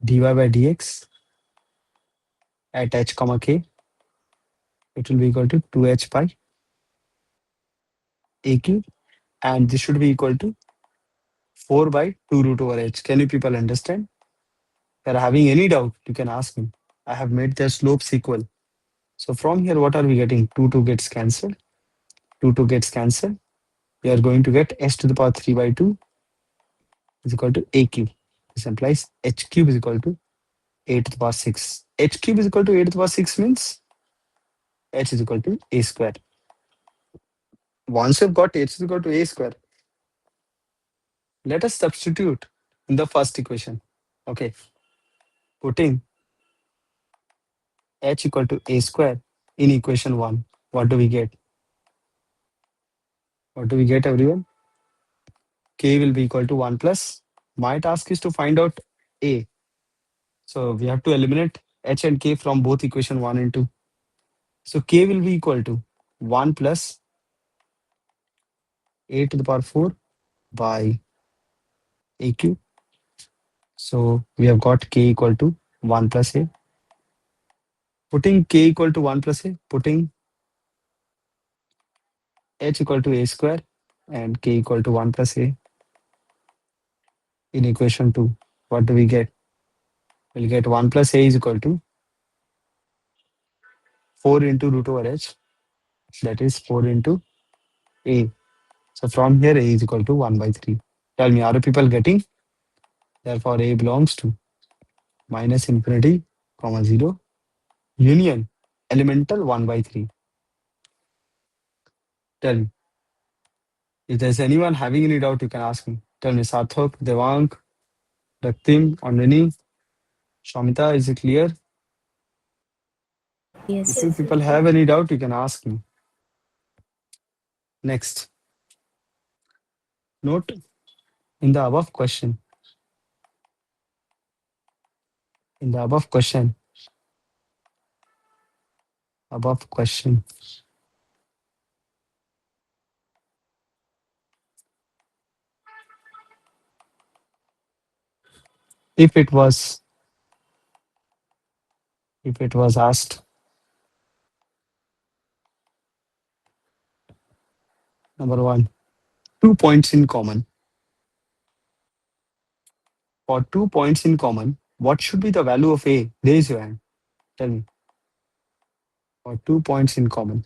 Dy by dx at h comma k, it will be equal to 2h by a cube, and this should be equal to 4 by 2 root over h. Can you people understand? If you are having any doubt, you can ask me. I have made their slopes equal. So from here, what are we getting? 2 gets cancelled. 2 gets cancelled. We are going to get h to the power 3 by 2 is equal to a cube. This implies h cube is equal to 8 to the power 6. H cube is equal to 8 to the power 6 means h is equal to a square. Once you've got h is equal to a square, let us substitute in the first equation. Okay, putting h equal to a square in equation 1, what do we get? What do we get, everyone? K will be equal to 1 plus. My task is to find out a. So we have to eliminate h and k from both equation 1 and 2. So k will be equal to 1 plus a to the power 4 by a cube. So we have got k equal to 1 plus a. Putting k equal to 1 plus a, putting h equal to a square and k equal to 1 plus a in equation 2, what do we get? We'll get 1 plus a is equal to 4 into root over h, that is 4 into a. So from here, a is equal to 1 by 3. Tell me, are you people getting? Therefore, a belongs to minus infinity, comma 0, union, elemental 1 by 3. Tell me, if there's anyone having any doubt, you can ask me. Tell me, Sarthak, Devang, Raktim, Andrini, Shamita, is it clear? If you Yes. people have any doubt, you can ask me. Next, note in the above question, in the above question, if it was, if it was asked Number one, 2 points in common. For 2 points in common, what should be the value of A? Raise your hand. Tell me. For 2 points in common.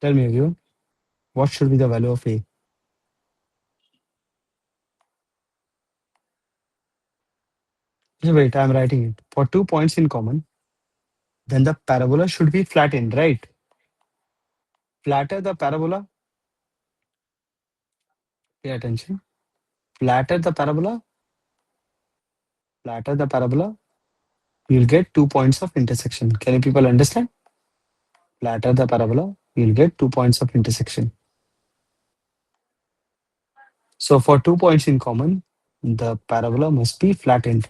Tell me, everyone. What should be the value of A? Wait, I'm writing it. For 2 points in common, then the parabola should be flattened, right? Flatter the parabola. Pay attention. Flatter the parabola. Flatter the parabola. You'll get 2 points of intersection. Can you people understand? Flatter the parabola. You'll get 2 points of intersection. So for 2 points in common, the parabola must be flattened.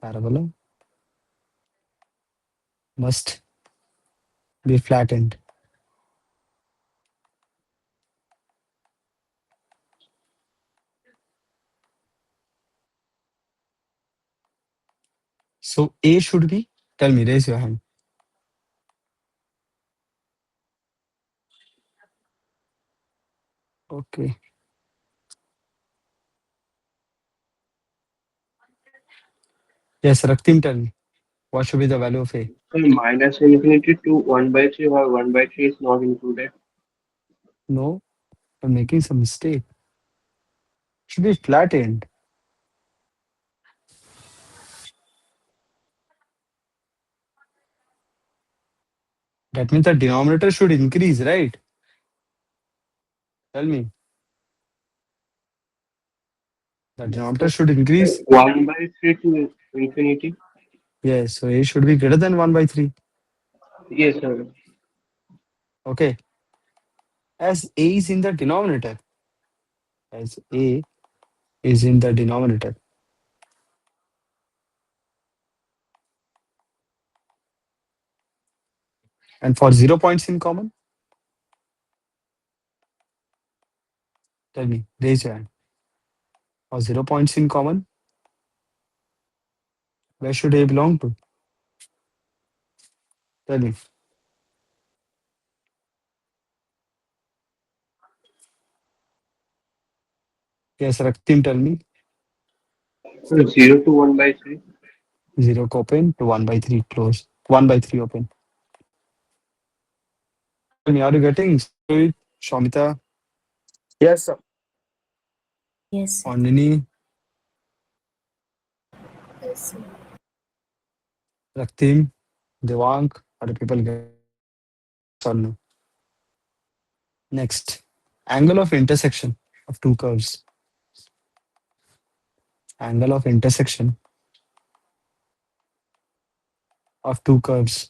Parabola must be flattened. So A should be, tell me, raise your hand. Okay. Yes, Raktim, tell me. What should be the value of A? So minus infinity to 1 by 3 or 1 by 3 is not included. No, I'm making some mistake. Should be flattened. That means the denominator should increase, right? Tell me. The denominator should increase. 1 by 3 to infinity. Yes, so A should be greater than 1 by 3. Yes, sir. Okay. As A is in the denominator. As A is in the denominator. And for 0 points in common, tell me, raise your hand. For 0 points in common, where should A belong to? Tell me. Yes, Raktim, tell me. So 0 to 1 by 3. 0 open to 1 by 3 close. 1 by 3 open. Tell me, are you getting Sumit, Shomita, Yes, sir. Yes, sir. Nini, Yes, sir. Raktim, Devang? Are you people getting it? Yes or no? Next, angle of intersection of two curves. Angle of intersection of two curves.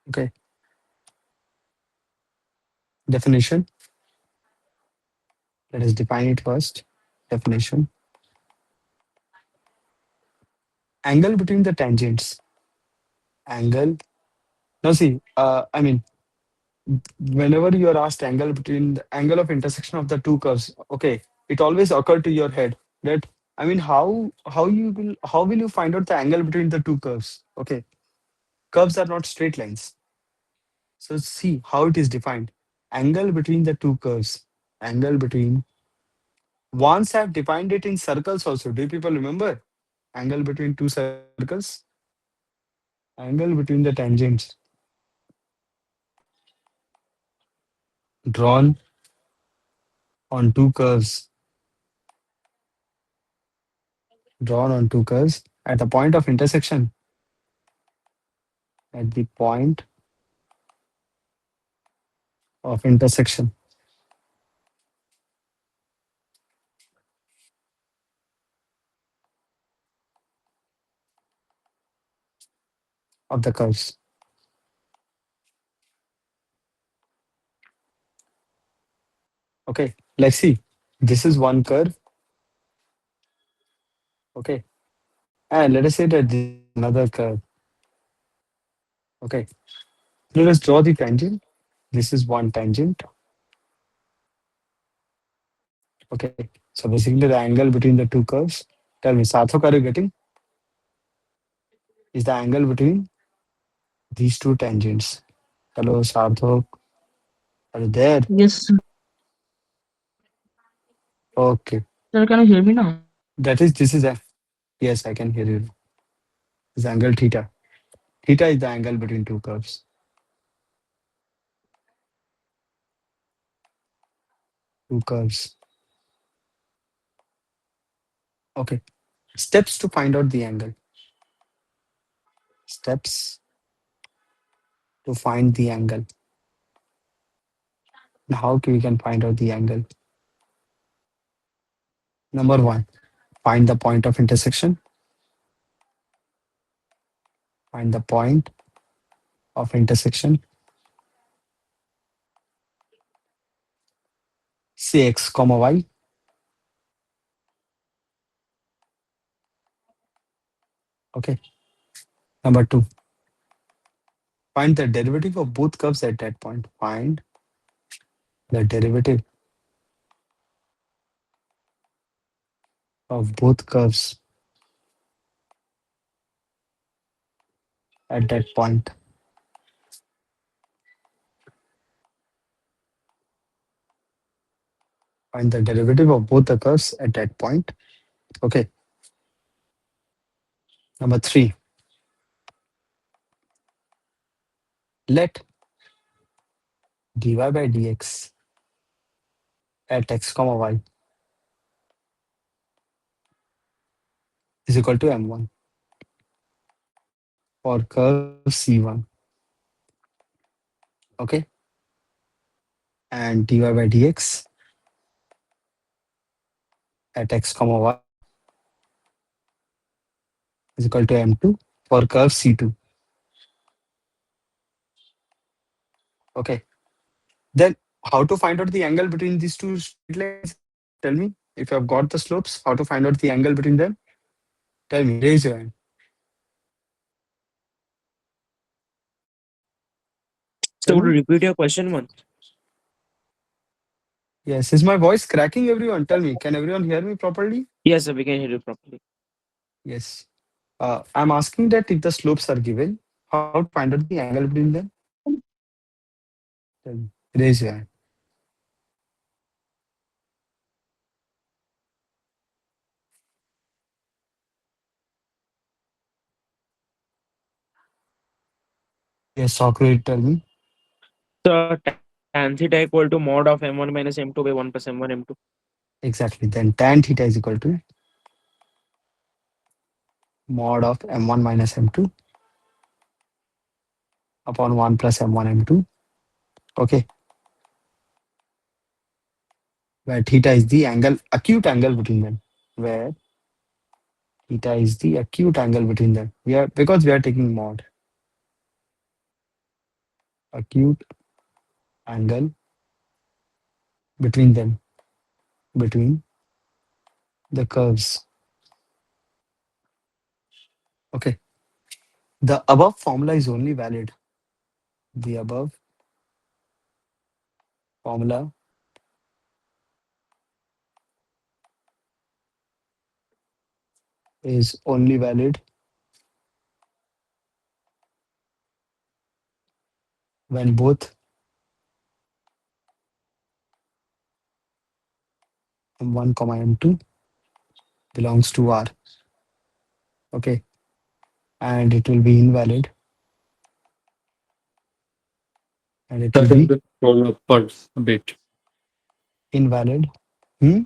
Okay. Definition. Let us define it first. Definition. Angle between the tangents. Angle. Now see, I mean, whenever you are asked angle between the angle of intersection of the two curves, okay, it always occurred to your head that, I mean, how will you find out the angle between the two curves? Okay, curves are not straight lines. So see how it is defined. Angle between the two curves. Angle between. Once I've defined it in circles also. Do you people remember? Angle between two circles. Angle between the tangents drawn on two curves. Drawn on two curves at the point of intersection. At the point of intersection of the curves. Okay, let's see. This is one curve. Okay, and let us say that this is another curve. Okay, let us draw the tangent. This is one tangent. Okay. So basically the angle between the two curves. Tell me, Sarthak, are you getting? Is the angle between these two tangents. Hello, Sarthak. Are you there? Yes, Okay. sir, can you hear me now? This is a, yes, I can hear you. This angle theta. Theta is the angle between two curves. Two curves. Okay. Steps to find out the angle. Steps to find the angle. Now, we can find out the angle? Number one, find the point of intersection. Find the point of intersection. Say x comma y. Okay. Number two, find the derivative of both curves at that point. Find the derivative of both curves at that point. Find the derivative of both the curves at that point. Okay. Number three, let dy by dx at x comma y is equal to m1 for curve C1. Okay. And dy by dx at x comma y is equal to m2 for curve C2. Okay. Then how to find out the angle between these two straight lines? Tell me, if you have got the slopes, how to find out the angle between them? Tell me, raise your hand. So Tell would you me. repeat your question once? Yes, is my voice cracking, everyone? Tell me, can everyone hear me properly? Yes, sir, we can hear you properly. Yes. I'm asking that if the slopes are given, how to find out the angle between them? Tell me. Raise your hand. Yes, Socrates, tell me. So tan theta equal to mod of m1 minus m2 by 1 plus m1 m2. Exactly. Then tan theta is equal to mod of m1 minus m2 upon 1 plus m1 m2. Okay. Where theta is the angle, acute angle between them. Where theta is the acute angle between them. We are, because we are taking mod. Acute angle between them. Between the curves. Okay. The above formula is only valid. The above formula is only valid when both m1 comma m2 belongs to R. Okay. And it will be invalid. And it Sir, will can be you scroll upwards a bit? invalid. Hmm?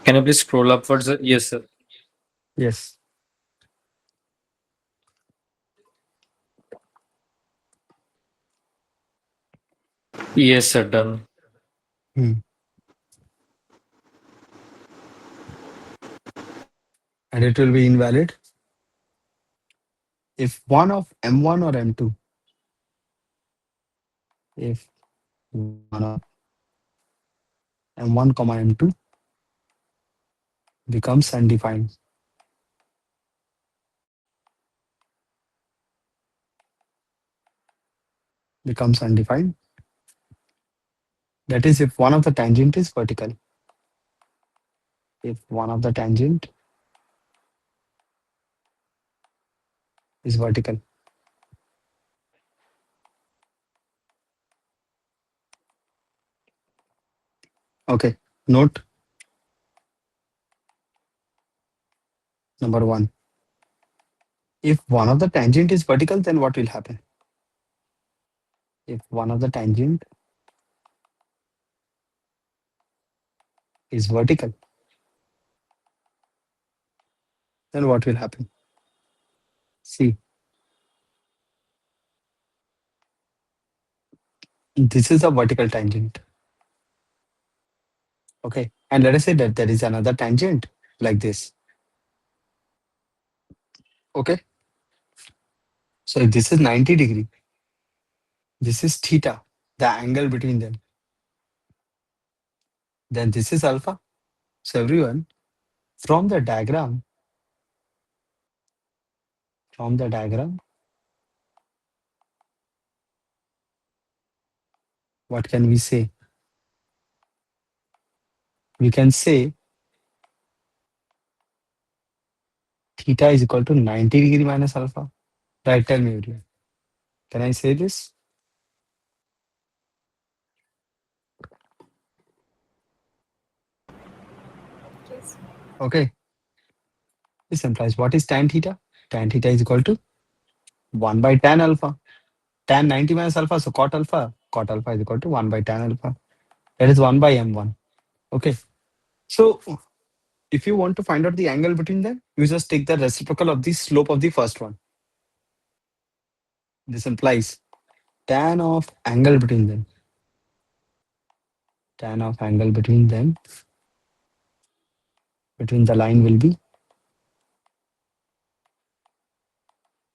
Can you please scroll upwards? Yes, sir. Yes. Yes, sir. Done. Hmm. And it will be invalid if one of m1 or m2, if one of m1 comma m2 becomes undefined. Becomes undefined. That is if one of the tangent is vertical. If one of the tangent is vertical. Okay. Note number one. If one of the tangent is vertical, then what will happen? If one of the tangent is vertical, then what will happen? See, this is a vertical tangent. Okay. And let us say that there is another tangent like this. Okay. So if this is 90 degree, this is theta, the angle between them. Then this is alpha. So everyone, from the diagram, from the diagram, what can we say? We can say theta is equal to 90 degree minus alpha. Right, tell me, everyone. Can I say this? Yes. Okay. This implies what is tan theta? Tan theta is equal to 1 by tan alpha. Tan 90 minus alpha, so cot alpha. Cot alpha is equal to 1 by tan alpha. That is 1 by m1. Okay. So if you want to find out the angle between them, you just take the reciprocal of the slope of the first one. This implies tan of angle between them. Tan of angle between them, between the line will be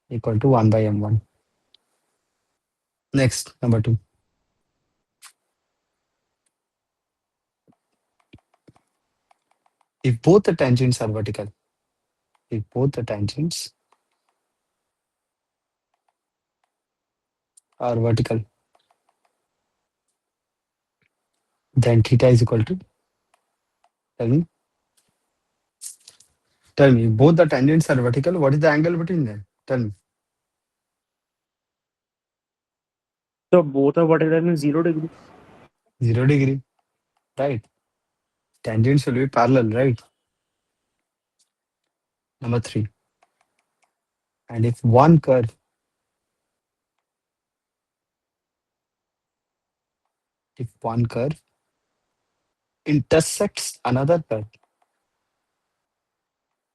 equal to 1 by m1. Next, number two. If both the tangents are vertical, if both the tangents are vertical, then theta is equal to, tell me, tell me, both the tangents are vertical, what is the angle between them? Tell me. So both are vertical in 0 degree. 0 degree, right? Tangents will be parallel, right? Number three. And if one curve, if one curve intersects another curve,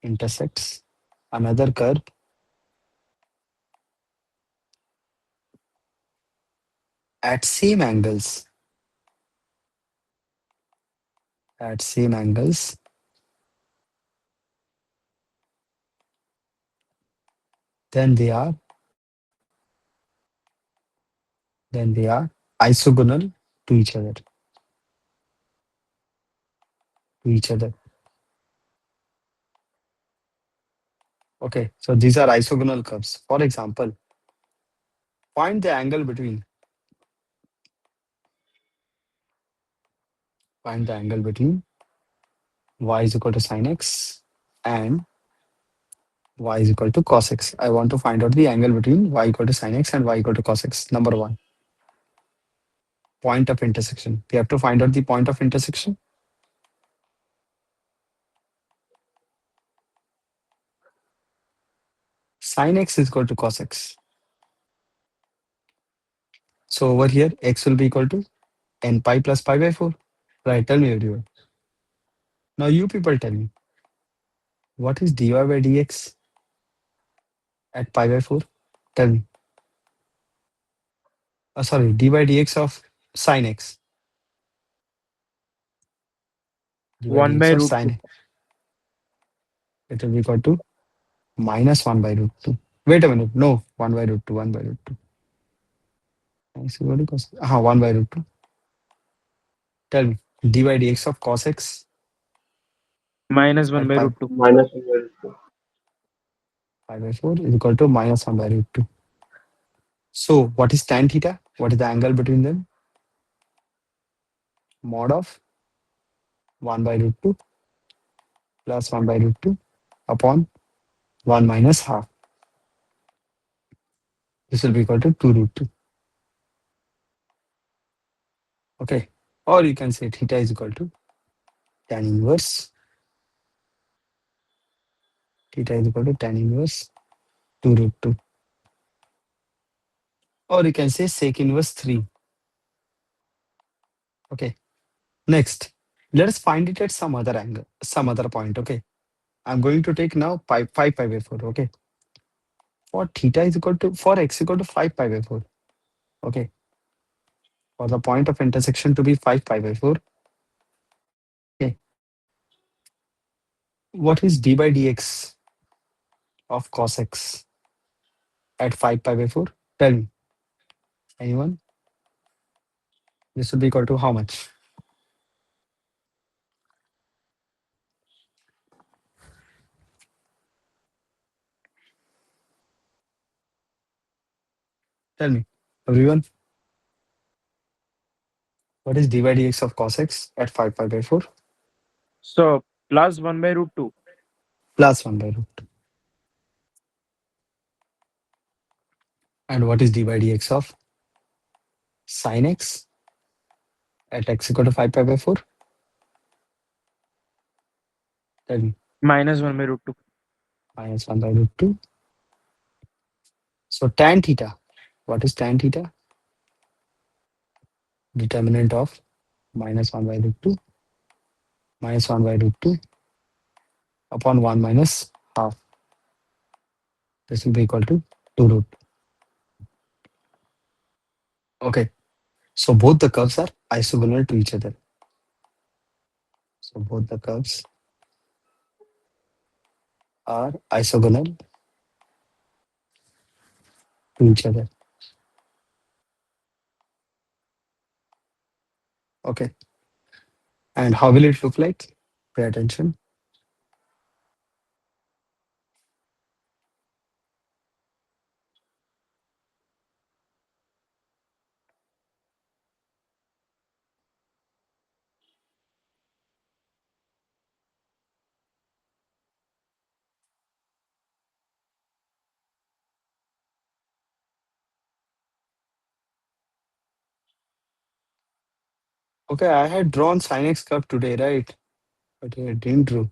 intersects another curve at same angles, at same angles, then they are isogonal to each other, to each other. Okay, so these are isogonal curves. For example, find the angle between, find the angle between y is equal to sin x and y is equal to cos x. I want to find out the angle between y equal to sin x and y equal to cos x. Number one, point of intersection. We have to find out the point of intersection. Sin x is equal to cos x. So over here, x will be equal to n pi plus pi by 4. Right, tell me everyone. Now you people tell me, what is dy by dx at pi by 4? Tell me. Sorry, dy by dx of sin x. Dy by 1 dx by of root sin 2. x. It will be equal to minus 1 by root 2. Wait a minute. No, 1 by root 2, 1 by root 2. X is equal to cos. 1 by root 2. Tell me, dy by dx of cos x Minus 1 at by pi, root 2. minus 1 by root 2. pi by 4 is equal to minus 1 by root 2. So what is tan theta? What is the angle between them? Mod of 1 by root 2 plus 1 by root 2 upon 1 minus half. This will be equal to 2 root 2. Okay. Or you can say theta is equal to tan inverse. Theta is equal to tan inverse 2 root 2. Or you can say sec inverse 3. Okay. Next, let us find it at some other angle, some other point. Okay. I'm going to take now 5 pi by 4. Okay. For theta is equal to, for x equal to 5 pi by 4. Okay. For the point of intersection to be 5 pi by 4. Okay. What is d by dx of cos x at 5 pi by 4? Tell me. Anyone? This will be equal to how much? Tell me. Everyone, what is d by dx of cos x at 5 pi by 4? So plus 1 by root 2. Plus 1 by root 2. And what is d by dx of sin x at x equal to 5 pi by 4? Tell me. Minus 1 by root 2. Minus 1 by root 2. So tan theta. What is tan theta? Determinant of minus 1 by root 2 minus 1 by root 2 upon 1 minus half. This will be equal to 2 root. Okay. So both the curves are isogonal to each other. So both the curves are isogonal to each other. Okay. And how will it look like? Pay attention. Okay, I had drawn sin x curve today, right? But I didn't draw.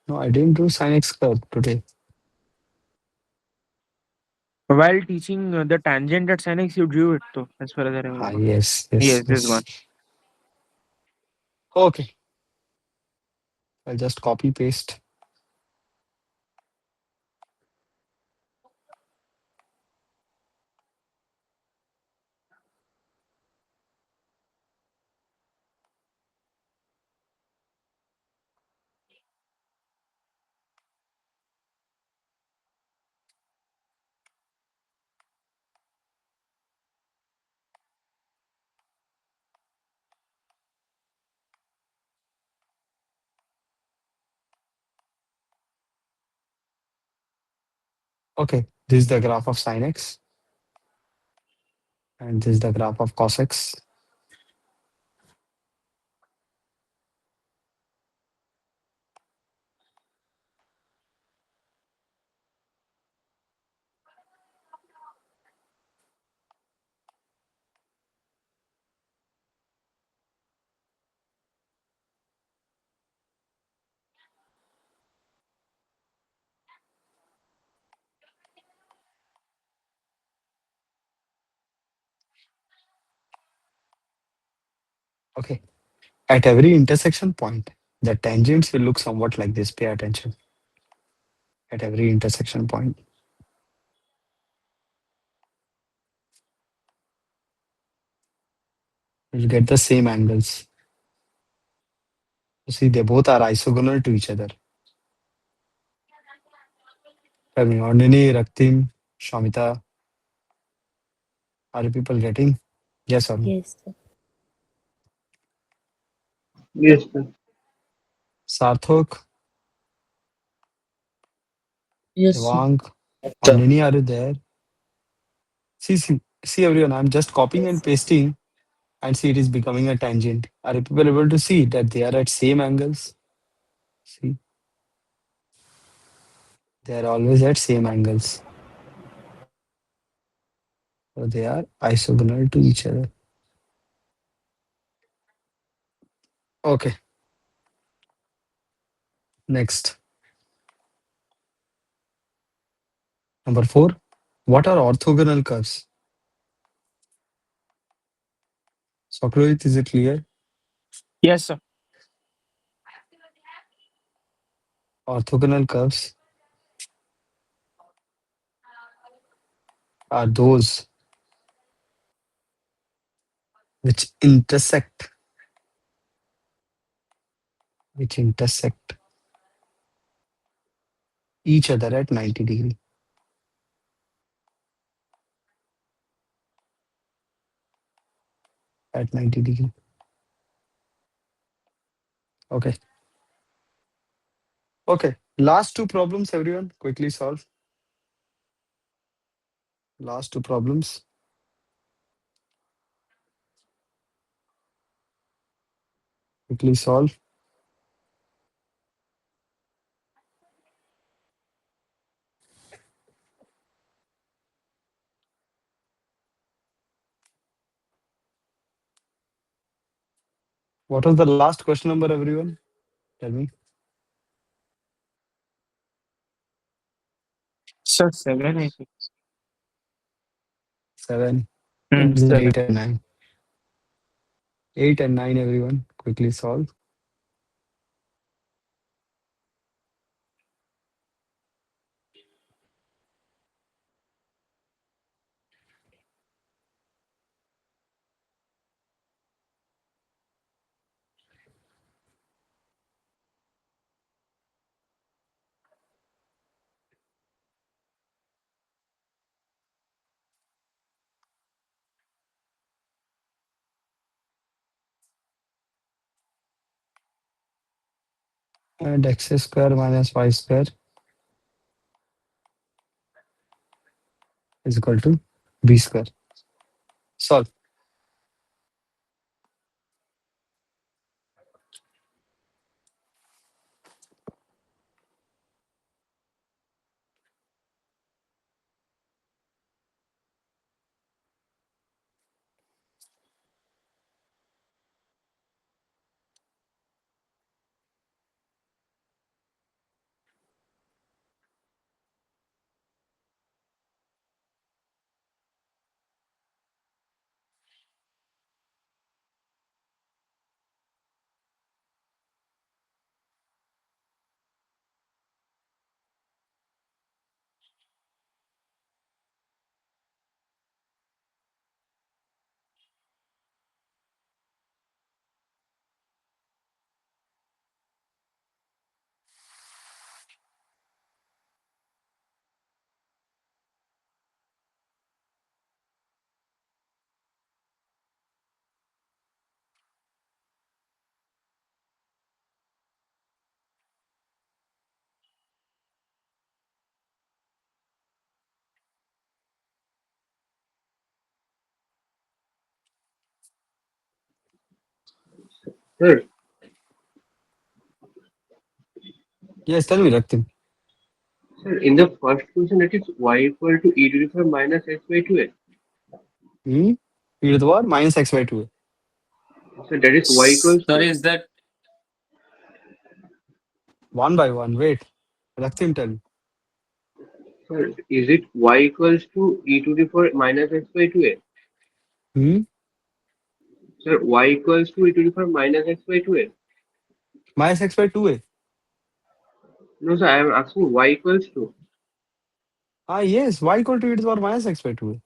No, I didn't do sin x curve today. While teaching the tangent at sin x, you drew it though, as far as I Ah, remember. yes, yes, Yes, this yes. one. Okay, I'll just copy paste. Okay, this is the graph of sin x, and this is the graph of cos x. Okay, at every intersection point, the tangents will look somewhat like this. Pay attention. At every intersection point, you'll get the same angles. You see, they both are isogonal to each other. Tell me, Nandini, Raktim, Shamita, are you people getting? Yes or no? Yes, sir. Yes, sir. Sarthak, Yes, Devang, Sir. Nandini, are you there? See, everyone, I'm just copying Yes, and sir. pasting. and see it is becoming a tangent. Are people able to see that they are at same angles? See, they are always at same angles. So they are isogonal to each other. Okay, next. Number four. What are orthogonal curves? Socrates, is it clear? Yes, sir. Orthogonal curves are those which intersect each other at 90 degree. At 90 degree. Okay. Okay. Last two problems, everyone. Quickly solve. Last two problems. Quickly solve. What was the last question number, everyone? Tell me. Sir, 7, I think. 7. Hmm, It's 8 7. and 9. 8 and 9, everyone. Quickly solve. And x square minus y square is equal to b square. Solve. Sir, Yes, tell me, Raktim. sir, in the first question, it is y equal to e to the power minus x by 2a. Hmm? E to the power minus x by 2. So that is y equals Sir, to. is that One by one. Wait. Raktim, tell me. Sir, is it y equals to e to the power minus x by 2a? Hmm? Sir, y equals to e to the power minus x by 2a. Minus x by 2a. No, sir, I am asking y equals to. Ah, yes. Y equal to e to the power minus x by 2a.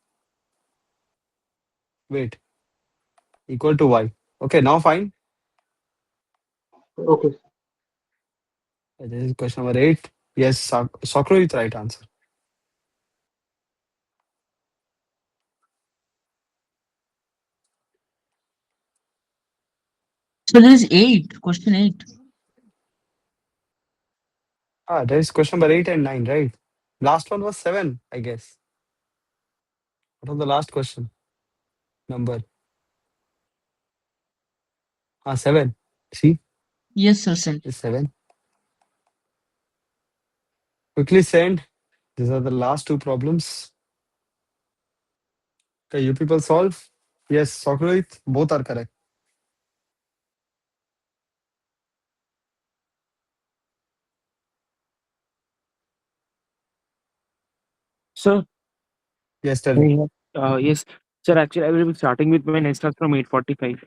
Wait. Equal to y. Okay, now fine. Okay. This is question number 8. Yes, Socrates, right answer. So this is 8, question 8. Ah, there is question number 8 and 9, right? Last one was 7, I guess. What was the last question? Number. 7. See, Yes, sir, sent. it's 7. Quickly send. These are the last two problems. Okay, you people solve. Yes, Socrates, both are correct. So, Yes, tell me. yeah. Yes, sir. Actually, I will be starting with my next class from 8:45.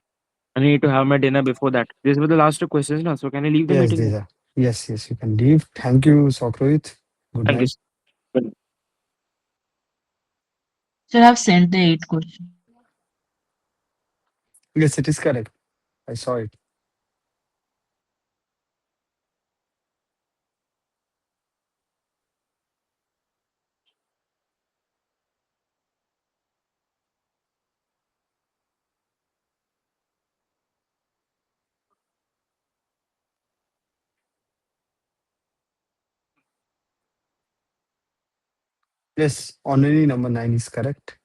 I need to have my dinner before that. These were the last two questions now. So, can I leave the Yes, meeting these now? are. Yes, yes, you can leave. Thank you, Socrates. Good Thank you, night. sir. Sir, I have sent the 8 question. Yes, it is correct. I saw it. Yes, only number 9 is correct.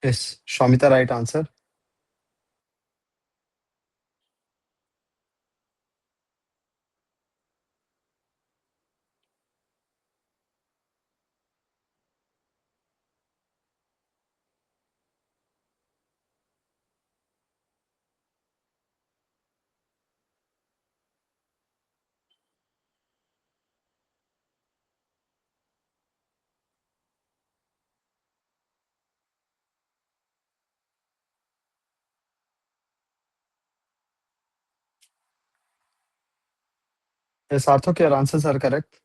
Yes, Shwamita, right answer. Yes, Arthur, your answers are correct.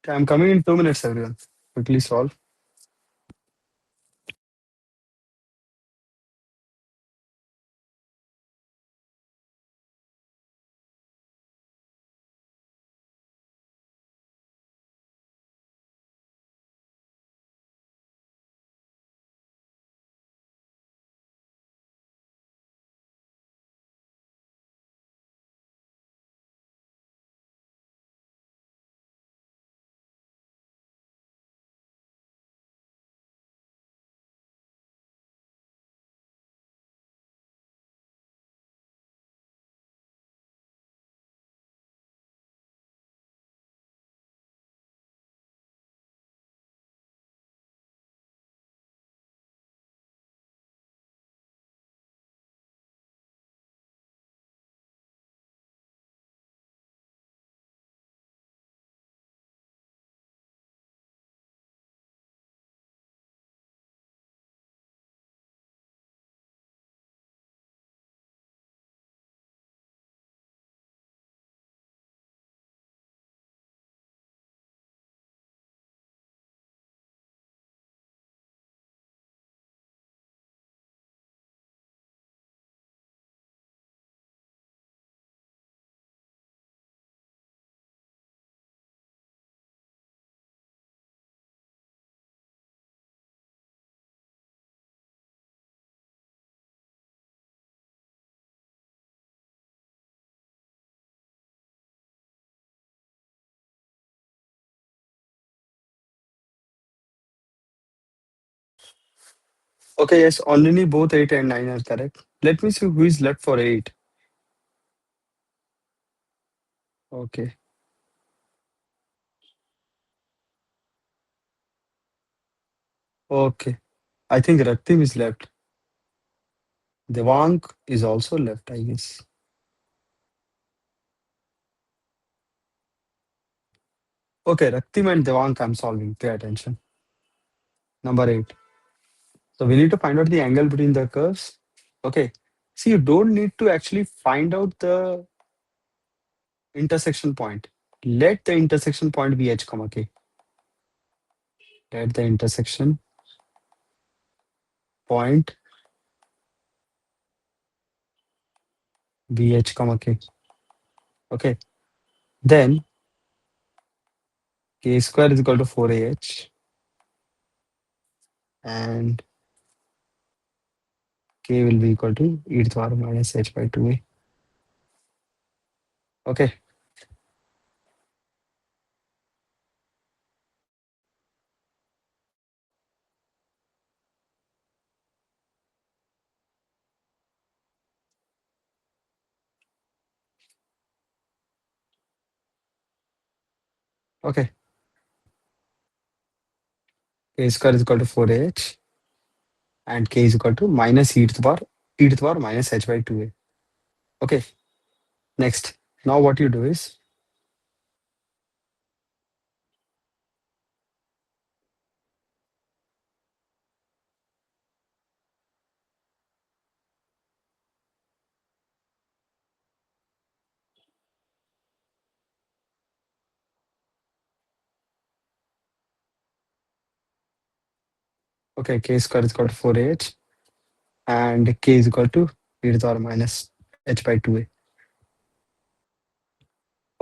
Okay, I'm coming in 2 minutes, everyone. Quickly solve. Okay, yes, only both 8 and 9 are correct. Let me see who is left for 8. Okay, okay. I think Raktim is left. Devang is also left, I guess. Okay, Raktim and Devang, I'm solving. Pay attention. Number 8. So we need to find out the angle between the curves. Okay. See, you don't need to actually find out the intersection point. Let the intersection point be h comma k. Let the intersection point be h comma k. Okay. Then k square is equal to 4ah and k will be equal to e to the power minus h by 2a. Okay. Okay. K square is equal to 4ah and k is equal to minus e to the power minus h by 2a. Okay. Next. Now what you do is okay, k square is equal to 4ah and k is equal to e to the power minus h by 2a.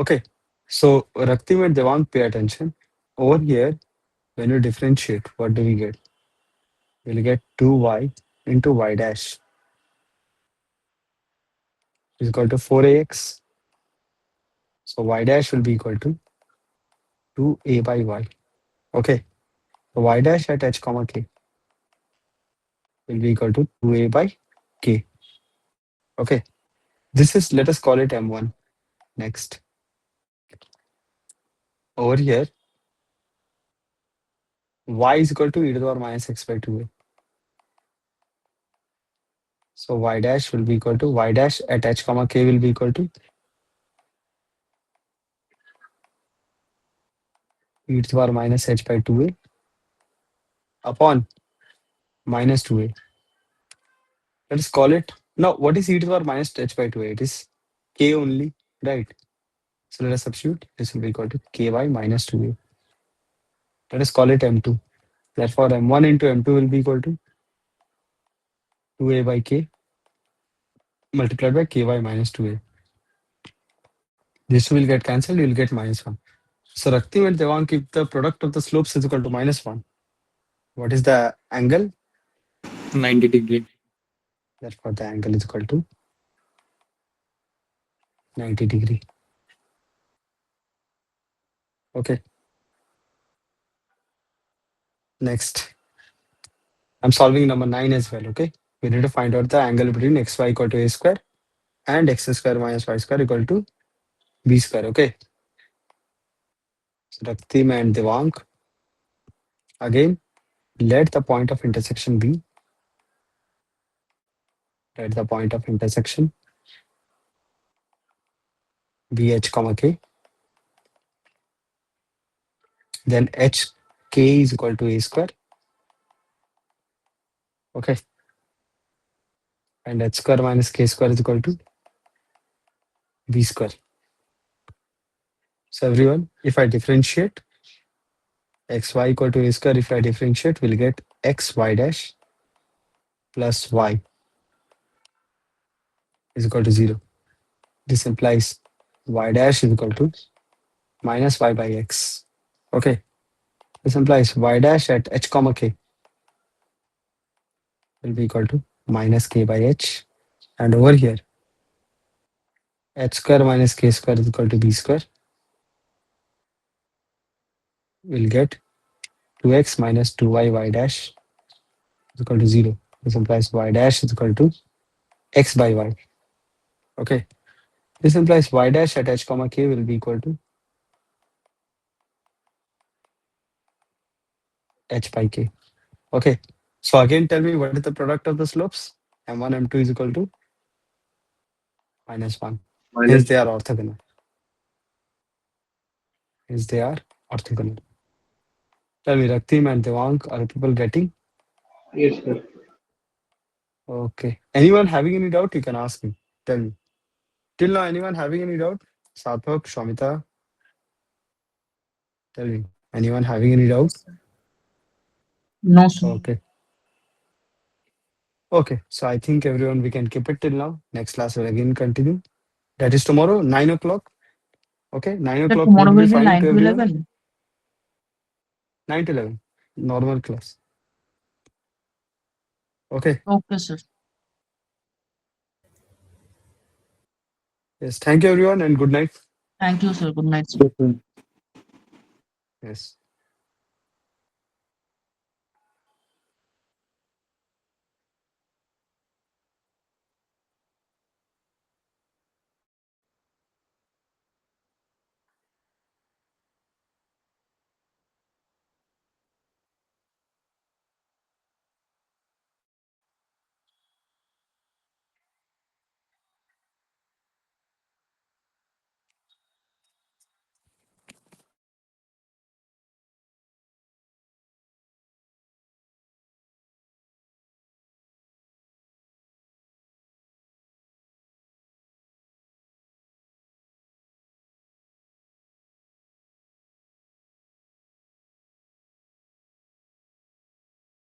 Okay. So Raktim and Devang, pay attention. Over here, when you differentiate, what do we get? We'll get 2y into y dash is equal to 4ax. So y dash will be equal to 2a by y. Okay. So y dash at h comma k will be equal to 2a by k. Okay. This is, let us call it m1. Next. Over here, y is equal to e to the power minus x by 2a. So y dash will be equal to y dash at h comma k will be equal to e to the power minus h by 2a upon minus 2a. Let us call it. Now, what is e to the power minus h by 2a? It is k only, right? So let us substitute. This will be equal to ky minus 2a. Let us call it m2. Therefore, m1 into m2 will be equal to 2a by k multiplied by ky minus 2a. This will get cancelled. You will get minus 1. So Rakti and Devang, if the product of the slopes is equal to minus 1, what is the angle? 90 degree. Therefore, the angle is equal to 90 degree. Okay. Next, I'm solving number 9 as well. Okay. We need to find out the angle between xy equal to a square and x square minus y square equal to b square. Okay. So Raktim and Devang, again, let the point of intersection be. Let the point of intersection be h comma k. Then h k is equal to a square. Okay. And h square minus k square is equal to b square. So everyone, if I differentiate xy equal to a square, if I differentiate, we'll get xy dash plus y is equal to 0. This implies y dash is equal to minus y by x. Okay. This implies y dash at h comma k will be equal to minus k by h. And over here, h square minus k square is equal to b square. We'll get 2x minus 2y y dash is equal to 0. This implies y dash is equal to x by y. Okay. This implies y dash at h comma k will be equal to h by k. Okay. So again, tell me what is the product of the slopes? M1, M2 is equal to minus 1. Hence minus they are orthogonal. Hence they are orthogonal. Tell me, Raktim and Devang, are people getting? Yes, sir. Okay. Anyone having any doubt, you can ask me. Tell me. Till now, anyone having any doubt? Sathak, Shomita, tell me. Anyone having any No, doubt? sir. No, sir. Okay. Okay. So I think everyone, we can keep it till now. Next class will again continue. That is tomorrow, 9 o'clock. Okay. 9 So o'clock tomorrow would be will be fine to 9 to everyone. 11. 9 to 11. Normal class. Okay. Okay, sir. Yes. Thank you, everyone, and good night. Thank you, sir. Good night, sir. Yes, sir. Yes.